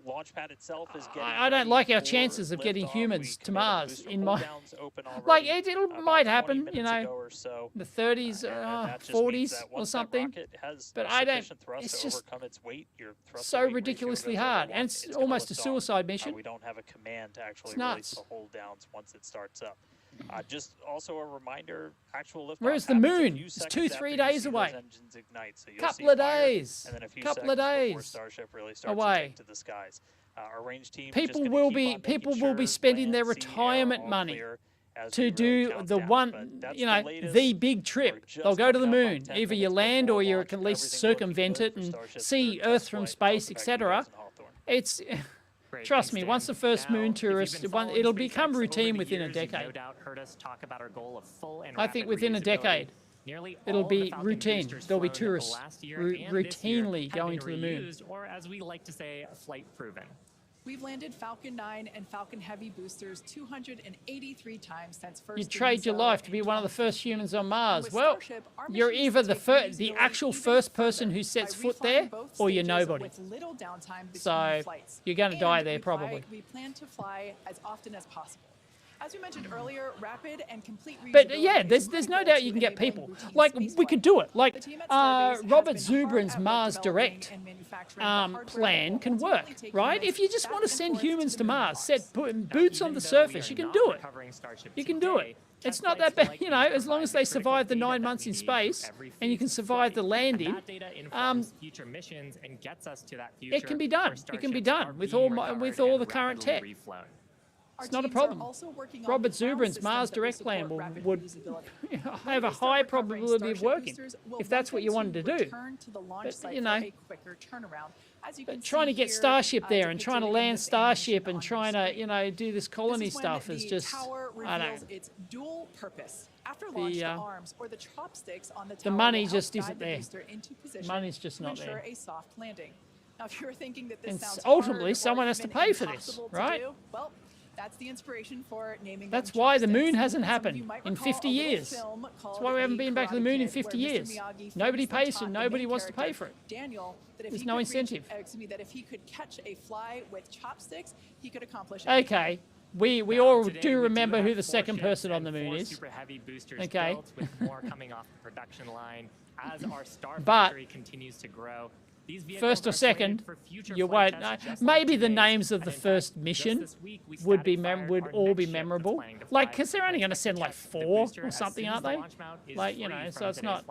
launch pad itself is I don't like our chances of getting humans to Mars in my. Like it might happen, the 30s, 40s or something. But I don't. It's just so ridiculously hard, and it's almost a suicide mission. We don't have a command to actually nuts. release the hold downs once it starts up. Just also a reminder, actual liftoff Where's the happens a moon? few It's seconds 2-3 after you days see those away. engines ignite. So you'll Couple see of fire, days. and then a few Couple seconds of before days Starship really starts away. to take to the skies. Our range team People will be spending their retirement money to do the one, the big trip. They'll go to the moon. Either you land or you can at least circumvent it and see Earth from space, etc. It's. Trust me, once the first moon tourist, it'll become routine within a decade. I think within a decade, it'll be routine. There'll be tourists routinely going to the moon. Or as we like to say, flight proven. We've landed Falcon 9 and Falcon Heavy boosters 283 times since first. You trade your doing so life to be in one of the first humans on Mars. With Well, Starship, our you're mission is either to take the the usability actual even first further person who sets by foot reflying there, both or you're stages nobody. with little downtime between So flights. you're going to die And there probably. We plan to fly as often as possible. As we mentioned earlier, rapid and complete But yeah, there's no doubt you can get people. Like, we could do it. Like, Robert Zubrin's Mars Direct plan can work, right? If you just want to send humans to Mars, set boots on the surface, you can do it. You can do it. It's not that bad, as long as they survive the 9 months in space and you can survive the landing, it can be done. It can be done with all the current tech. It's not a problem. Robert Zubrin's Mars Direct plan would have a high probability of working, if that's what you wanted to do. But, trying to get Starship there and trying to land Starship and trying to, do this colony stuff is just, I don't know. The money just isn't there. The money's just not there. Now, if you're thinking that this And sounds ultimately, hard or someone has to even pay for this, impossible to right? do, well, that's the inspiration for naming That's them why the chopsticks. moon hasn't Some of happened you might in recall 50 a little years. film That's called why we haven't The been back to the Karate moon in Kid, 50 where Mr. years. Miyagi Nobody famously pays taught and the nobody main wants to pay character, for it. Daniel, that if There's he no could incentive. that if he could catch a fly with chopsticks, he could accomplish Okay, we all do remember who the second person on the moon is. Okay. With more coming off the production line as our star But factory continues to grow. first or second, you won't know. Maybe the names of the first mission would all be memorable. Like, because they're only going to send like 4 or something, aren't they? Like, you know, so it's not.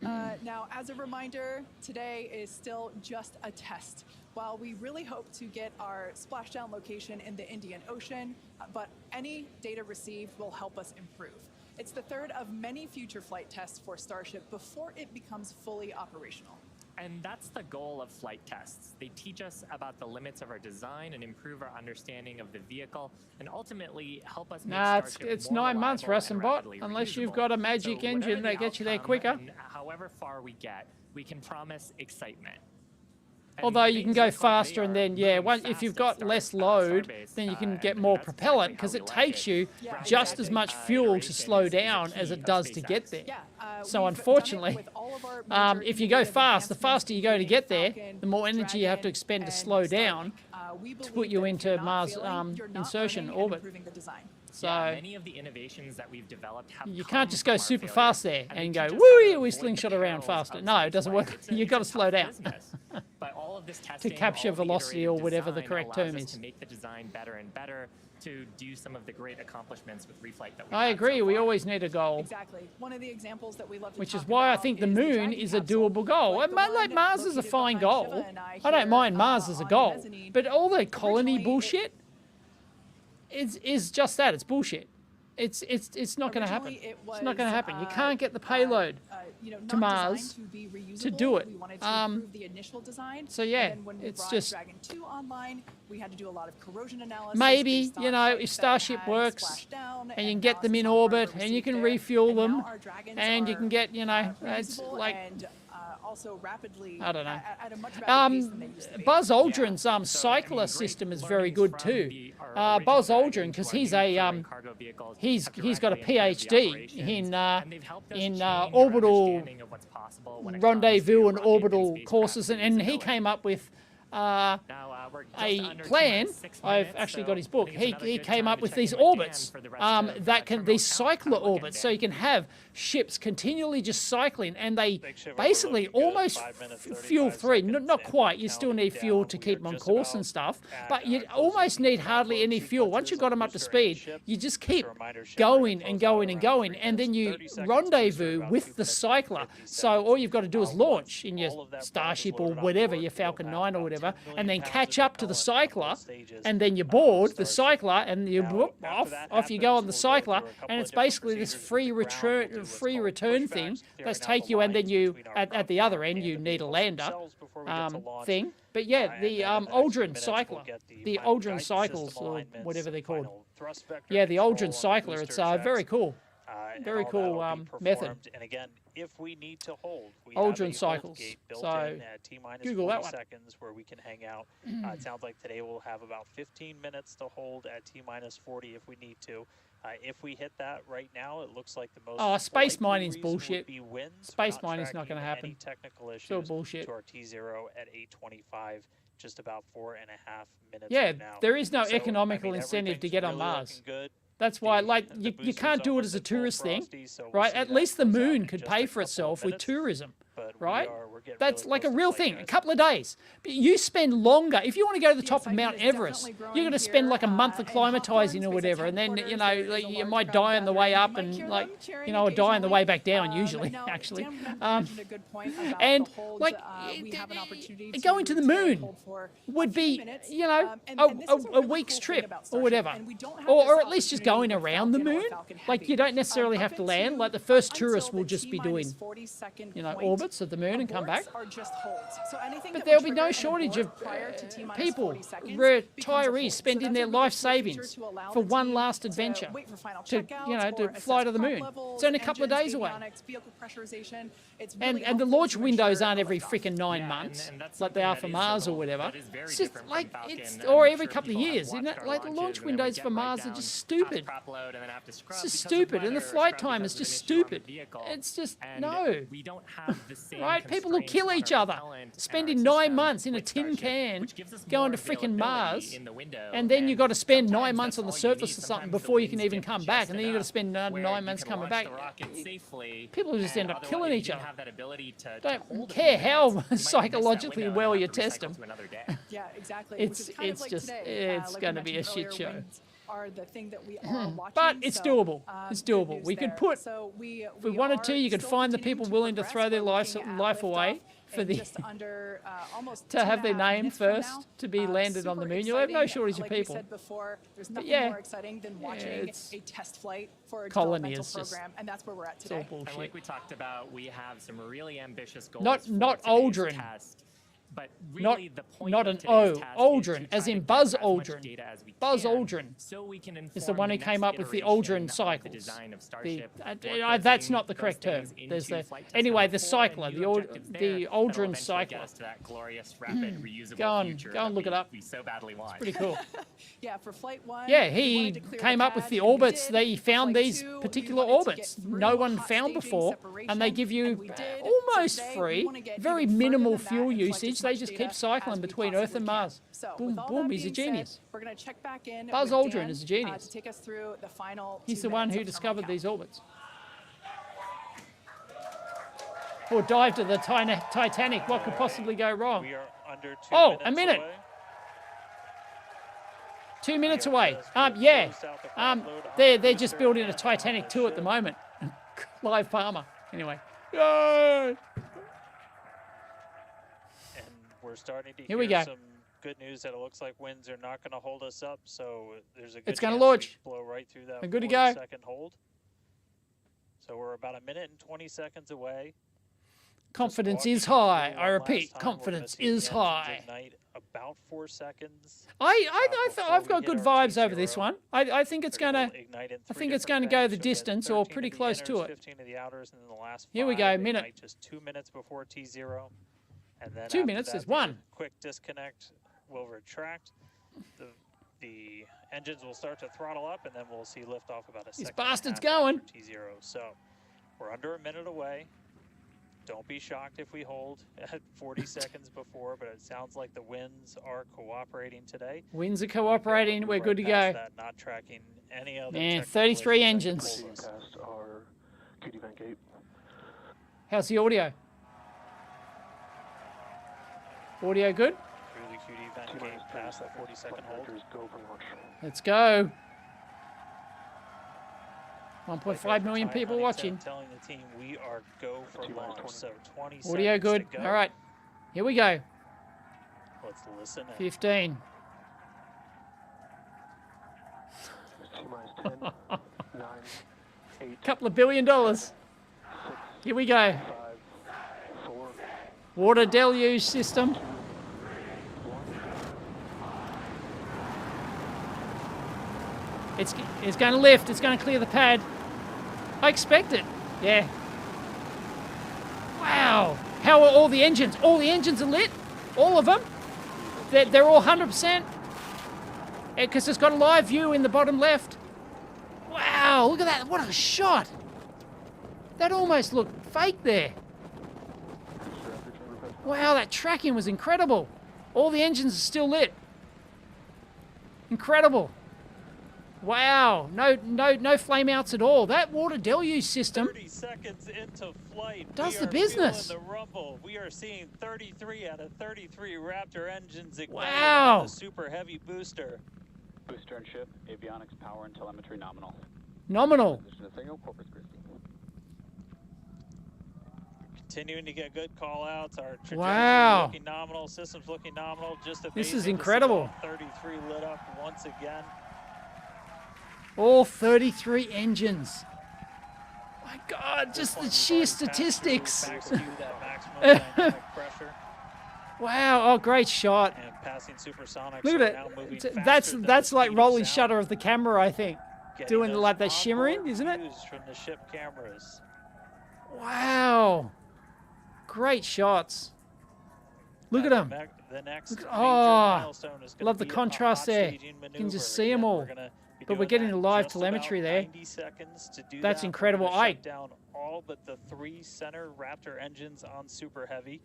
Now, as a reminder, today is still just a test. While we really hope to get our splashdown location in the Indian Ocean, but any data received will help us improve. It's the third of many future flight tests for Starship before it becomes fully operational. And that's the goal of flight tests. They teach us about the limits of our design and improve our understanding of the vehicle, and ultimately help us make Starship it's more 9 months, reliable Russ and and Bot, rapidly unless you've reusable. got a magic So engine whatever that the gets you there outcome quicker. and however far we get, we can promise excitement. Although you can go faster, and then, yeah, if you've got less load, then you can get more propellant, because it takes you just as much fuel to slow down as it does to get there. So unfortunately, if you go fast, the faster you go to get there, the more energy you have to expend to slow down to put you into Mars insertion orbit. So many of the innovations that we've developed have you can't just go super fast there and go, woo, we slingshot around faster. No, it doesn't work. You've got to slow down. To capture velocity or whatever the correct term is. To make the design better and better, to do some of the great accomplishments with reflight that we I agree. We always need a goal. Exactly. One of the examples that we love to Which talk is why I about think the is moon is a capsule, doable goal. Like Mars is a located fine behind goal. Shiva and I here, don't mind Mars as a on goal. mezzanine. But all the colony Originally, bullshit is just that. It's bullshit. It's not going to happen. Originally, it It's not going to happen. You was, can't get the payload not to Mars designed to be to reusable. do it. We wanted to improve the initial design. so yeah, and then when we it's brought just Dragon 2 online, we had to do a lot of corrosion analysis. maybe, based on you know, flights if that Starship had works splashed down and you can get them in analysis on orbit hardware and you received can there. refuel And them now our Dragons and you are, can get, you know, it's reusable like, and also rapidly I don't know. at a much rapid pace than they used to be. Buzz Aldrin's cycler system is very good too. Buzz Aldrin, because he's a he's got a PhD in orbital rendezvous and orbital courses, and he came up with a plan. I've actually got his book. He came up with these orbits these cycler orbits, so you can have ships continually just cycling, and they basically almost fuel free. Not quite. You still need fuel to keep them on course and stuff, but you almost need hardly any fuel. Once you've got them up to speed, you just keep going and going and going, and then you rendezvous with the cycler. So all you've got to do is launch in your Starship or whatever, your Falcon 9 or whatever, and then catch up to the cycler, and then you board the cycler, and you whoop, off you go on the cycler, and it's basically this free return thing that's take you, and then you at the other end you need a lander thing. But yeah, the Aldrin cycler, the Aldrin cycles or whatever they're called. Yeah, the Aldrin cycler. It's very cool. Very cool method. And again, if we need to hold, we Aldrin have a cycles. hold gate built So in at T-minus Google 40 that one. seconds where we can hang out. It sounds like today we'll have about 15 minutes to hold at T-minus 40 if we need to. If we hit that right now, it looks like the most space likely mining's reason would bullshit. be winds. Space We're mining's not tracking gonna happen. Any technical issues Still bullshit. to our T0 at 8:25, just about 4.5 minutes Yeah, from now. there is no So, economical I mean, incentive to everything's get on really Mars. looking good. That's why, like, The you boosters can't do it as almost a at full tourist thing, frosty, so we'll right? see At that least the close out moon in could just pay a for couple of itself with minutes. tourism, But right? we're getting That's really like a close to real flight thing. A test. couple of days. But you spend longer. If you want to go to the top of excitement Mount is Everest, definitely growing you're going to spend here, like a month in acclimatizing or Hawthorne, whatever, SpaceX and then headquarters, you there is a you large might crowd die on the way gathering. up, You might and hear like them cheering or die on the way back down occasionally. usually, Now, actually. Dan mentioned a good point about And the holds. like We have an opportunity going to the moon hold for would a few be, minutes. you know, And this is a really week's cool thing trip about or Starship, whatever, and we don't have or this at least just opportunity going with around the Falcon or moon. Falcon Like Heavy. you don't necessarily have to Up land. until- Like the first until tourists will the just be T-minus doing, 40-second you know, point, orbits of the moon and come back. aborts are just holds. So anything But that there'll would be no trigger an shortage abort of prior to T-minus people, 40 seconds becomes a retirees hold. So spending that's their a really life cool feature savings to allow for the one team last to adventure, wait for final to, checkouts you know, or to assess fly to the prop moon. levels, It's only a couple of engines, days away. avionics, vehicle pressurization. It's And really the helpful launch to windows ensure aren't a every liftoff. freaking 9 Yeah, months, and that's like they are something for that is Mars or notable. whatever. That is very It's just different from like Falcon, it's, and or I'm every sure couple of people have years, isn't watched it? our Like the launches, launch and then we windows get for right Mars are down just past stupid. prop load and then have to scrub It's just because of stupid, and the weather or flight scrub time is because of just an issue on the stupid. vehicle. It's just And no. we don't have the same Right? People look kill each other. Spending 9 months in a tin can going to freaking Mars, and then you got to spend 9 months on the surface or something before you can even come back, and then you got to spend 9 months coming back. People just end up killing each other. Don't care how psychologically well you test them. Yeah, exactly. It's just it's going to be a shit show. Are the thing that we are watching, but it's doable. It's doable. We could put, so we if we wanted to, you could find the people willing to throw their life away for the to have their name first to be landed on the moon. You'll have no shortage of people. Like we said before, there's nothing more exciting than watching a test flight for a developmental program, and that's where we're at today. It's all bullshit. And like we talked about, we have some really ambitious goals. Not Aldrin. But really not an O. Aldrin, as in Buzz Aldrin. Buzz Aldrin is the one who came up with the Aldrin cycles. That's not the correct term. There's anyway, the cycler, the Aldrin cycler. Go and look it up. It's pretty cool. Yeah, for Flight 1. Yeah, he came up with the orbits. They found these particular orbits no one found before, and they give you almost free, very minimal fuel usage. They just keep cycling between Earth and Mars. Boom, boom, he's a genius. We're going to check back in. Buzz Aldrin is a genius. To take us through the final He's the one who discovered these orbits. Or dived to the Titanic. What could possibly go wrong? We are under 2 Oh, minutes a minute. away. 2 minutes away. Yeah. They're just building a Titanic 2 at the moment. Live Palmer. Anyway. Yay! We're starting to Here we hear go. some good news that it looks like winds are not going to hold us up, so there's a good It's going to chance launch. we blow right through that We're good to 40-second hold. So we're about 1 minute and 20 seconds away. Confidence is high. I repeat, confidence is high. Ignite about 4 seconds. I've got good vibes over this one. I think it's going to. I think it's going to go the distance or pretty close to it. 15 of the outers, and then the last Here we go, minute. Just 2 minutes before T0. And then 2 minutes, there's one. Quick disconnect will retract. The engines will start to throttle up, and then we'll see liftoff about a second. This bastard's and a half going. after T0. So we're under 1 minute away. Don't be shocked if we hold at 40 seconds before, but it sounds like the winds are cooperating today. Winds are cooperating. We're good to go. That, not tracking any other. Man, 33 engines. How's the audio? Audio good? Through the QD vent gate past that 40-second hold. Let's go. 1.5 million people watching. Telling the team we are go for launch. So 20 Audio seconds good. to go. All right. Here we go. Let's listen in. 15. Couple of $1 billion. Here we go. Water deluge system. It's going to lift. It's going to clear the pad. I expect it. Yeah. Wow. How are all the engines? All the engines are lit. All of them. They're all 100%. Because it's got a live view in the bottom left. Wow. Look at that. What a shot. That almost looked fake there. Wow, that tracking was incredible. All the engines are still lit. Incredible. Wow, no flame outs at all. That water deluge system 30 seconds into flight does the business. The rumble. We are seeing 33 out of 33 Raptor engines ignited wow. on the super heavy booster. Booster and ship, avionics, power, and telemetry nominal. Nominal. Continuing to get good call outs. Our trajectory wow. looking nominal, systems looking nominal. Just this is incredible. 33 lit up once again. All 33 engines. My God, just the sheer statistics. Wow, oh, great shot. And passing supersonics. Look at it. That's like rolling shutter of the camera, I think. Doing like that shimmering, isn't it? From the ship cameras. Wow. Great shots. Look at them. The next love the contrast there. You can just see them all. But we're getting the live telemetry there. 90 seconds to do That's that. incredible. We're gonna shut down all but the 3 center Raptor engines on Super Heavy.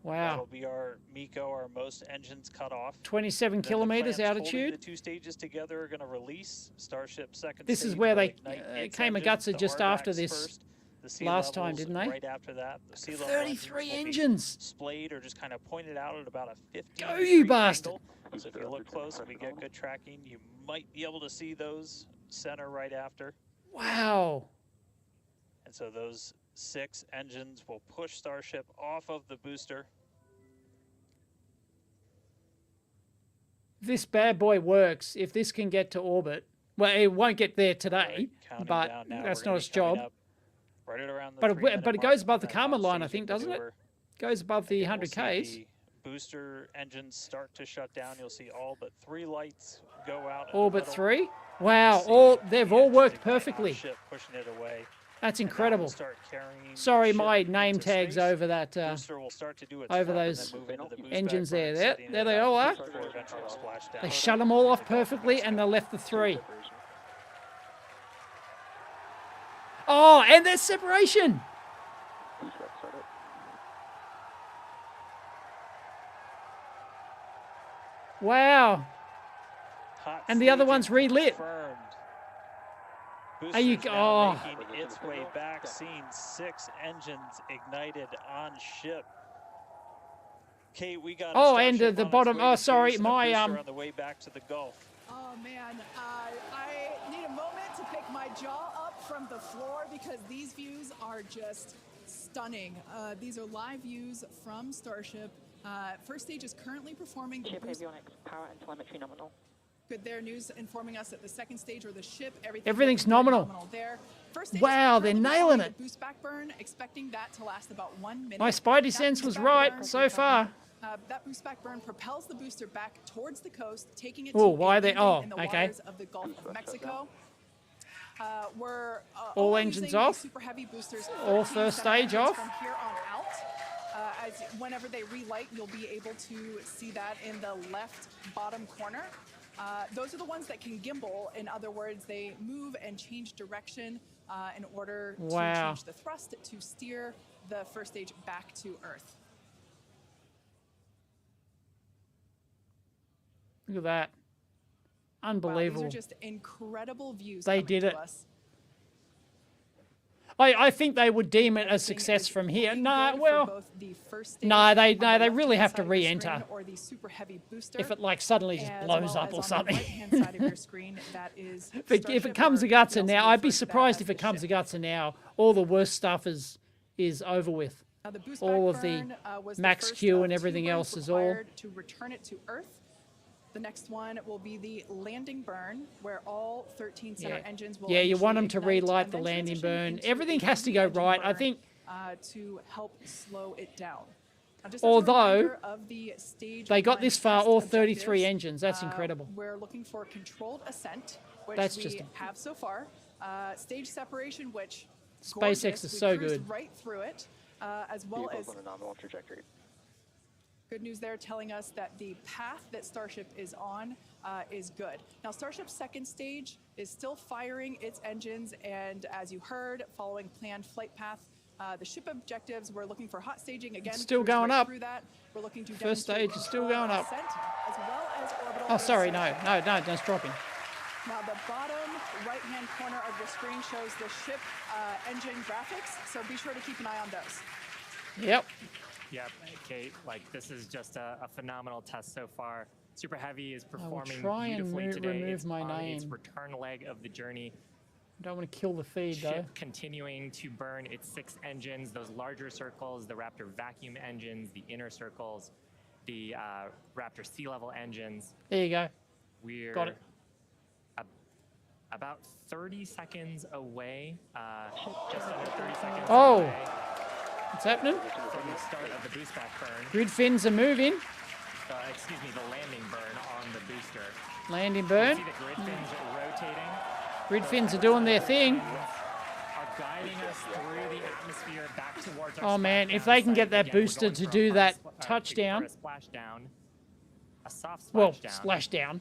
Wow. That'll be our MECO, our most engines cut off. 27 kilometers altitude. The 2 stages together are going to release Starship second. This is where they came a gutser just after this last time, didn't they? Right after that, the sea level 33 engines. Splayed or just kind of pointed out at about a 50. Go, you bastard! So if you look close and we get good tracking, you might be able to see those center right after. Wow. And so those 6 engines will push Starship off of the booster. This bad boy works. If this can get to orbit, well, it won't get there today, but that's not its job. Right around the but it goes above the Kármán line, I think, doesn't it? Goes above the 100 Ks. Booster engines start to shut down. You'll see all but 3 lights go out. Orbit 3. Wow, they've all worked perfectly. Ship pushing it away. That's incredible. Sorry, my name tags over that, over those engines there. There they all are. They shut them all off perfectly, and they left the 3. Oh, and there's separation. Wow. And the other one's relit. Are you? Oh. Making its way back, seeing 6 engines ignited on ship. Kate, we got. Oh, and the bottom. Oh, sorry, my on the way back to the Gulf. Oh man, I need a moment to pick my jaw up from the floor because these views are just stunning. These are live views from Starship. First stage is currently performing the boost. Avionics power and telemetry nominal. Good there, news informing us that the second stage or the ship, everything's nominal. There. First stage wow, they're nailing it. Boost back burn, expecting that to last about 1 minute. My spidey sense was right so far. That boost back burn propels the booster back towards the coast, taking it to why they? Oh, in the okay. waters of the Gulf of Mexico. We're all engines off. Super heavy boosters. All first stage off. From here on out. As whenever they relight, you'll be able to see that in the left bottom corner. Those are the ones that can gimbal. In other words, they move and change direction in order to change the thrust to steer the first stage back to Earth. Look at that. Unbelievable. Wow, these are just incredible views. They did it. I think they would deem it a success from here. No, well, no, they really have to re-enter. If it like suddenly just blows up or something. If it comes to Gutser now, I'd be surprised if it comes to Gutser now. All the worst stuff is over with. All of the max Q and everything else is all. To return it to Earth. The next one will be the landing burn, where all 13 center engines will. Yeah, you want them to relight the landing burn. Everything has to go right. I think. To help slow it down. Although they got this far, all 33 engines. That's incredible. We're looking for controlled ascent, which we have so far. Stage separation, which SpaceX is so good. Right through it, as well as. Good news there telling us that the path that Starship is on is good. Now, Starship's second stage is still firing its engines, and as you heard, following planned flight path, the ship objectives, we're looking for hot staging again. Still going up. We're looking to first stage is still going up. As well as orbital. Oh, sorry, no, it's dropping. Now, the bottom right-hand corner of the screen shows the ship engine graphics, so be sure to keep an eye on those. Yep. Yep, Kate, like this is just a phenomenal test so far. Super Heavy is performing beautifully today. It's on its return leg of the journey. I don't want to kill the feed though. Ship continuing to burn its 6 engines, those larger circles, the Raptor vacuum engines, the inner circles, the Raptor sea level engines. There you go. We're got it. About 30 seconds away, just under 30 seconds away. What's happening? From the start of the boost back burn. Grid fins are moving. Excuse me, the landing burn on the booster. Landing burn. You see the grid fins are rotating. Grid fins are doing their thing. Are guiding us through the atmosphere back towards our oh man, if they can get that booster to do that touchdown. A splashdown. A soft splashdown. Well, splashdown.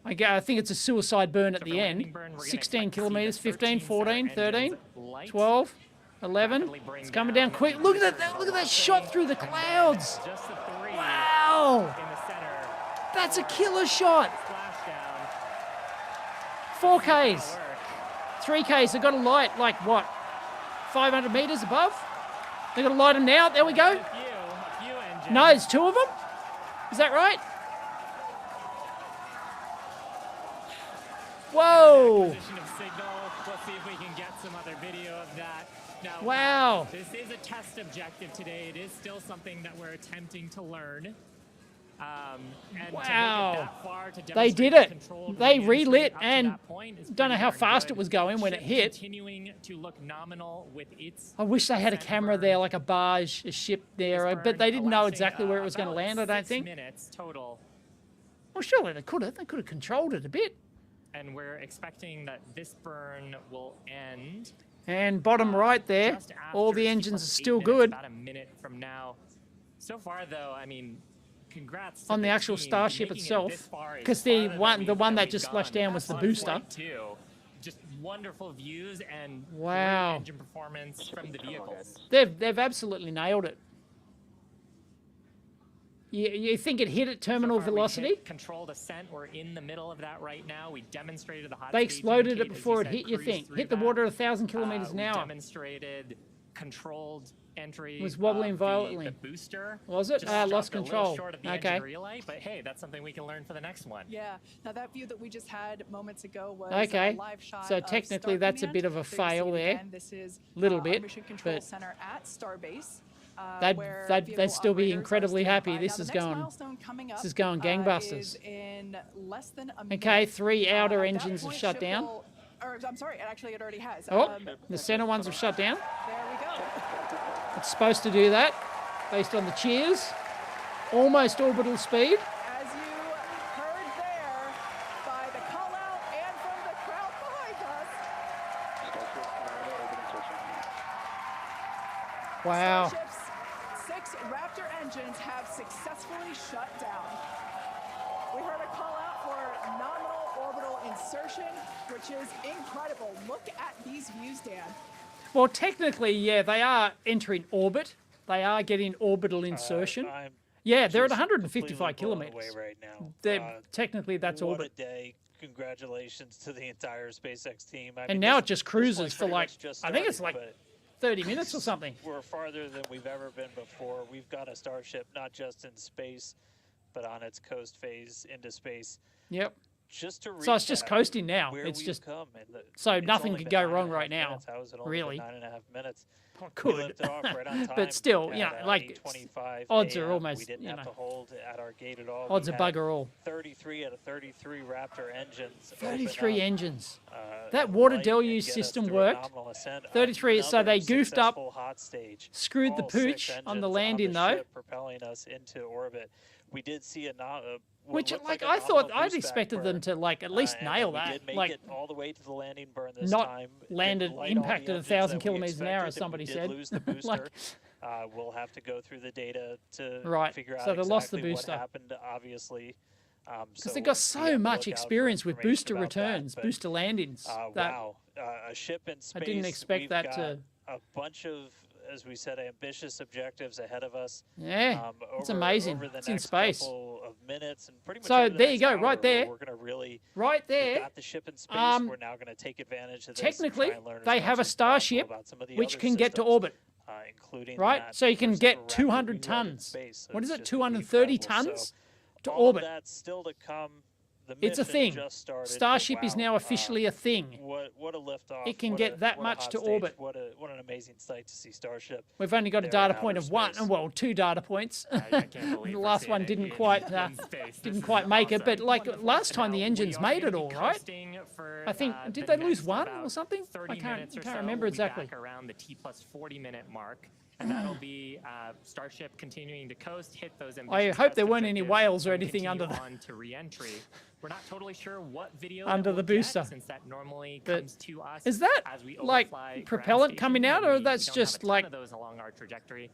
I think it's a suicide burn at the end. 16 kilometers, 15, 14, 13, 12, 11. It's coming down quick. Look at that! Look at that shot through the clouds. Wow! That's a killer shot. 4Ks, 3Ks. They've got a light like what? 500 meters above. They've got to light them now. There we go. No, there's 2 of them. Is that right? Whoa! Let's see if we can get some other video of that. Now, wow. This is a test objective today. It is still something that we're attempting to learn. And wow. to they did it. They relit and don't know how fast it was going when it hit. Continuing to look nominal with its I wish they had a camera there, like a barge, a ship there, but they didn't know exactly where it was going to land, I don't think. 6 minutes total. Well, surely they could have. They could have controlled it a bit. And we're expecting that this burn will end. And bottom right there, all the engines are still good. About a minute from now. So far, though, I mean, congrats on the actual Starship itself, because the one that just splashed down was the booster. Just wonderful views and wow. great engine performance from the vehicles. They've absolutely nailed it. You think it hit at terminal velocity? Controlled ascent. We're in the middle of that right now. We demonstrated the hot They stage exploded indicate, it before it said, hit, you think. Hit the that. water at 1,000 kilometers an hour. Demonstrated controlled entry. It was wobbling violently. The booster. Was it? Lost control. Short of the okay. relay, but hey, that's something we can learn for the next one. Yeah. Now that view that we just had moments ago was okay. a live shot. So technically, that's a bit of a fail there. This is little bit, Mission Control but Center at Starbase. They'd still be incredibly happy. This is going gangbusters. Is in less than a minute. Okay, 3 outer engines have shut down. I'm sorry, actually it already has. Oh, the center ones have shut down. There we go. It's supposed to do that, based on the cheers. Almost orbital speed. As you heard there, by the call out and from the crowd behind us. Wow. Starship's 6 Raptor engines have successfully shut down. We heard a call out for nominal orbital insertion, which is incredible. Look at these views, Dan. Well, technically, yeah, they are entering orbit. They are getting orbital insertion. Yeah, they're at 155 kilometers. Right now. Technically, that's what orbit. What a day. Congratulations to the entire SpaceX team. And now it just cruises for like, I think it's like 30 minutes or something. We're farther than we've ever been before. We've got a Starship not just in space, but on its coast phase into space. Yep. Just to so it's just coasting now. It's just so nothing could go wrong right now. Really. 9.5 minutes. Oh, could. Right but still, you know, like odds are almost. We didn't you know, have to hold at our gate at all. Odds are bugger all. 33 out of 33 Raptor engines. 33 engines. That water deluge system worked. 33. So they goofed up, screwed the pooch on the landing though. Propelling us into orbit. We did see which, like, I thought I'd expected them to, like, at least nail that. Like, it all the way to the landing burn this not time. landed, impacted 1,000 kilometers an hour, as somebody said. Lose the booster. Like, we'll have to go through the data to figure out so they lost the exactly booster. what happened, obviously. Because they got so much experience with booster returns, booster landings. Wow. A ship in space. I didn't expect that to... A bunch of, as we said, ambitious objectives ahead of us. Yeah, it's amazing. It's in space. Couple of minutes and pretty much so there you go, right there. We're going to really, right there. Got the ship in space. We're now going to take advantage of this. Technically, they have a Starship which can get to orbit. Including right, so you can get 200 tons. So what is it, 230 tons to orbit? That's still to come. It's a thing. Starship is now officially a thing. What a liftoff. It can get that much to orbit. What an amazing sight to see Starship. We've only got a data point of well, 2 data points. The last one didn't quite make it, but like last time the engines made it all, right? I think did they lose 1 or something? I can't remember exactly. Around the T+40 minute mark. And that'll be Starship continuing to coast, hit those I hope there weren't any whales or anything under the to re-entry. We're not totally sure what video under the booster. Since that normally comes to us. Is that like propellant coming out, or that's just like those along our trajectory?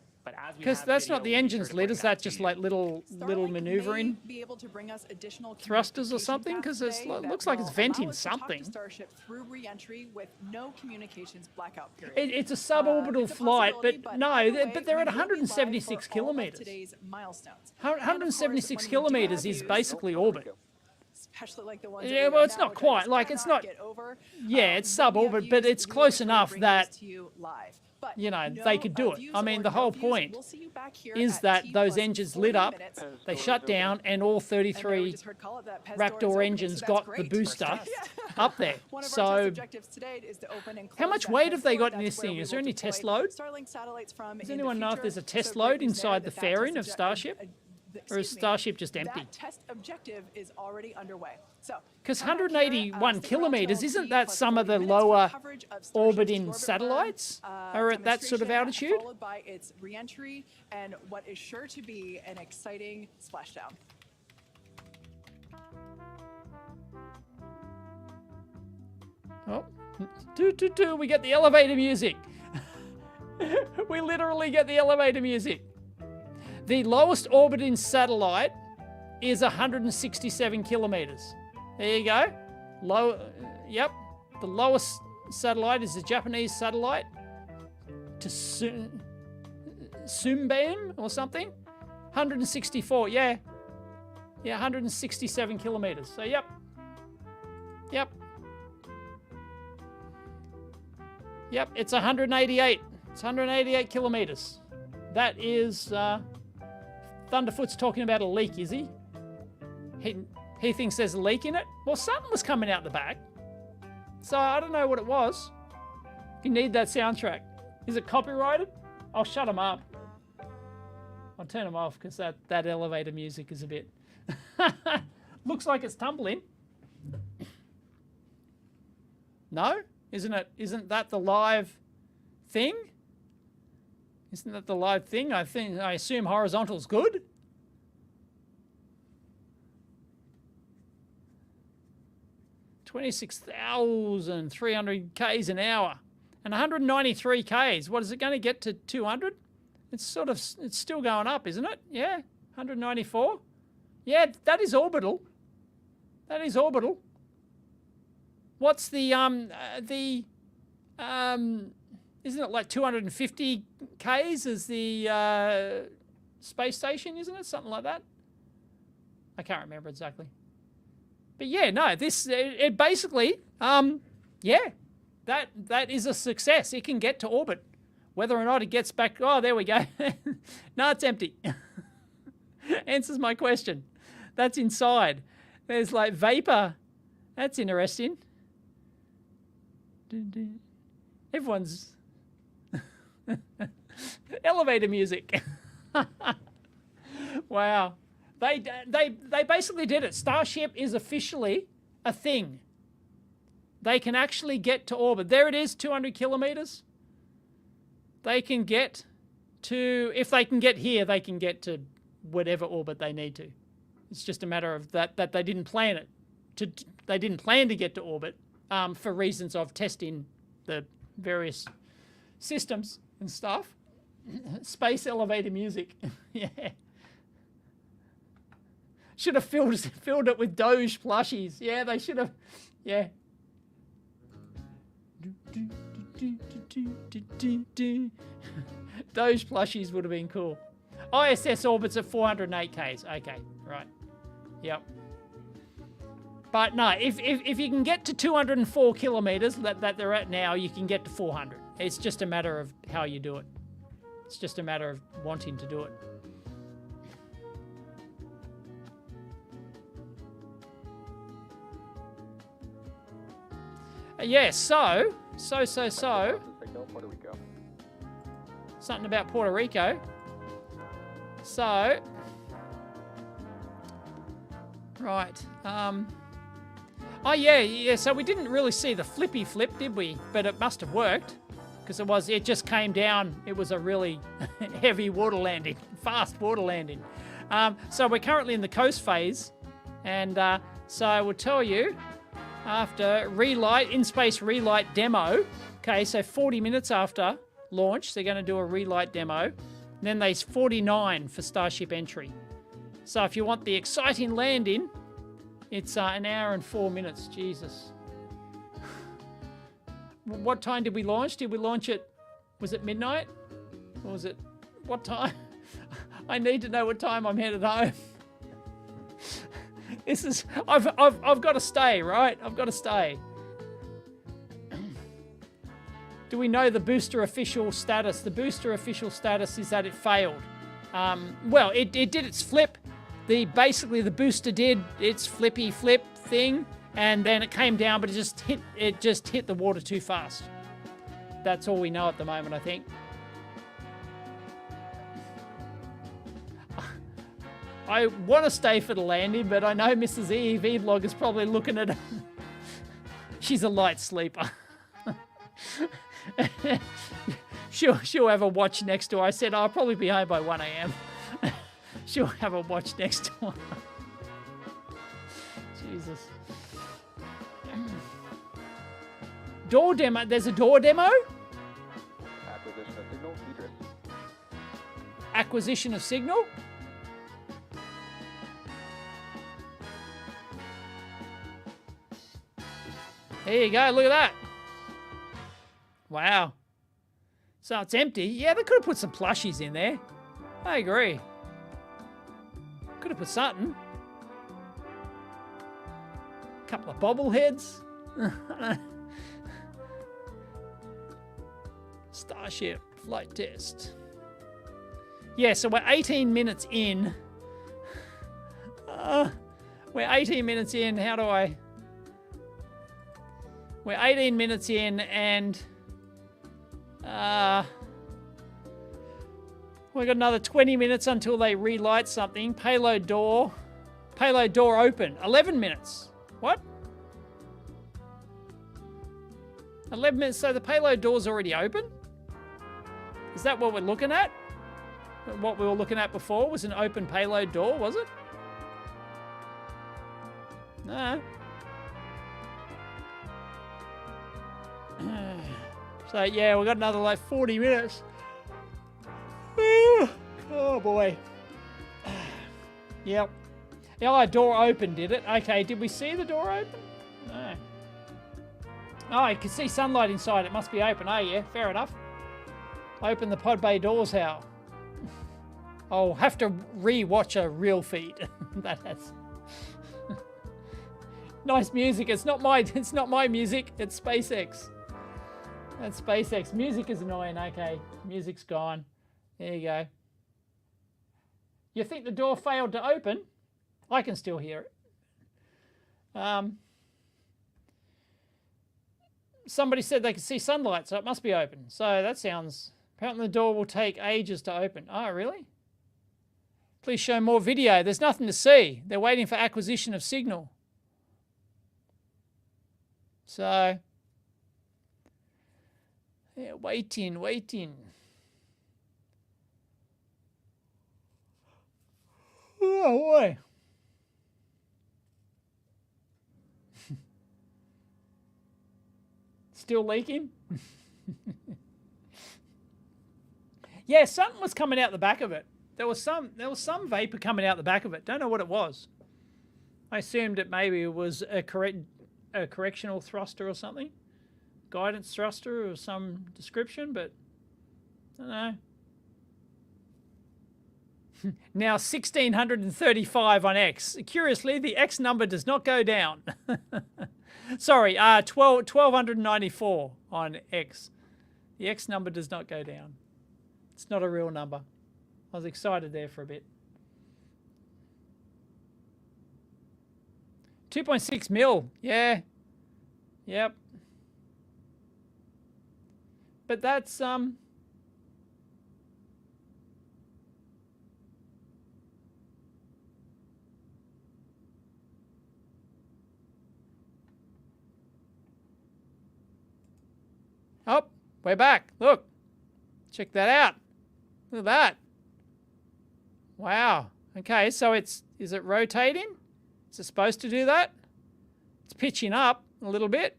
Because that's not the engine's lit. Is that just like little maneuvering be able to bring us additional thrusters or something? Because it looks like it's venting something. Starship through re-entry with no communications blackout period. It's a suborbital flight, but no, but they're at 176 kilometers. Today's milestones. 176 kilometers is basically orbit. Especially like the ones Yeah, well, it's not quite. Like, it's not. Yeah, it's suborbit, but it's close enough that, you know, they could do it. I mean, the whole point is that those engines lit up, they shut down, and all 33 Raptor engines got the booster up there. So, how much weight have they got in this thing? Is there any test load? Does anyone know if there's a test load inside the fairing of Starship? Or is Starship just empty? That test objective is already underway. Because 181 kilometers, isn't that some of the lower orbiting satellites are at that sort of altitude? Followed by its re-entry and what is sure to be an exciting splashdown. Oh, we get the elevator music. We literally get the elevator music. The lowest orbiting satellite is 167 kilometers. There you go. Yep. The lowest satellite is the Japanese satellite to Sunbeam or something. 164, yeah. Yeah, 167 kilometers. So, yep. Yep. Yep, it's 188. It's 188 kilometers. That is... Thunderfoot's talking about a leak, is he? He thinks there's a leak in it? Well, something was coming out the back. So I don't know what it was. You need that soundtrack. Is it copyrighted? I'll shut them up. I'll turn them off because that elevator music is a bit... Looks like it's tumbling. No? Isn't that the live thing? Isn't that the live thing? I assume horizontal's good. $26,300 Ks an hour. And 193 Ks. What is it going to get to 200? It's still going up, isn't it? Yeah, 194. Yeah, that is orbital. That is orbital. What's isn't it like 250 Ks is the space station, isn't it? Something like that. I can't remember exactly. But yeah, no, it basically, yeah, that is a success. It can get to orbit. Whether or not it gets back, oh, there we go. No, it's empty. Answers my question. That's inside. There's like vapor. That's interesting. Everyone's... elevator music. Wow. They basically did it. Starship is officially a thing. They can actually get to orbit. There it is, 200 kilometers. They can get to, if they can get here, they can get to whatever orbit they need to. It's just a matter of that they didn't plan it. They didn't plan to get to orbit for reasons of testing the various systems and stuff. Space elevator music. Yeah. Should have filled it with Doge plushies. Yeah, they should have. Yeah. Doge plushies would have been cool. ISS orbits at 408 Ks. Okay, right. Yep. But no, if you can get to 204 kilometers that they're at now, you can get to 400. It's just a matter of how you do it. It's just a matter of wanting to do it. Yeah, so. Something about Puerto Rico. So. Right. Oh, yeah, so we didn't really see the flippy flip, did we? But it must have worked. Because it just came down. It was a really heavy water landing. Fast water landing. So we're currently in the coast phase. And so I will tell you, after relight, in-space relight demo, okay, so 40 minutes after launch, they're going to do a relight demo. Then there's 49 for Starship entry. So if you want the exciting landing, it's an hour and 4 minutes. Jesus. What time did we launch? Did we launch at, was it midnight? Or was it, what time? I need to know what time I'm headed home. This is, I've got to stay, right? I've got to stay. Do we know the booster official status? The booster official status is that it failed. Well, it did its flip. Basically the booster did its flippy flip thing, and then it came down, but it just hit the water too fast. That's all we know at the moment, I think. I want to stay for the landing, but I know Mrs. EEVblog is probably looking at. She's a light sleeper. She'll have a watch next to her. I said I'll probably be home by 1 a.m. She'll have a watch next to her. Jesus. Door demo. There's a door demo? Acquisition of signal, Idris. Acquisition of signal? There you go. Look at that. Wow. So it's empty. Yeah, they could have put some plushies in there. I agree. Could have put something. A couple of bobbleheads. Starship flight test. Yeah, so we're 18 minutes in. We're 18 minutes in. How do I... We're 18 minutes in, and we've got another 20 minutes until they relight something. Payload door open. 11 minutes. What? 11 minutes. So the payload door's already open? Is that what we're looking at? What we were looking at before was an open payload door, was it? No. So yeah, we've got another like 40 minutes. Oh boy. Yep. Oh, door open, did it? Okay, did we see the door open? No. Oh, you can see sunlight inside. It must be open. Oh yeah, fair enough. Open the pod bay doors, how? I'll have to re-watch a real feed. That has nice music. It's not my music, it's SpaceX. That's SpaceX. Music is annoying. Okay, music's gone. There you go. You think the door failed to open? I can still hear it. Somebody said they could see sunlight, so it must be open. So that sounds... Apparently the door will take ages to open. Oh, really? Please show more video. There's nothing to see. They're waiting for acquisition of signal. So... Yeah, waiting. Oh, boy. Still leaking? Yeah, something was coming out the back of it. There was some vapor coming out the back of it. Don't know what it was. I assumed it maybe was a correctional thruster or something. Guidance thruster of some description, but I don't know. Now 1635 on X. Curiously, the X number does not go down. Sorry, 1294 on X. The X number does not go down. It's not a real number. I was excited there for a bit. 2.6 mil. Yeah. Yep. But that's Oh, we're back. Look. Check that out. Look at that. Wow. Okay, so is it rotating? Is it supposed to do that? It's pitching up a little bit.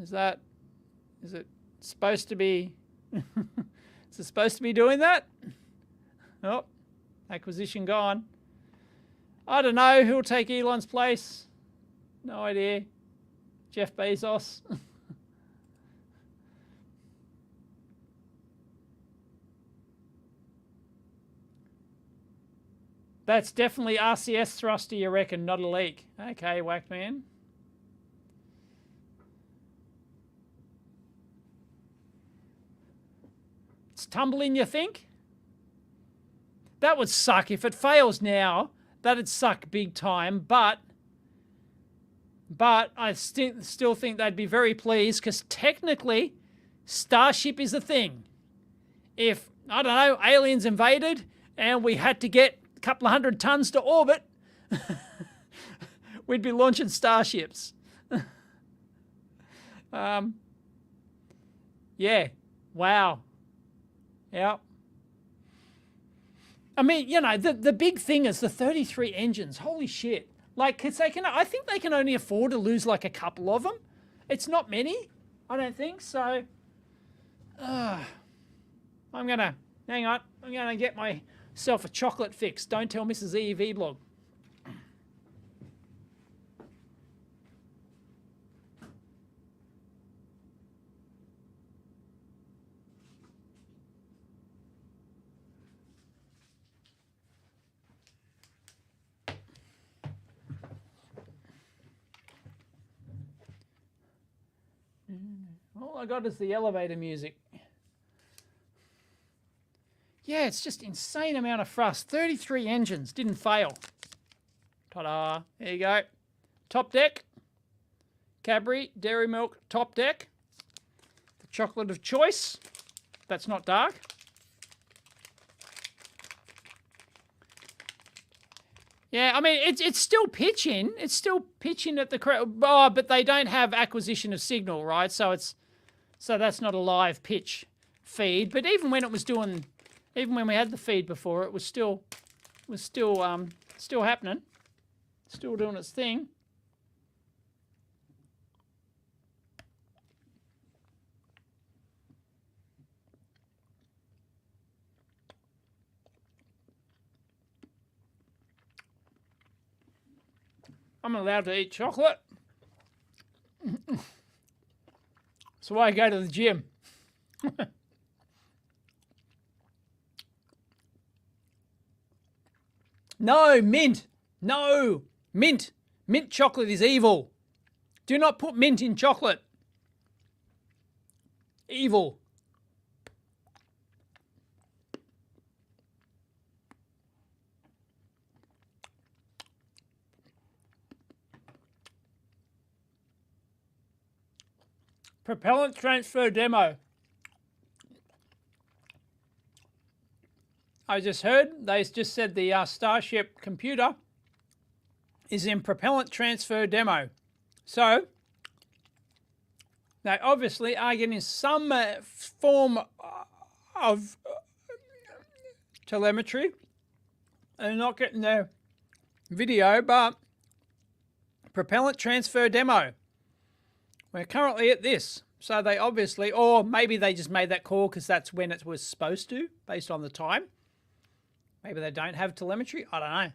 Is that Is it supposed to be... Is it supposed to be doing that? Oh, acquisition gone. I don't know who'll take Elon's place. No idea. Jeff Bezos. That's definitely RCS thruster, you reckon, not a leak. Okay, whacked man. It's tumbling, you think? That would suck. If it fails now, that'd suck big time, but I still think they'd be very pleased because technically Starship is a thing. If, I don't know, aliens invaded and we had to get a couple of 100 tons to orbit, we'd be launching Starships. Yeah, wow. Yep. I mean, you know, the big thing is the 33 engines. Holy shit. Like, 'cause I think they can only afford to lose like a couple of them. It's not many, I don't think. So, hang on, I'm gonna get myself a chocolate fix. Don't tell Mrs. EEVblog. All I got is the elevator music. Yeah, it's just insane amount of thrust. 33 engines, didn't fail. Ta-da, there you go. Top deck, Cadbury, Dairy Milk, top deck. The chocolate of choice, that's not dark. Yeah, I mean, it's still pitching. It's still pitching at the correct... Oh, but they don't have acquisition of signal, right? So that's not a live pitch feed. But even when it was doing... Even when we had the feed before, it was still happening. Still doing its thing. I'm allowed to eat chocolate. That's why I go to the gym. No, mint. No, mint. Mint chocolate is evil. Do not put mint in chocolate. Evil. Propellant transfer demo. I just heard, they just said the Starship computer is in propellant transfer demo. So, they obviously are getting some form of telemetry. They're not getting their video, but propellant transfer demo. We're currently at this. So they obviously, or maybe they just made that call because that's when it was supposed to, based on the time. Maybe they don't have telemetry. I don't know.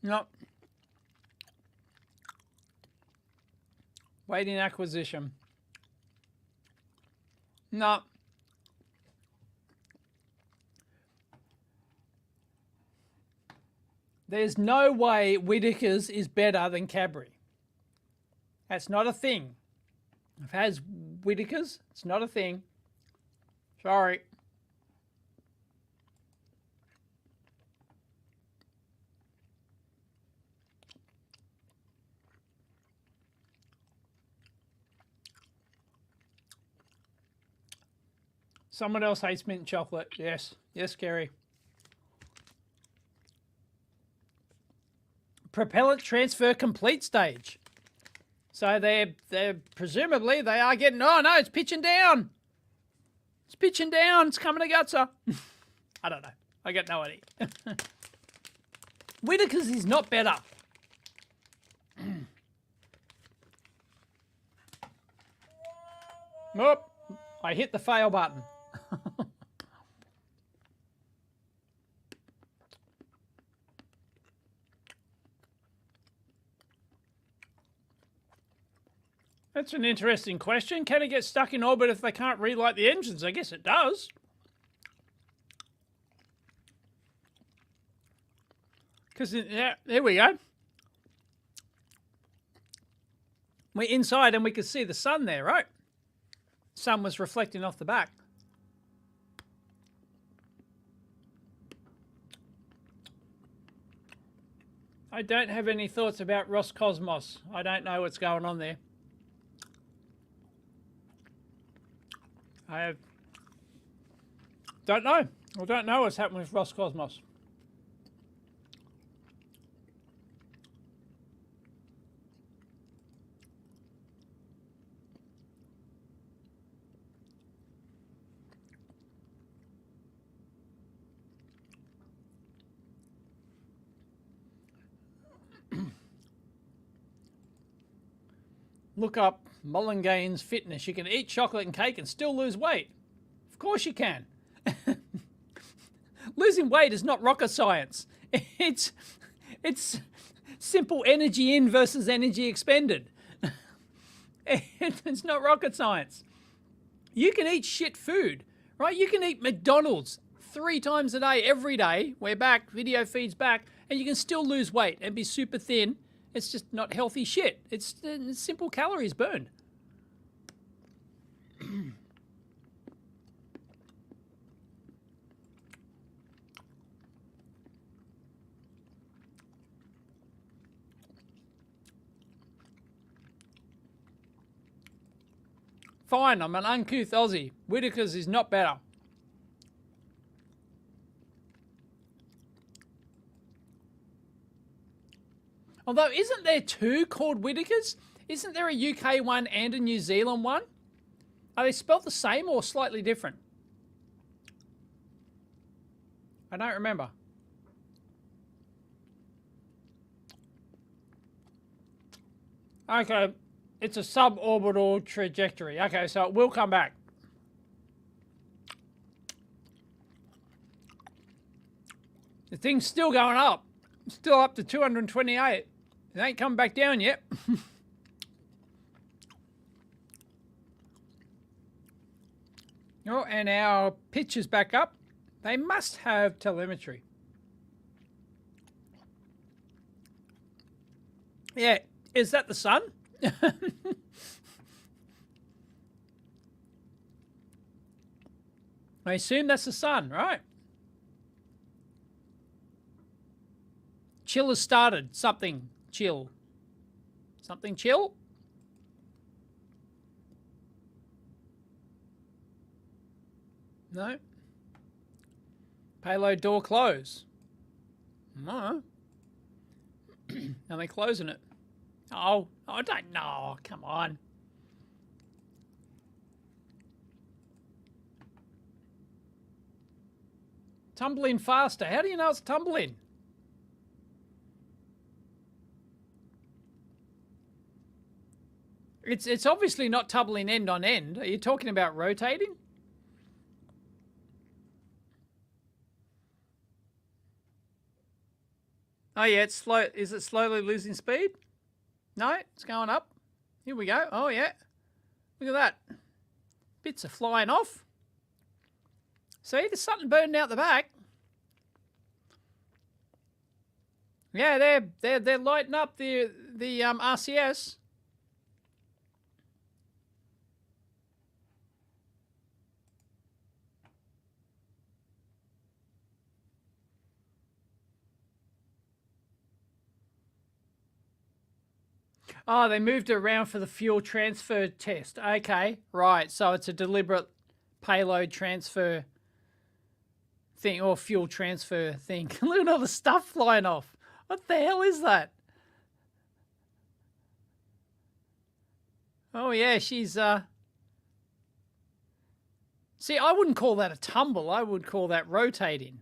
No. Waiting acquisition. No. There's no way Whittaker's is better than Cadbury. That's not a thing. If it has Whittaker's, it's not a thing. Sorry. Someone else hates mint chocolate. Yes. Yes, Kerry. Propellant transfer complete stage. So they're presumably they are getting, oh no, it's pitching down. It's pitching down. It's coming to Gutser. I don't know. I got no idea. Whittaker's is not better. Whoop. I hit the fail button. That's an interesting question. Can it get stuck in orbit if they can't relight the engines? I guess it does. Because, yeah, there we go. We're inside and we could see the sun there, right? Sun was reflecting off the back. I don't have any thoughts about Roscosmos. I don't know what's going on there. Don't know. I don't know what's happening with Roscosmos. Look up Mulligan's fitness. You can eat chocolate and cake and still lose weight. Of course you can. Losing weight is not rocket science. It's simple energy in versus energy expended. It's not rocket science. You can eat shit food, right? You can eat McDonald's 3 times a day, every day. We're back, video feeds back, and you can still lose weight and be super thin. It's just not healthy shit. It's simple calories burned. Fine, I'm an uncouth Aussie. Whittaker's is not better. Although, isn't there 2 called Whittaker's? Isn't there a UK one and a New Zealand one? Are they spelt the same or slightly different? I don't remember. Okay, it's a suborbital trajectory. Okay, so it will come back. The thing's still going up. Still up to 228. It ain't come back down yet. Oh, and our pitch is back up. They must have telemetry. Yeah, is that the sun? I assume that's the sun, right? Chill has started. Something chill. Something chill? No. Payload door close. No. Are they closing it? Oh, I don't know. Come on. Tumbling faster. How do you know it's tumbling? It's obviously not tumbling end on end. Are you talking about rotating? Oh yeah, it's slow. Is it slowly losing speed? No, it's going up. Here we go. Oh yeah. Look at that. Bits are flying off. See, there's something burning out the back. Yeah, they're lighting up the RCS. Oh, they moved it around for the fuel transfer test. Okay, right. So it's a deliberate payload transfer thing or fuel transfer thing. Look at all the stuff flying off. What the hell is that? Oh, yeah, she's See, I wouldn't call that a tumble. I would call that rotating.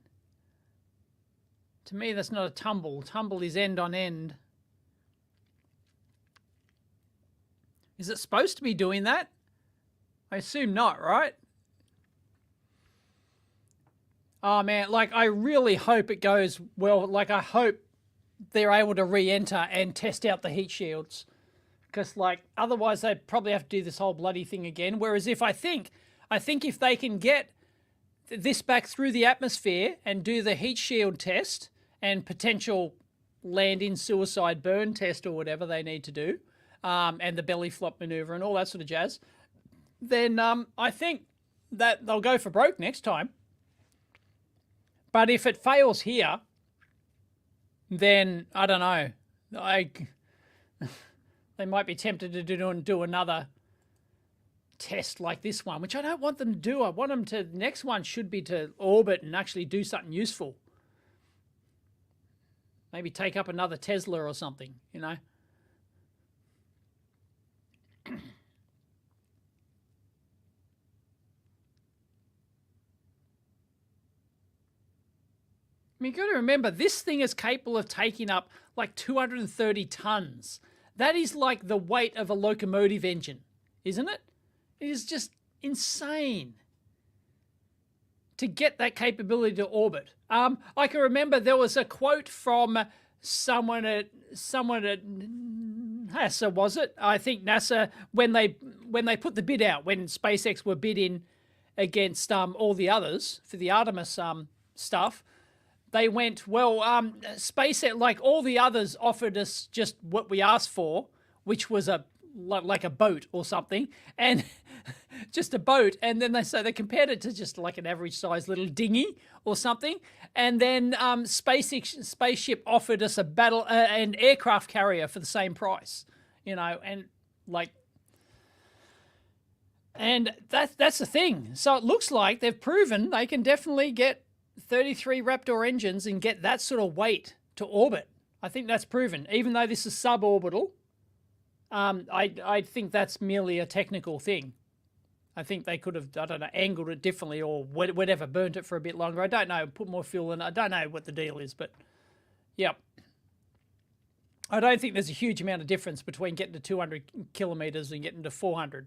To me, that's not a tumble. Tumble is end on end. Is it supposed to be doing that? I assume not, right? Oh, man, like, I really hope it goes well. Like, I hope they're able to re-enter and test out the heat shields. Because, like, otherwise they'd probably have to do this whole bloody thing again. Whereas if I think if they can get this back through the atmosphere and do the heat shield test and potential land-in suicide burn test or whatever they need to do, and the belly flop maneuver and all that sort of jazz, then I think that they'll go for broke next time. But if it fails here, then I don't know. They might be tempted to do another test like this one, which I don't want them to do. I want them to, the next one should be to orbit and actually do something useful. Maybe take up another Tesla or something, you know. I mean, you've got to remember, this thing is capable of taking up like 230 tons. That is like the weight of a locomotive engine, isn't it? It is just insane to get that capability to orbit. I can remember there was a quote from someone at NASA, was it? I think NASA, when they put the bid out, when SpaceX were bidding against all the others for the Artemis stuff, they went, well, SpaceX, like all the others, offered us just what we asked for, which was like a boat or something, and just a boat. And then they compared it to just like an average size little dinghy or something. And then Spaceship offered us an aircraft carrier for the same price, you know, and like, and that's the thing. So it looks like they've proven they can definitely get 33 Raptor engines and get that sort of weight to orbit. I think that's proven, even though this is suborbital. I think that's merely a technical thing. I think they could have, I don't know, angled it differently or whatever, burnt it for a bit longer. I don't know, put more fuel in it. I don't know what the deal is, but yeah. I don't think there's a huge amount of difference between getting to 200 kilometers and getting to 400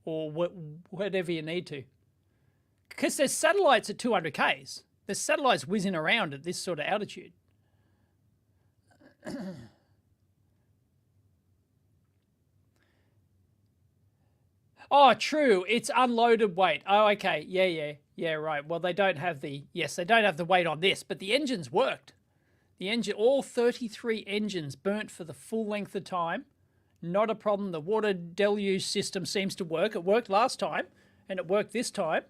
or whatever you need to. Because there's satellites at 200 Ks. There's satellites whizzing around at this sort of altitude. Oh, true. It's unloaded weight. Oh, okay. Yeah, right. Well, they don't have the weight on this, but the engines worked. The engine, all 33 engines burnt for the full length of time. Not a problem. The water deluge system seems to work. It worked last time, and it worked this time.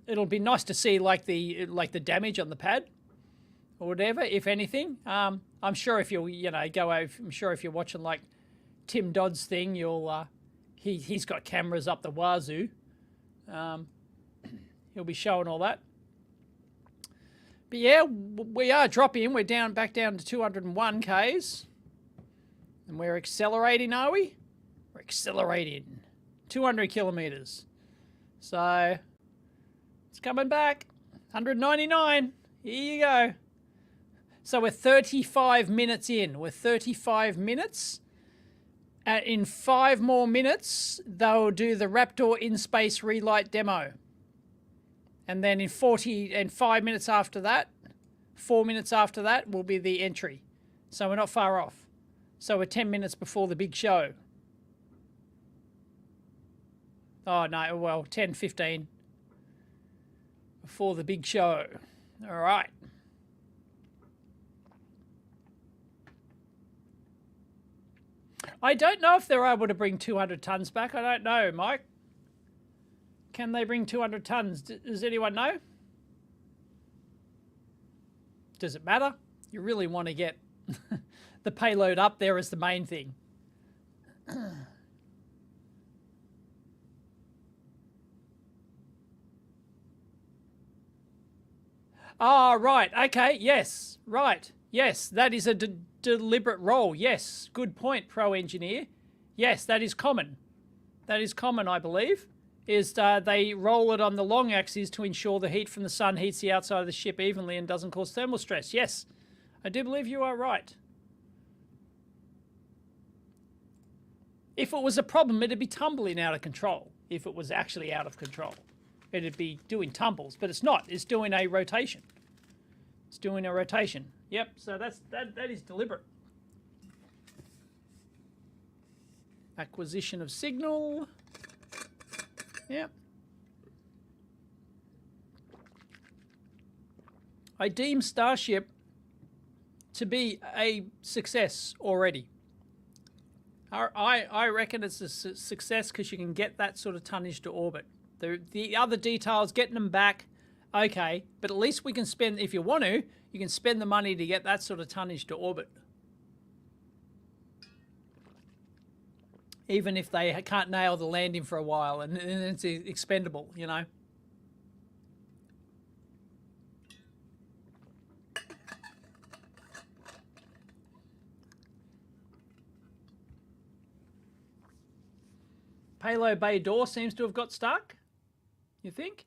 It'll be nice to see like the damage on the pad or whatever, if anything. I'm sure if you're I'm sure if you're watching like Tim Dodd's thing, you'll he's got cameras up the wazoo. He'll be showing all that. But yeah, we are dropping. We're back down to 201 Ks. And we're accelerating, are we? We're accelerating. 200 kilometers. So it's coming back. 199. Here you go. So we're 35 minutes in. We're 35 minutes. In 5 more minutes, they'll do the Raptor in-space relight demo. And then in 5 minutes after that, 4 minutes after that, will be the entry. So we're not far off. So we're 10 minutes before the big show. Oh, no, well, 10, 15 before the big show. All right. I don't know if they're able to bring 200 tons back. I don't know, Mike. Can they bring 200 tons? Does anyone know? Does it matter? You really want to get the payload up there is the main thing. Ah, right. Okay. Yes. Right. Yes. That is a deliberate role. Yes. Good point, Pro Engineer. Yes, that is common. That is common, I believe. is they roll it on the long axis to ensure the heat from the sun heats the outside of the ship evenly and doesn't cause thermal stress. Yes, I do believe you are right. If it was a problem, it'd be tumbling out of control. If it was actually out of control, it'd be doing tumbles, but it's not. It's doing a rotation. It's doing a rotation. Yep, so that is deliberate. Acquisition of signal. Yep. I deem Starship to be a success already. I reckon it's a success because you can get that sort of tonnage to orbit. The other details, getting them back, okay, but at least we can spend, if you want to, you can spend the money to get that sort of tonnage to orbit. Even if they can't nail the landing for a while and it's expendable, you know. Payload bay door seems to have got stuck, you think?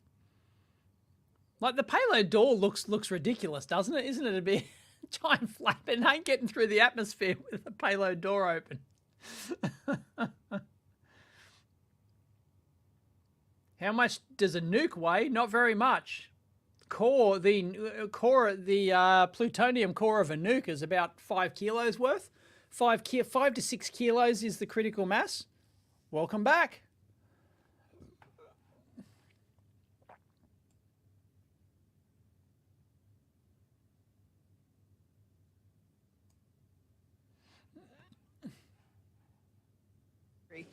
Like the payload door looks ridiculous, doesn't it? Isn't it a bit giant flap? It ain't getting through the atmosphere with the payload door open. How much does a nuke weigh? Not very much. The plutonium core of a nuke is about 5 kilos worth. 5 to 6 kilos is the critical mass. Welcome back.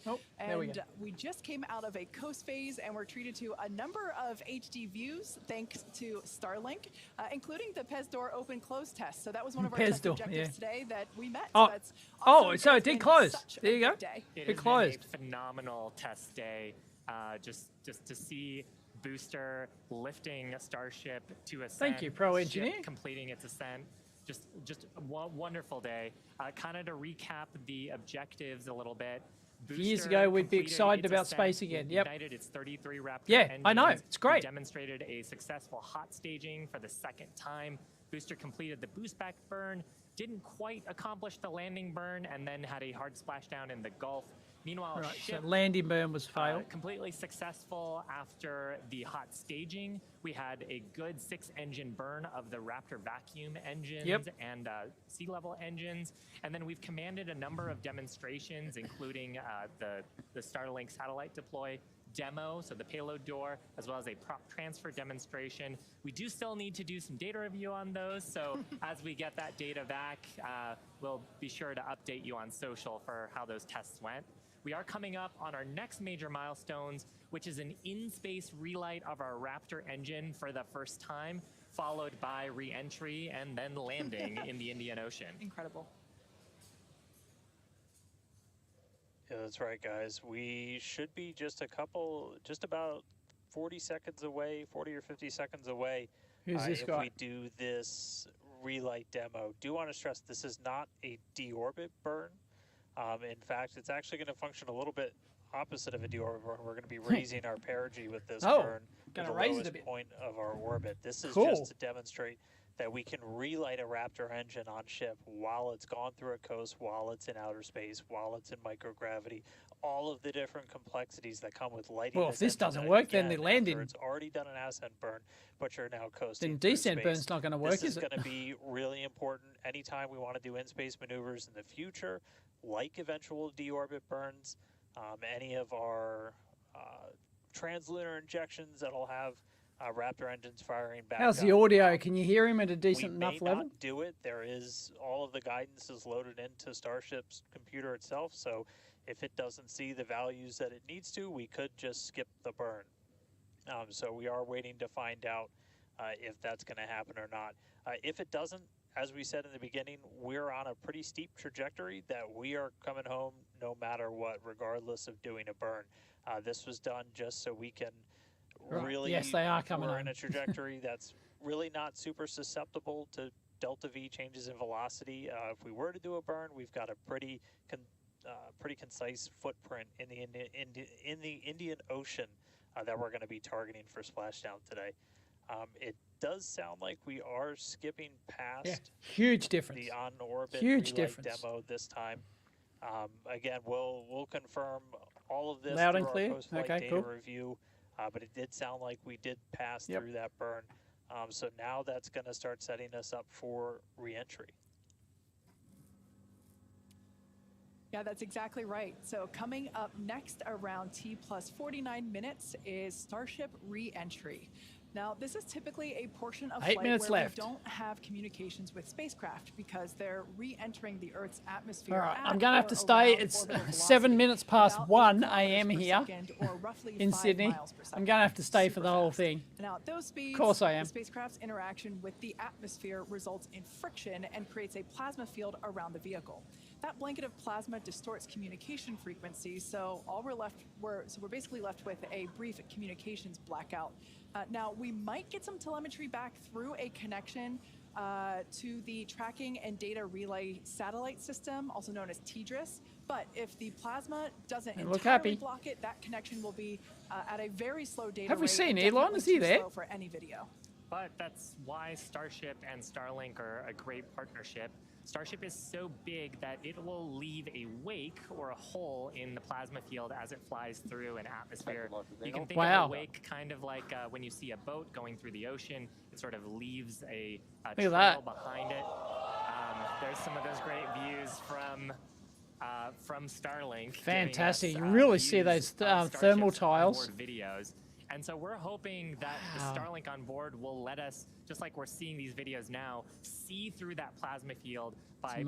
Oh, there we go. We just came out of a coast phase and we're treated to a number of HD views thanks to Starlink, including the PEZ door open close test. So that was one of our test objectives today that we met. Oh, so that's awesome. So it did close. There you go. It closed. A phenomenal test day. Just to see booster lifting a Starship to ascent. Thank you, Pro Engineer. Completing its ascent. Just a wonderful day. Kind of to recap the objectives a little bit. Years ago, we'd be excited about space again. Yep. Ignited its 33 Raptor engines. I know. It's great. Demonstrated a successful hot staging for the second time. Booster completed the boost back burn. Didn't quite accomplish the landing burn, and then had a hard splashdown in the Gulf. Meanwhile, so landing burn was failed. Completely successful after the hot staging. We had a good 6-engine burn of the Raptor vacuum engines and sea level engines. And then we've commanded a number of demonstrations, including the Starlink satellite deploy demo, so the payload door, as well as a prop transfer demonstration. We do still need to do some data review on those, so as we get that data back, we'll be sure to update you on social for how those tests went. We are coming up on our next major milestones, which is an in-space relight of our Raptor engine for the first time, followed by re-entry and then landing in the Indian Ocean. Incredible. Yeah, that's right, guys. We should be just about 40 seconds away, 40 or 50 seconds away. Who's this guy? If we do this relight demo. Do want to stress this is not a deorbit burn. In fact, it's actually going to function a little bit opposite of a deorbit burn. We're going to be raising our perigee with this burn to the lowest point of our orbit. This is just to demonstrate that we can relight a Raptor engine on ship while it's gone through a coast, while it's in outer space, while it's in microgravity, all of the different complexities that come with lighting. Well, if this doesn't work, then the landing. It's already done an ascent burn, but you're now coasting. Then descent burn's not going to work, is it? This is going to be really important anytime we want to do in-space maneuvers in the future, like eventual deorbit burns, any of our translunar injections that'll have Raptor engines firing back. How's the audio? Can you hear him at a decent enough level? We may not do it. There is all of the guidance is loaded into Starship's computer itself. So if it doesn't see the values that it needs to, we could just skip the burn. So we are waiting to find out if that's going to happen or not. If it doesn't, as we said in the beginning, we're on a pretty steep trajectory that we are coming home no matter what, regardless of doing a burn. This was done just so we can really, yes, they are coming we're on in a trajectory that's really not super susceptible to delta V changes in velocity. If we were to do a burn, we've got a pretty concise footprint in the Indian Ocean that we're going to be targeting for splashdown today. It does sound like we are skipping past huge difference. The on-orbit huge relay difference. demo this time. Again, we'll confirm all of this Loud through and clear. our post-flight Okay, data cool. review, but it did sound like we did pass through that burn. So now that's going to start setting us up for re-entry. Yeah, that's exactly right. So coming up next around T plus 49 minutes is Starship re-entry. Now, this is typically a portion of 8 flight minutes where left. we don't have communications with spacecraft because they're re-entering the Earth's atmosphere. All right, at I'm going to have or to stay. around It's orbital 7 velocity, minutes past about 1 8 a.m. kilometers per here second, or roughly in 5 Sydney. miles per second. I'm going to have to stay for Super the whole fast. thing. Now, at those speeds, Of course I am. the spacecraft's interaction with the atmosphere results in friction and creates a plasma field around the vehicle. That blanket of plasma distorts communication frequencies, so we're basically left with a brief communications blackout. Now, we might get some telemetry back through a connection to the tracking and data relay satellite system, also known as TDRS. But if the plasma doesn't entirely block it, that connection will be at a very slow data rate. Have we seen definitely Elon? Is he too there? slow for any video. But that's why Starship and Starlink are a great partnership. Starship is so big that it will leave a wake or a hole in the plasma field as it flies through an atmosphere. You can think of a wake kind of like when you see a boat going through the ocean, it sort of leaves a trail behind it. There's some of those great views from Starlink. Fantastic. You really see those thermal tiles. Videos. And so we're hoping that the Starlink on board will let us, just like we're seeing these videos now, see through that plasma field by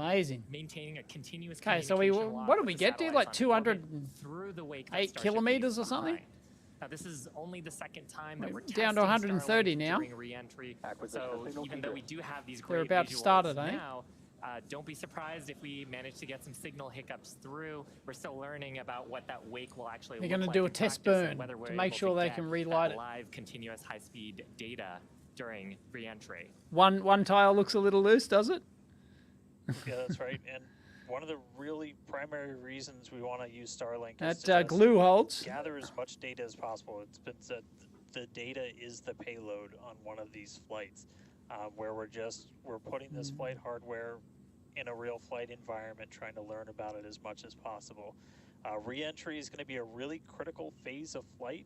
maintaining a continuous communication. Okay, so what did we get to? Like 208 kilometers or something? Now, this is only the second time that we're down to 130 now. During re-entry. So even though we do have these great They're about to start it, now, don't be surprised if we manage to get some signal hiccups through. We're still learning about what that wake will actually look like. They're going to do a test burn to make sure they can relight it. Live continuous high-speed data during re-entry. One tile looks a little loose, does it? Yeah, that's right. And one of the really primary reasons we want to use Starlink is that glue holds. Gather as much data as possible. It's been said the data is the payload on one of these flights, where we're putting this flight hardware in a real flight environment, trying to learn about it as much as possible. Re-entry is going to be a really critical phase of flight.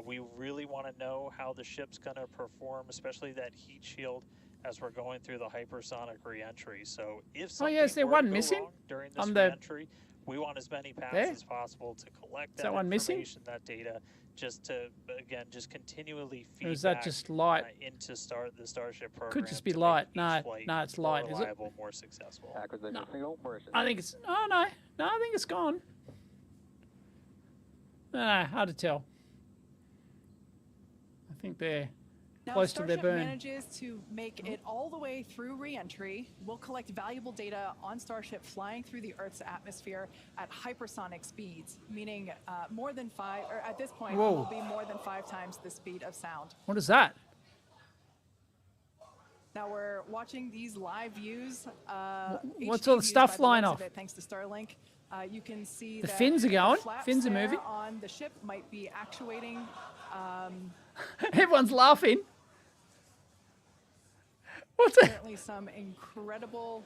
We really want to know how the ship's going to perform, especially that heat shield, as we're going through the hypersonic re-entry. So if something were to go wrong during this re-entry, we want as many paths as possible to collect that information, that data, just to, again, just continually feed is that just light? Into the Starship program. Could just be light. No, it's light, more reliable, more successful. No. I think it's, I think it's gone. No, hard to tell. I think they're close to their burn. Now, Starship manages to make it all the way through re-entry. We'll collect valuable data on Starship flying through the Earth's atmosphere at hypersonic speeds, meaning more than 5, or at this point, it will be more than 5 times the speed of sound. What is that? Now we're watching these live views. What's all the stuff flying off? Thanks to Starlink. You can see the fins are going. Fins are there moving. On the ship might be actuating. Everyone's laughing. What's that? Apparently some incredible.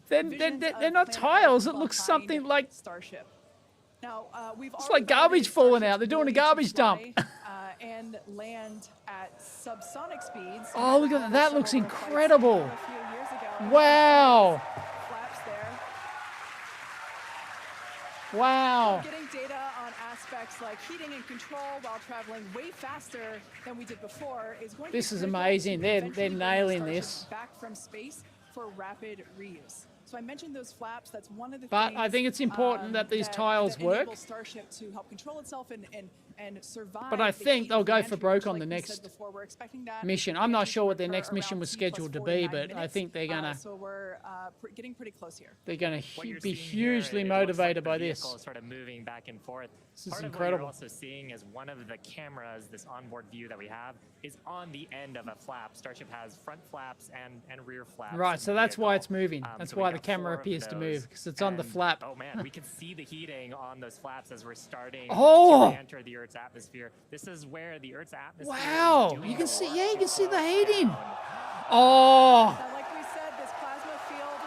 They're not tiles. It looks something like Starship. Now we've. It's like garbage falling out. They're doing a garbage dump. And land at subsonic speeds. Oh, look at that! That looks incredible. Wow. Flaps there. Wow. Getting data on aspects like heating and control while traveling way faster than we did before is going to be. This is amazing. They're nailing this. Back from space for rapid reuse. So I mentioned those flaps. That's one of the but things. I think it's important that these tiles work. Enable Starship to help control itself and survive. But I think they'll go for broke on the next we're expecting that mission. I'm not sure what their next mission was scheduled to be, but I think they're gonna. So we're getting pretty close here. They're gonna be hugely motivated by this. Sort of moving back and forth. This is Part of what incredible. you're also seeing is one of the cameras, this onboard view that we have, is on the end of a flap. Starship has front flaps and rear flaps. Right, so that's why it's moving. That's So why we the got camera 4 of appears to those, move, because it's on the and, flap. Oh man, we can see the heating on those flaps as we're starting Oh! to enter the Earth's atmosphere. This is where the Earth's atmosphere Wow, is doing you can the see, work yeah, you to can see slow the us heating. down. Oh, Now, like we said, this plasma field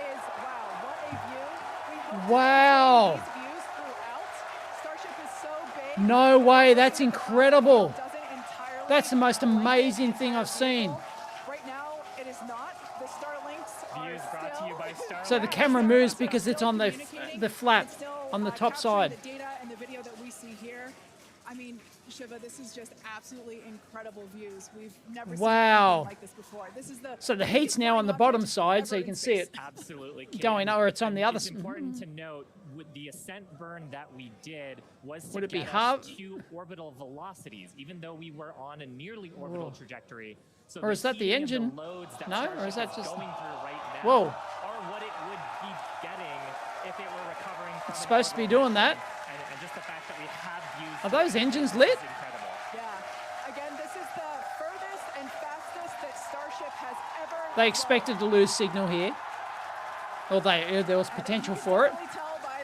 is, wow, what a view. We hope to Wow. maintain these views throughout. Starship is so big. no way, that's incredible. Doesn't entirely That's the most blanket amazing the thing entire I've seen. vehicle. Right now, it is not. The Starlinks are Views brought to you by Starlink. So the camera moves because it's on the flap on the top side. The data and the video that we see here. I mean, Shiva, this is just absolutely incredible views. We've never seen Wow. anything like this before. This is the So the heat's now on the bottom side, so you can see it Absolutely. going, or it's on the other It's side. important to note with the ascent burn that we did was to Would it be get half- us to orbital velocities, even though we were on a nearly orbital trajectory. So Or is that the heating and engine? loads that No? Or Starship is that just- going through right now Whoa. are what it would be getting if it were recovering from It's an supposed to be orbital doing that. mission. And just the fact that we have used Are those this engines is lit? incredible. Yeah. Again, this is the furthest and fastest that Starship has ever They flown. expected to lose signal here. Or there was potential for it. You can tell by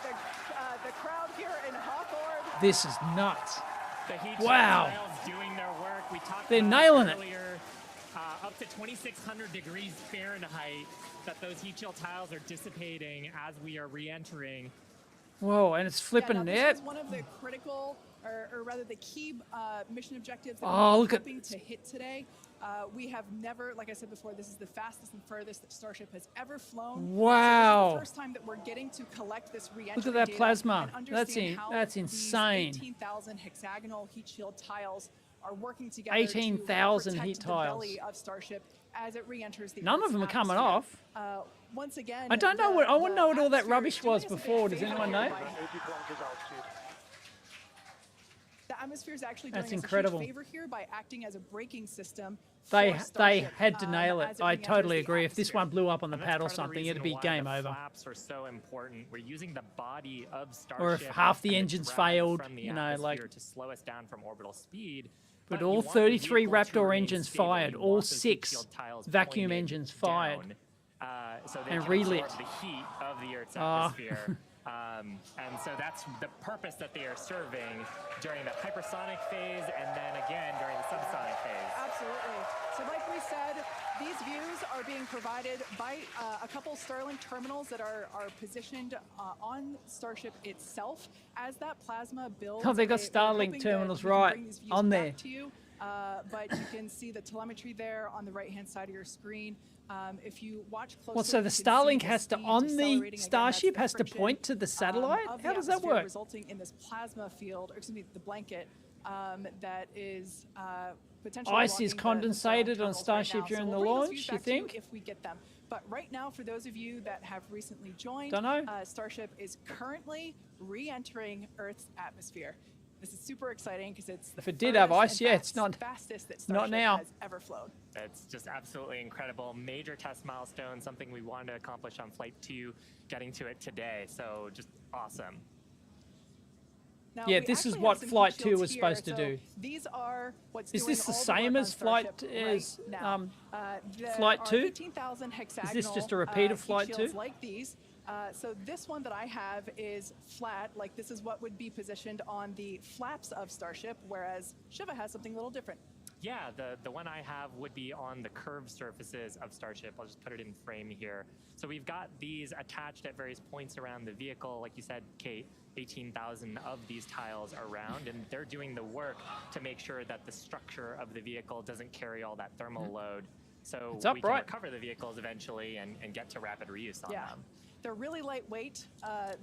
the crowd here in Hawthorne. This is nuts. The heat Wow. shield doing their work. We talked They're about nailing it. earlier, up to 2,600 degrees Fahrenheit, that those heat shield tiles are dissipating as we are re-entering. Whoa, and it's flipping This it. is one of the critical, or rather the key mission objectives that Oh, we're look at- hoping to hit today. We have never, like I said before, this is the fastest and furthest that Starship has ever flown. Wow. So this is the first time that we're getting to collect this re-entry Look at that data plasma. and That's understand how that's these insane. 18,000 hexagonal heat shield tiles are working together 18,000 to heat protect tiles. the belly of Starship as it re-enters the None of Earth's them are coming atmosphere. off. Once again, I don't know what, I want to know what all that atmosphere rubbish is doing was us a big before. Does favor anyone here know? by The atmosphere is actually doing That's us incredible. a huge favor here by acting as a braking system. They for they Starship, had to nail it. as I re-enters totally the agree. If this atmosphere. one blew up on the And that's pad or part of the something, it'd reason be why game the over. flaps are so important. We're using the body of Starship. Or if half the and the engines drag failed, from the you know, like- atmosphere to slow us down from orbital speed. But you all want the 33 vehicle to Raptor remain engines stable. fired, You all want those heat 6 shield tiles vacuum pointed engines fired. down, so they and can relit. absorb the heat of the Earth's Ah. atmosphere. And so that's the purpose that they are serving during the hypersonic phase and then again during the subsonic phase. Absolutely. So like we said, these views are being provided by a couple Starlink terminals that are positioned on Starship itself. As that plasma builds, Oh, they got we're Starlink hoping terminals that we can right bring these views on back there. to you. But you can see the telemetry there on the right-hand side of your screen. If you watch closely, Well, so you the can see Starlink the has to, speed on the decelerating. Again, that's Starship, the has to friction, point to the satellite? of the How does that atmosphere, work? resulting in this plasma field, or excuse me, the blanket that is potentially Ice blocking is the condensated on terminals right Starship now. during So the we'll bring those launch, views you back to you think? if we get them. But right now, for those of you that have recently joined, Dunno. Starship is currently re-entering Earth's atmosphere. This is super exciting because it's the If it did have furthest ice, and yeah, it's not- fastest that not Starship now. has ever flown. It's just absolutely incredible. Major test milestone, something we wanted to accomplish on Flight 2, getting to it today. So just awesome. Now, Yeah, we this is actually what have some Flight heat 2 shields was here. supposed to So do. These are what's Is doing this the all same work as on Starship Flight- right as, now. There Flight are 2? 15,000 hexagonal just a repeat of heat Flight shields 2? like these. So this one that I have is flat, like this is what would be positioned on the flaps of Starship, whereas Shiva has something a little different. Yeah, the one I have would be on the curved surfaces of Starship. I'll just put it in frame here. So we've got these attached at various points around the vehicle. Like you said, Kate, 18,000 of these tiles around, and they're doing the work to make sure that the structure of the vehicle doesn't carry all that thermal load. So It's we can upright. recover the vehicles eventually and get to rapid reuse on Yeah. them. They're really lightweight.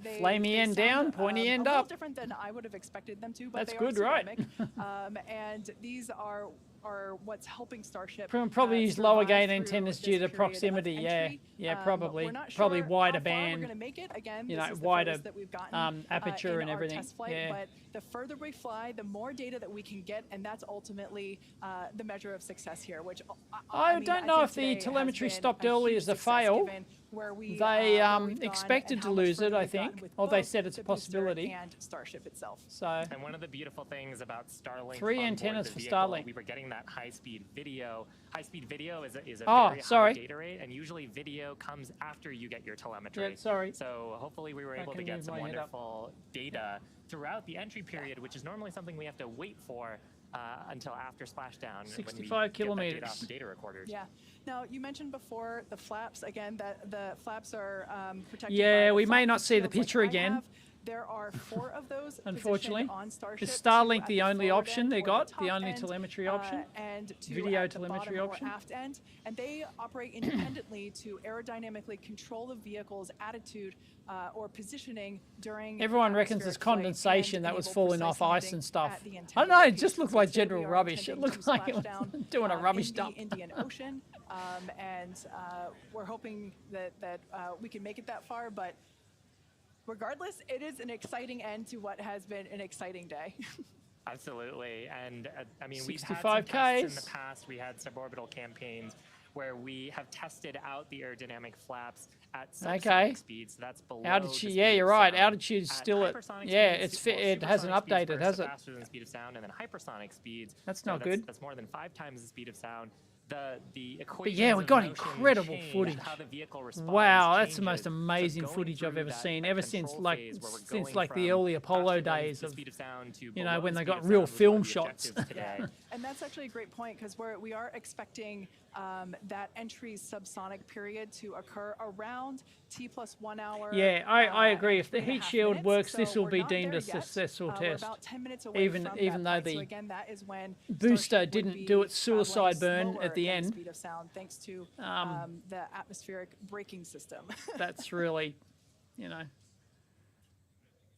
Flamey end down, sound, pointy end a little up. different than I would have expected them to, but That's they good, are right? ceramic. And these are what's helping Starship. Probably use lower survive gain through antennas this due to period of proximity. Yeah, entry. yeah, probably. We're not Probably sure wider how far band. We're going to make it. Again, you this know, is the wider, furthest that we've gotten aperture in and our everything. test flight, Yeah. But the further we fly, the more data that we can get, and that's ultimately the measure of success here. Which I mean, don't know think if the today has telemetry been stopped a early huge as a success fail. given where we They where we've gone expected and to how much lose further it, I we've gotten think. with Or they both said it's a the booster possibility. and Starship itself. So And one of the beautiful things about Starlink 3 on board antennas the for vehicle, Starlink. we were getting that high-speed video. High-speed video is a Oh, very sorry. high data rate, and usually video comes after you get your telemetry. Yeah, sorry. So hopefully we were able to can get move some my head up. wonderful data throughout the entry period, which is normally something we have to wait for until after splashdown. 65 when we kilometers. Get that data off the data recorders. Yeah. Now, you mentioned before the flaps, again, that the flaps are protected Yeah, by the we may flap not see the shields like picture I again. have. There are 4 of those Unfortunately. positioned on Starship. Is 2 Starlink at the only forward option end they or got? the The top only end, telemetry option? And 2 Video at the telemetry bottom option? or aft end. And they operate independently to aerodynamically control the vehicle's attitude or positioning during Everyone reckons atmospheric there's flight condensation and that was enable falling off precise ice landing and stuff. at the I don't intended know, it just location. looked like Today general we are rubbish. It intending looked to like it was splash doing a down, rubbish in dump. the Indian Ocean, and we're hoping that we can make it that far, but regardless, it is an exciting end to what has been an exciting day. Absolutely, and I mean, we've had 65 some tests in Ks. the past. We had suborbital campaigns where we have tested out the aerodynamic flaps at subsonic speeds. So that's below Altitude, the yeah, speed you're of right. sound. Altitude's At still at, hypersonic yeah, speeds, it's fit. well, It hasn't supersonic speeds updated, first has are it? faster than the speed of sound, and then hypersonic speeds. That's so not good. That's more than 5 times the speed of sound. The equations yeah, we of got motion incredible change, footage. how the vehicle responds Wow, that's the changes. most So amazing going footage I've through ever that seen. Ever since control like phase where we're since going like the from early Apollo faster than days the of, speed of sound to you know, below when the they speed got of real sound was one film of the shots. objectives today. And that's actually a great point because we are expecting that entry subsonic period to occur around T+1 hour. Yeah, I agree. If the 3.5 heat shield minutes, works, so this will we're be not deemed there a yet. successful We're test. about 10 minutes away Even from even that though point. So the again, that is when booster Starship would didn't be do its traveling suicide burn slower at the than end. speed of sound, thanks to the atmospheric braking system. That's really, you know,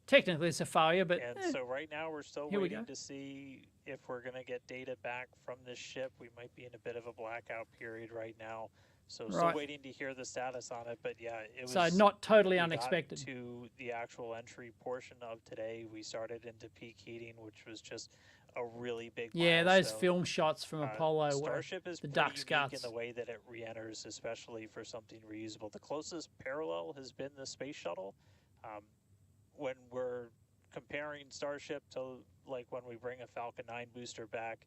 technically it's a failure, but And so right now we're still Here we waiting go. to see if we're going to get data back from this ship. We might be in a bit of a blackout period right now. So still Right. waiting to hear the status on it. But yeah, it was so not totally we got unexpected. to the actual entry portion of today. We started into peak heating, which was just a really big Yeah, those milestone. film shots from Apollo were Starship is the pretty duck unique scuts. in the way that it re-enters, especially for something reusable. The closest parallel has been the space shuttle. When we're comparing Starship to like when we bring a Falcon 9 booster back,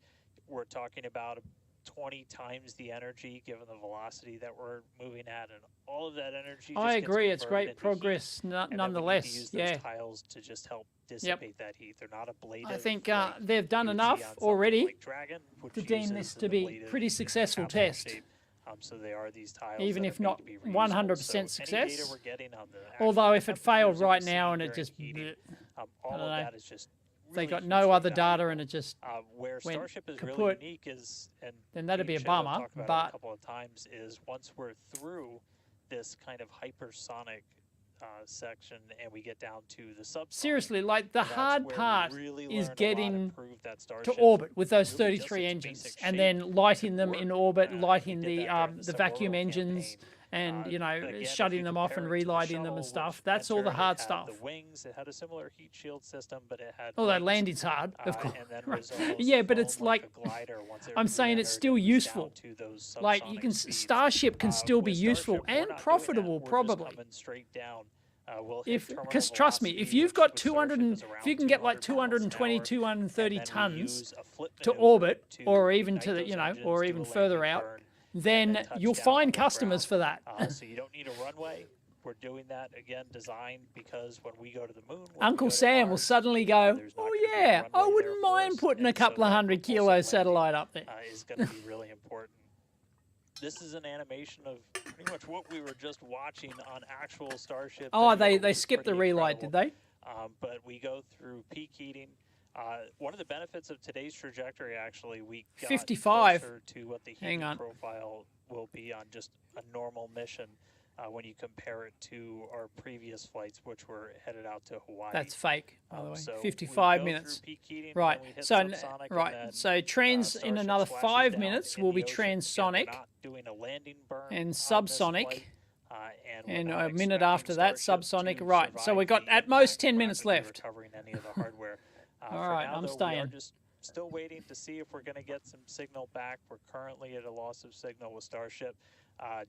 we're talking about 20 times the energy given the velocity that we're moving at, and all of that energy. I just gets agree, it's converted great into progress heat, and then we need to nonetheless. use those Yeah, tiles to just help dissipate that heat. They're not ablative. I think like they've done you would see enough on something already like Dragon, which to deem uses this an to be ablative pretty successful capsule test. shape. So they are these tiles Even that if are made not to be reusable. 100% So any data success. we're getting on the Although actual if it failed temperatures that right we now see and it during just, heating, all don't of know. that is just They really got no hugely other data valuable. and it just Where went Starship is kaput, really unique is, and then that'd be a Pete Shea bummer, talked about it but- a couple of times, is once we're through this kind of hypersonic section and we get down to the subsonic. seriously, like the that's hard where we part really is learn a lot and getting prove that to Starship orbit with those really does 33 its engines, basic and shape then lighting them work. in orbit, We lighting did the that during the vacuum suborbital engines, campaign. and you know, Again, if shutting you them off compare and it to the relighting them shuttle, and which stuff. That's all the entered, hard it had stuff. The wings, it had a similar heat shield system, but it had Although wings, landing's hard, of course. and then Right. was almost Yeah, but it's flown like, a glider once it I'm saying it's re-entered still and was down useful. to those Like you subsonic can, speeds. Starship can still be With useful Starship, we're and not doing that. profitable, We're just probably. coming straight down. We'll hit If, terminal because trust me, if velocity, you've which got with 200, Starship is if you around can get like 200 miles 220, an hour, 230 and then we tons use a flip to maneuver orbit, to or even ignite to the, those you know, engines, or do even a further landing out, burn, then touch you'll down find on the customers for ground. that. So you don't need a runway. We're doing that again, designed because when we go to the moon, when we Uncle go to Sam will Mars, suddenly go, there's not oh gonna be a yeah, runway I there wouldn't for mind us, putting a and so couple of that 100 propulsive kilo landing, satellite up there. is going to be really important. This is an animation of pretty much what we were just watching on actual Starship. Oh, video, they which is skipped the pretty relight, did incredible. they? But we go through peak heating. One of the benefits of today's trajectory, actually, we got 55. closer to what the Hang heating on. profile will be on just a normal mission when you compare it to our previous flights, which were headed out to Hawaii. That's fake, by the way. So we 55 go minutes. through peak heating, Right. then we hit So subsonic, and right. then, So trans in Starship another splashes 5 down minutes in will the be ocean. Again, transonic, we're not doing a landing burn and on this subsonic, flight, we're and not a minute expecting after that, Starship subsonic. to Right. So survive we got the at most impact 10 minutes rapidly left. recovering any of the hardware. All For right, now, I'm though, we are staying. just still waiting to see if we're going to get some signal back. We're currently at a loss of signal with Starship.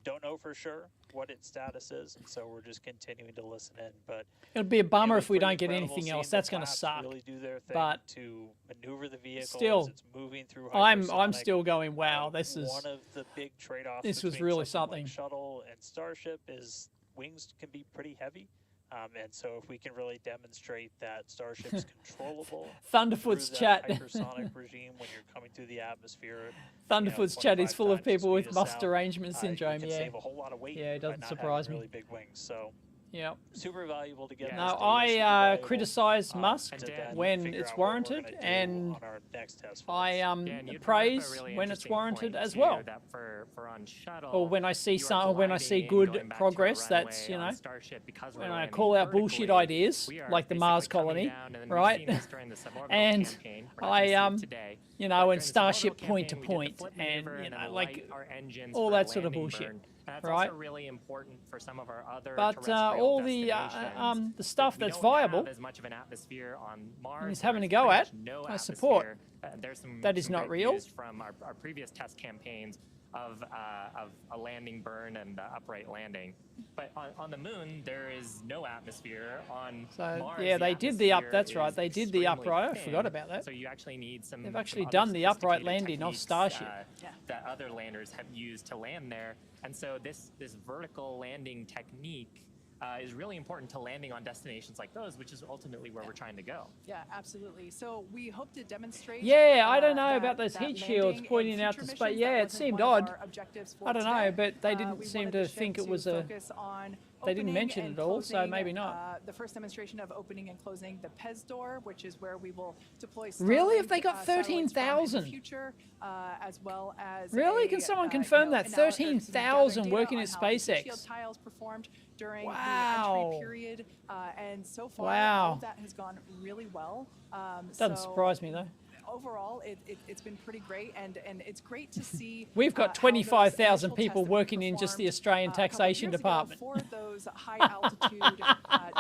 Don't know for sure what its status is, and so we're just continuing to listen in. But it'll be a bummer if we pretty don't get incredible anything seeing else. the That's going to flaps suck. really do their thing But to maneuver the vehicle still, as it's moving through I'm hypersonic. still going, wow, this is one of the big trade-offs. This was between really something something. like Shuttle and Starship is wings can be pretty heavy. And so if we can really demonstrate that Starship's controllable Thunderfoot's through chat. that hypersonic regime when you're coming through the atmosphere. Thunderfoot's chat is 25 full of times the people speed with of muscle sound, derangement you syndrome. can Yeah, save a whole lot of weight yeah, it by doesn't not surprise having me. really big wings. So Yeah. super valuable to get. No, this data, super I valuable, criticize Musk to then when figure it's out what we're warranted, gonna do and on our next test I flights. praise when it's warranted as well. Or when I see good progress, that's when I call out bullshit ideas like the Mars colony, right? And I and Starship point to point, and like all that sort of bullshit. That's right? also really important for some of our other But all the stuff that's viable as much of an atmosphere on Mars, he's having a go at, I support. There's some That is not great real. news from our previous test campaigns of a landing burn and upright landing. But on the moon, there is no atmosphere. On Mars, yeah, they did the atmosphere That's right. is They did the extremely upright. I thin, forgot about that. So you actually need some. They've actually other done the upright sophisticated landing of techniques, Starship. That other landers have used to land there. And so this vertical landing technique is really important to landing on destinations like those, which is ultimately where we're trying to go. Yeah, absolutely. So we hope to demonstrate. Yeah, I don't know about those heat shields pointing out the space. Yeah, it seemed odd. I don't know, but they didn't seem to think it was a. They didn't mention it all, so maybe not. The first demonstration of opening and closing the PEZ door, which is where we will deploy. Really? If they Starlink, got satellites from in the 13,000? future, as well as Really? Can someone confirm that? 13,000 working at SpaceX. Shield tiles performed during the Wow. entry period, and so far, Wow. all of that has gone really well. Doesn't surprise me though. Overall, it's been pretty great, and it's great to see. We've got how those 25,000 initial people tests that we working in just the performed, Australian a couple of Taxation years ago Department. For those high altitude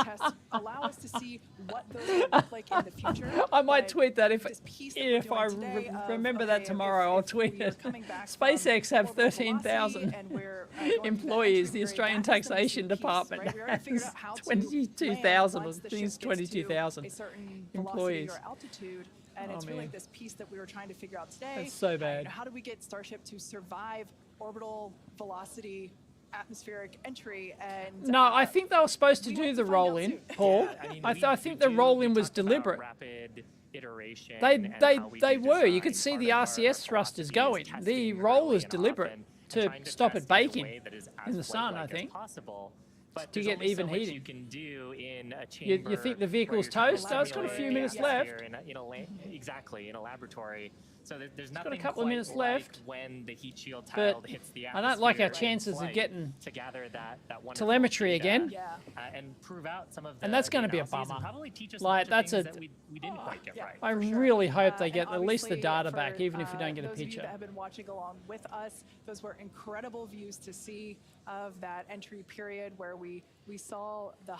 tests allow us to see what those will look like in the future. I might But tweet that if this piece that we're I doing today of, remember okay, that tomorrow. I'll if tweet we are it. coming back from SpaceX have orbital 13,000 velocity and we're, going through that employees. The entry Australian period, that's the Taxation missing piece, Department right? We already figured has out how to 22,000 land once of the these ship gets to 22,000 a certain employees. velocity or altitude. And Oh, it's really man. like this piece that we were trying to figure out today. That's so bad. How do we get Starship to survive orbital velocity atmospheric entry? And No, I think they were supposed to we do hope the to find roll out in, soon. Paul. Yeah, I think the roll in was deliberate. Rapid iteration. They and how we do were. You design. could see Part the of our RCS thrusters philosophy is going. The testing roll early was and deliberate often and to trying stop test it in a baking way that is in the as sun, flight-like I as think. possible. But To there's get only even so much heating. you can do in a You chamber think the where vehicle's you're trying to toast? Oh, it's got a simulate few the minutes left. atmosphere exactly, in a laboratory. So there's got a nothing couple of quite minutes like left. when the heat shield But tile hits the I atmosphere. don't like our in chances of flight getting to gather that wonderful telemetry data, again. Yeah. and prove out some of the And that's going gonna to be a bummer. Probably teach us Like, a bunch that's of a- things that we didn't quite get yeah. right. I For sure. really hope they And get at least the obviously data for, back, even if you don't get a those of you picture. that have been watching along with us, those were incredible views to see of that entry period where we saw the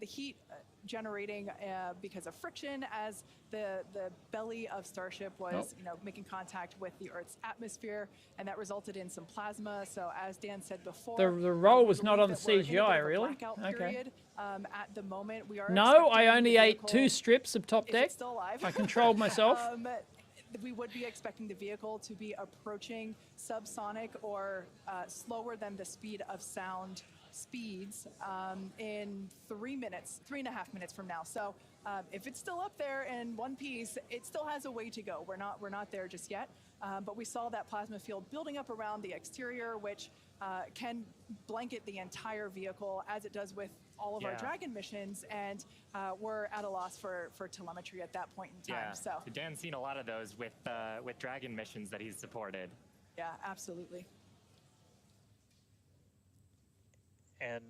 heat generating because of friction as the belly of Starship was making contact with the Earth's atmosphere, and that resulted in some plasma. So as Dan said before, The roll we was not believe on the that we're in a bit CGI, of a really? blackout Okay. period. At the moment, we are No, I expecting only the ate vehicle, 2 strips of top if deck. it's still alive. I controlled myself. We would be expecting the vehicle to be approaching subsonic or slower than the speed of sound speeds in 3.5 minutes from now. So if it's still up there in one piece, it still has a way to go. We're not there just yet. But we saw that plasma field building up around the exterior, which can blanket the entire vehicle as it does with all of our Dragon missions, and we're at a loss for telemetry at that point in time. Yeah. So Dan's seen a lot of those with Dragon missions that he's supported. yeah, absolutely. And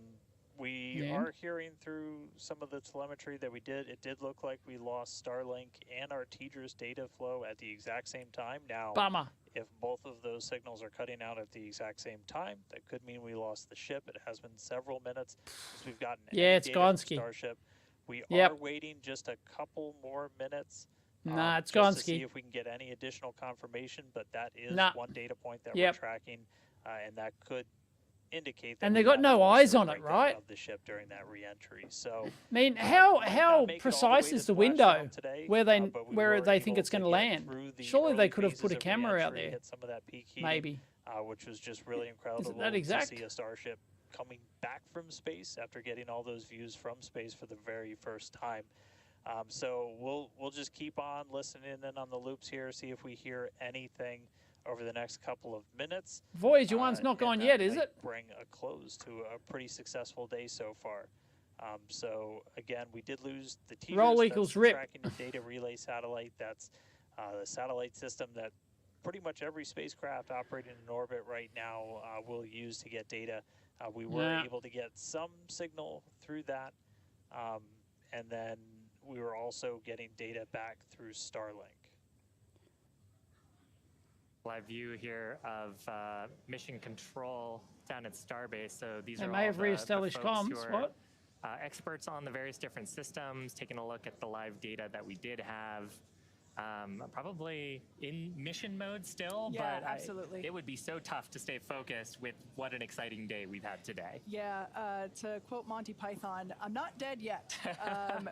we are hearing through some of the telemetry that we did. It did look like we lost Starlink and our TDRS data flow at the exact same time. Now, Bummer. if both of those signals are cutting out at the exact same time, that could mean we lost the ship. It has been several minutes since we've gotten any it's data from Gonski. Starship. We Yep. are waiting just a couple more minutes. Nah, it's just to see Gonski. if we can get any additional confirmation, but that is Nah. one data point that Yep. we're tracking, and that could indicate that and they got no eyes on it, right? Of the ship during that re-entry. So I mean, how precise is the window where they think it's going to land? Surely they could have put a camera out there. Some of that peak heating, maybe. Which was just really incredible exact? to see a Starship coming back from space after getting all those views from space for the very first time. So we'll just keep on listening in on the loops here, see if we hear anything over the next couple of minutes. Voyager 1's not gone yet, is it? Bring a close to a pretty successful day so far. So again, we did lose the TDRS. Roll equals rip. Tracking the data relay satellite. That's the satellite system that pretty much every spacecraft operating in orbit right now will use to get data. We were able to get some signal through that, and then we were also getting data back through Starlink. Live view here of mission control down at Starbase. So these they are may all have reestablished comms. What? Experts on the various different systems, taking a look at the live data that we did have. Probably in mission mode still, yeah, but absolutely. It would be so tough to stay focused with what an exciting day we've had today. Yeah, to quote Monty Python, I'm not dead yet.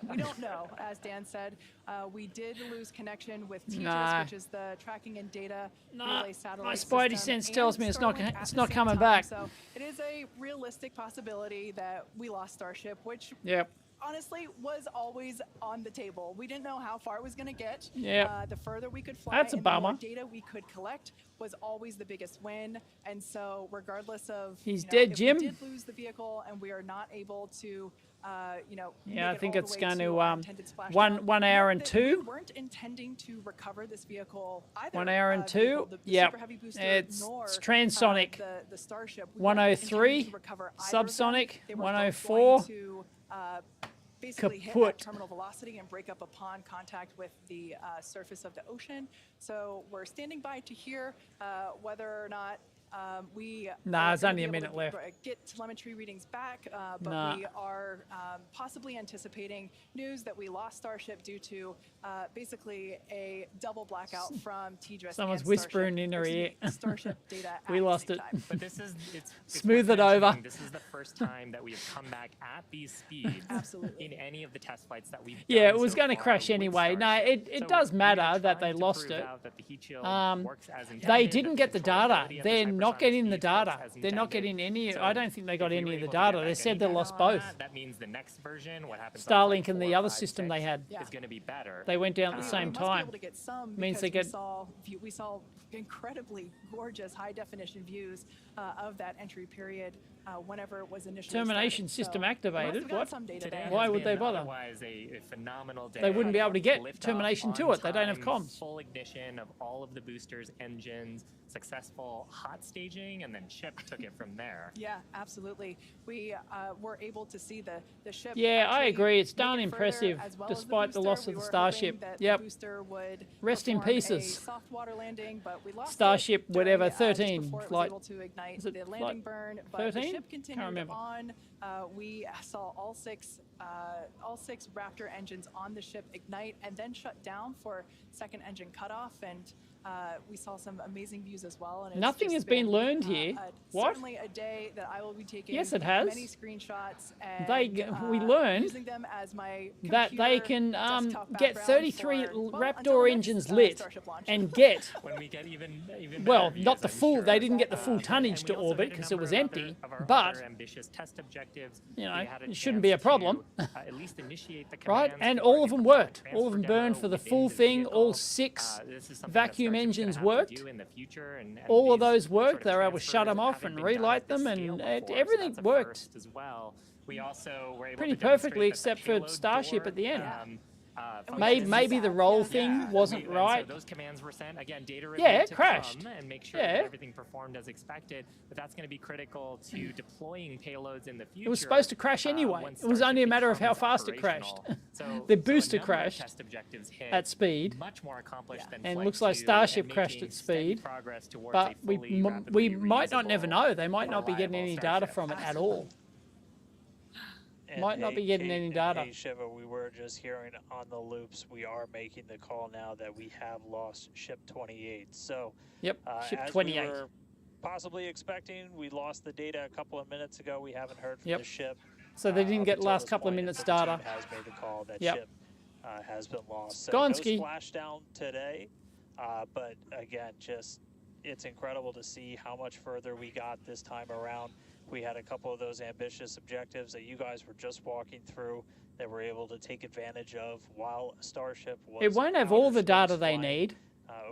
We don't know, as Dan said. We did lose connection with TDRS, which is the tracking and data relay satellite my spidey system, sense tells me it's not coming time. back. So it is a realistic possibility that we lost Starship, which honestly was always on the table. We didn't know how far it was going to get. The further we could fly, that's a bummer. The more data we could collect was always the biggest win. And so regardless of he's dead, if Jim. we did lose the vehicle and we are not able to I think it's going to 1 hour and 2. We weren't intending to recover this vehicle either. 1 hour and 2. Yep. It's transonic. The Starship. 103. Subsonic. 104. Basically hit at terminal velocity and break up upon contact with the surface of the ocean. So we're standing by to hear whether or not we it's only a minute left. Get telemetry readings back, but we are possibly anticipating news that we lost Starship due to basically a double blackout from TDRS. Someone's whispering in her ear. Starship data. We lost it. But this is it's smooth it over. This is the first time that we have come back at these speeds in any of the test flights that we've done. Yeah, it was going to crash anyway. No, it does matter that they lost it. They didn't get the data. They're not getting the data. They're not getting any. I don't think they got any of the data. They said they lost both. That means the next version, what happens Starlink and the other system they had, is going to be better. They went down at the same time. Means they get. We saw incredibly gorgeous high definition views of that entry period whenever it was initially termination started. system activated. What? Today Why would they bother? A phenomenal day. They wouldn't be able to get termination to it. They don't have comms. Full ignition of all of the boosters, engines, successful hot staging, and then ship took it from there. Yeah, absolutely. We were able to see the ship. Yeah, I agree. It's darn impressive, despite the loss of the Starship. Yep. Rest in pieces. Soft water landing, but we lost Starship, whatever, 13 flight. Able to ignite the landing burn, but 13? the ship continued on. We saw all six Raptor engines on the ship ignite and then shut down for second engine cutoff, and we saw some amazing views as well. And nothing has been learned here. What? Certainly a day that I will be taking yes, it has. many screenshots. And, we learned using them as my that they can get 33 Raptor engines lit and get when we get even well, not the full. They didn't get the full tonnage to orbit because it was empty. But ambitious test objectives. It shouldn't be a problem, at least initiate the right? And all of them worked. All of them burned for the full thing. All 6 vacuum engines worked. All of those worked. They were able to shut them off and relight them, and everything worked as well. We also were able pretty to perfectly, except for Starship at the end. Maybe the roll thing wasn't right. So those commands were sent again. Data it crashed. And make sure that everything performed as expected. But that's going to be critical to deploying payloads in the future. It was supposed to crash anyway. It was only a matter of how fast it crashed. The booster crashed at speed, much more accomplished than and it looks like Starship crashed at speed. But we might not never know. They might not be getting any data from it at all. Might not be getting any data. Hey, Shiva, we were just hearing on the loops, we are making the call now that we have lost Ship 28. So, yep, Ship as 28. We were possibly expecting. We lost the data a couple of minutes ago. We haven't heard from the ship. So they didn't get the last couple of minutes data. The team has made the call that ship has been lost. So Gonski. no splashdown today, but again, just it's incredible to see how much further we got this time around. We had a couple of those ambitious objectives that you guys were just walking through that we're able to take advantage of while Starship was. It won't have all the data they need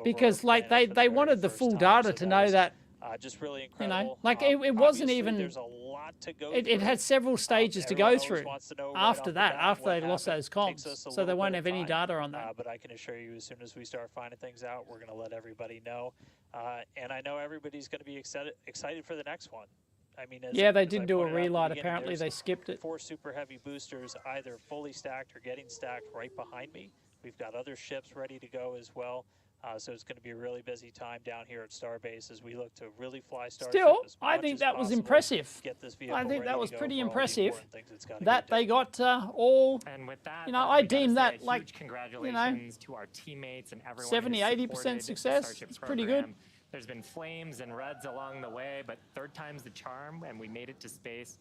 because, like, they wanted the full data to know that. Just really incredible. You know, like it wasn't even. There's a lot to go it had several stages to go through after that, after they lost those comms, so they won't have any data on that. But I can assure you, as soon as we start finding things out, we're going to let everybody know. And I know everybody's going to be excited for the next one. I mean, they did do a relight. Apparently, they skipped it. 4 super heavy boosters, either fully stacked or getting stacked right behind me. We've got other ships ready to go as well. So it's going to be a really busy time down here at Starbase as we look to really fly Starship. Still, I think that was impressive. I think that was pretty impressive that they got all. And with that, you know, I deem that like, congratulations to our teammates and everyone 70-80% success. It's pretty good. There's been flames and reds along the way, but third time's the charm, and we made it to space.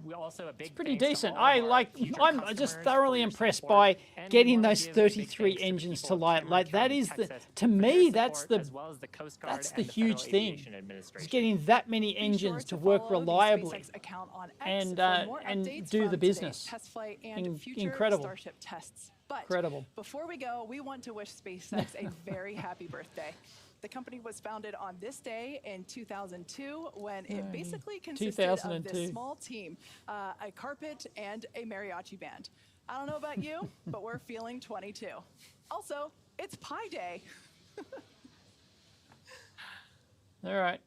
We also a big it's pretty decent. I'm just thoroughly impressed by getting those 33 engines to light. Like that is to me that's the huge thing. Is getting that many engines to work reliably and do the business. Incredible. Incredible. Before we go, we want to wish SpaceX a very happy birthday. The company was founded on this day in 2002 when it basically consisted of this small team, a carpet and a mariachi band. I don't know about you, but we're feeling 22. Also, it's Pi Day. All right.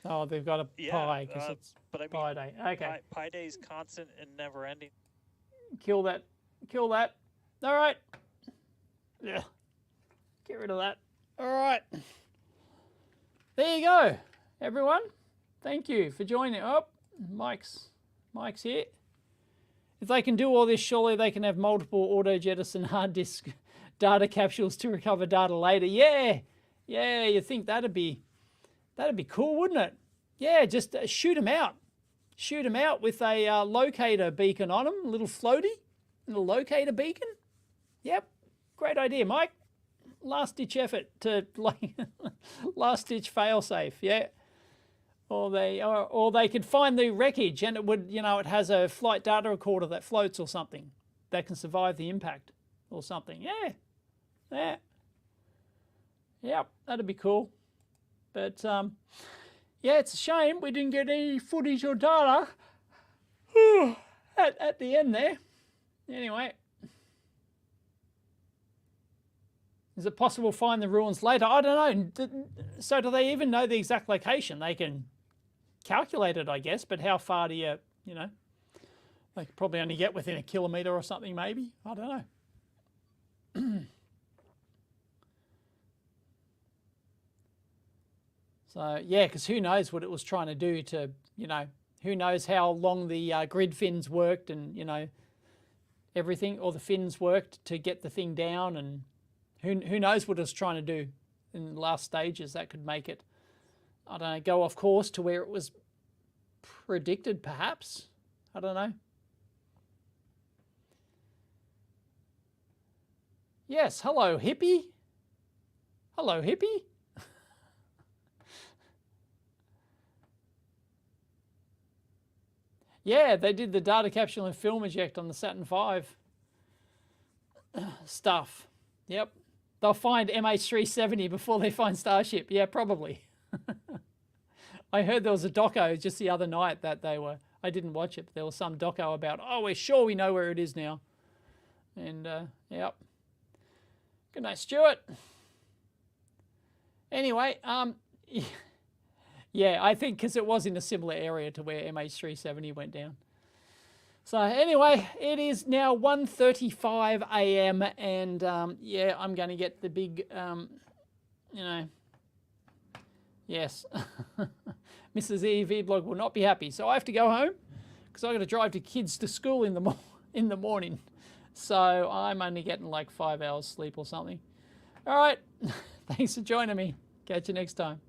Oh, they've got a pie because it's Pi Day. Okay. Pi Day is constant and never ending. Kill that. Kill that. All right. Yeah. Get rid of that. All right. There you go, everyone. Thank you for joining. Oh, Mike's here. If they can do all this, surely they can have multiple auto-jettison hard disk data capsules to recover data later. Yeah, you think that'd be cool, wouldn't it? Yeah, just shoot them out. Shoot them out with a locator beacon on them, a little floaty, little locator beacon. Yep, great idea, Mike. Last-ditch effort to last-ditch fail-safe, yeah. Or they could find the wreckage and it would, it has a flight data recorder that floats or something that can survive the impact or something. Yeah, that'd be cool. But yeah, it's a shame we didn't get any footage or data at the end there. Anyway. Is it possible to find the ruins later? I don't know. So do they even know the exact location? They can calculate it, I guess, but how far do you, they could probably only get within a kilometre or something maybe. I don't know. So, yeah, because who knows what it was trying to do to, who knows how long the grid fins worked and, everything, or the fins worked to get the thing down, and who knows what it was trying to do in the last stages that could make it, I don't know, go off course to where it was predicted, perhaps. I don't know. Yes, hello, hippie. Hello, hippie. Yeah, they did the data capsule and film eject on the Saturn V stuff. Yep. They'll find MH370 before they find Starship. Yeah, probably. I heard there was a doco just the other night that I didn't watch it, but there was some doco about, we're sure we know where it is now. And, yep. Good night, Stuart. Anyway, yeah, I think because it was in a similar area to where MH370 went down. So anyway, it is now 1:35 a.m. and yeah, I'm going to get the big, yes, Mrs. EEVblog will not be happy. So I have to go home because I've got to drive the kids to school in the morning. So I'm only getting like 5 hours sleep or something. All right, thanks for joining me. Catch you next time.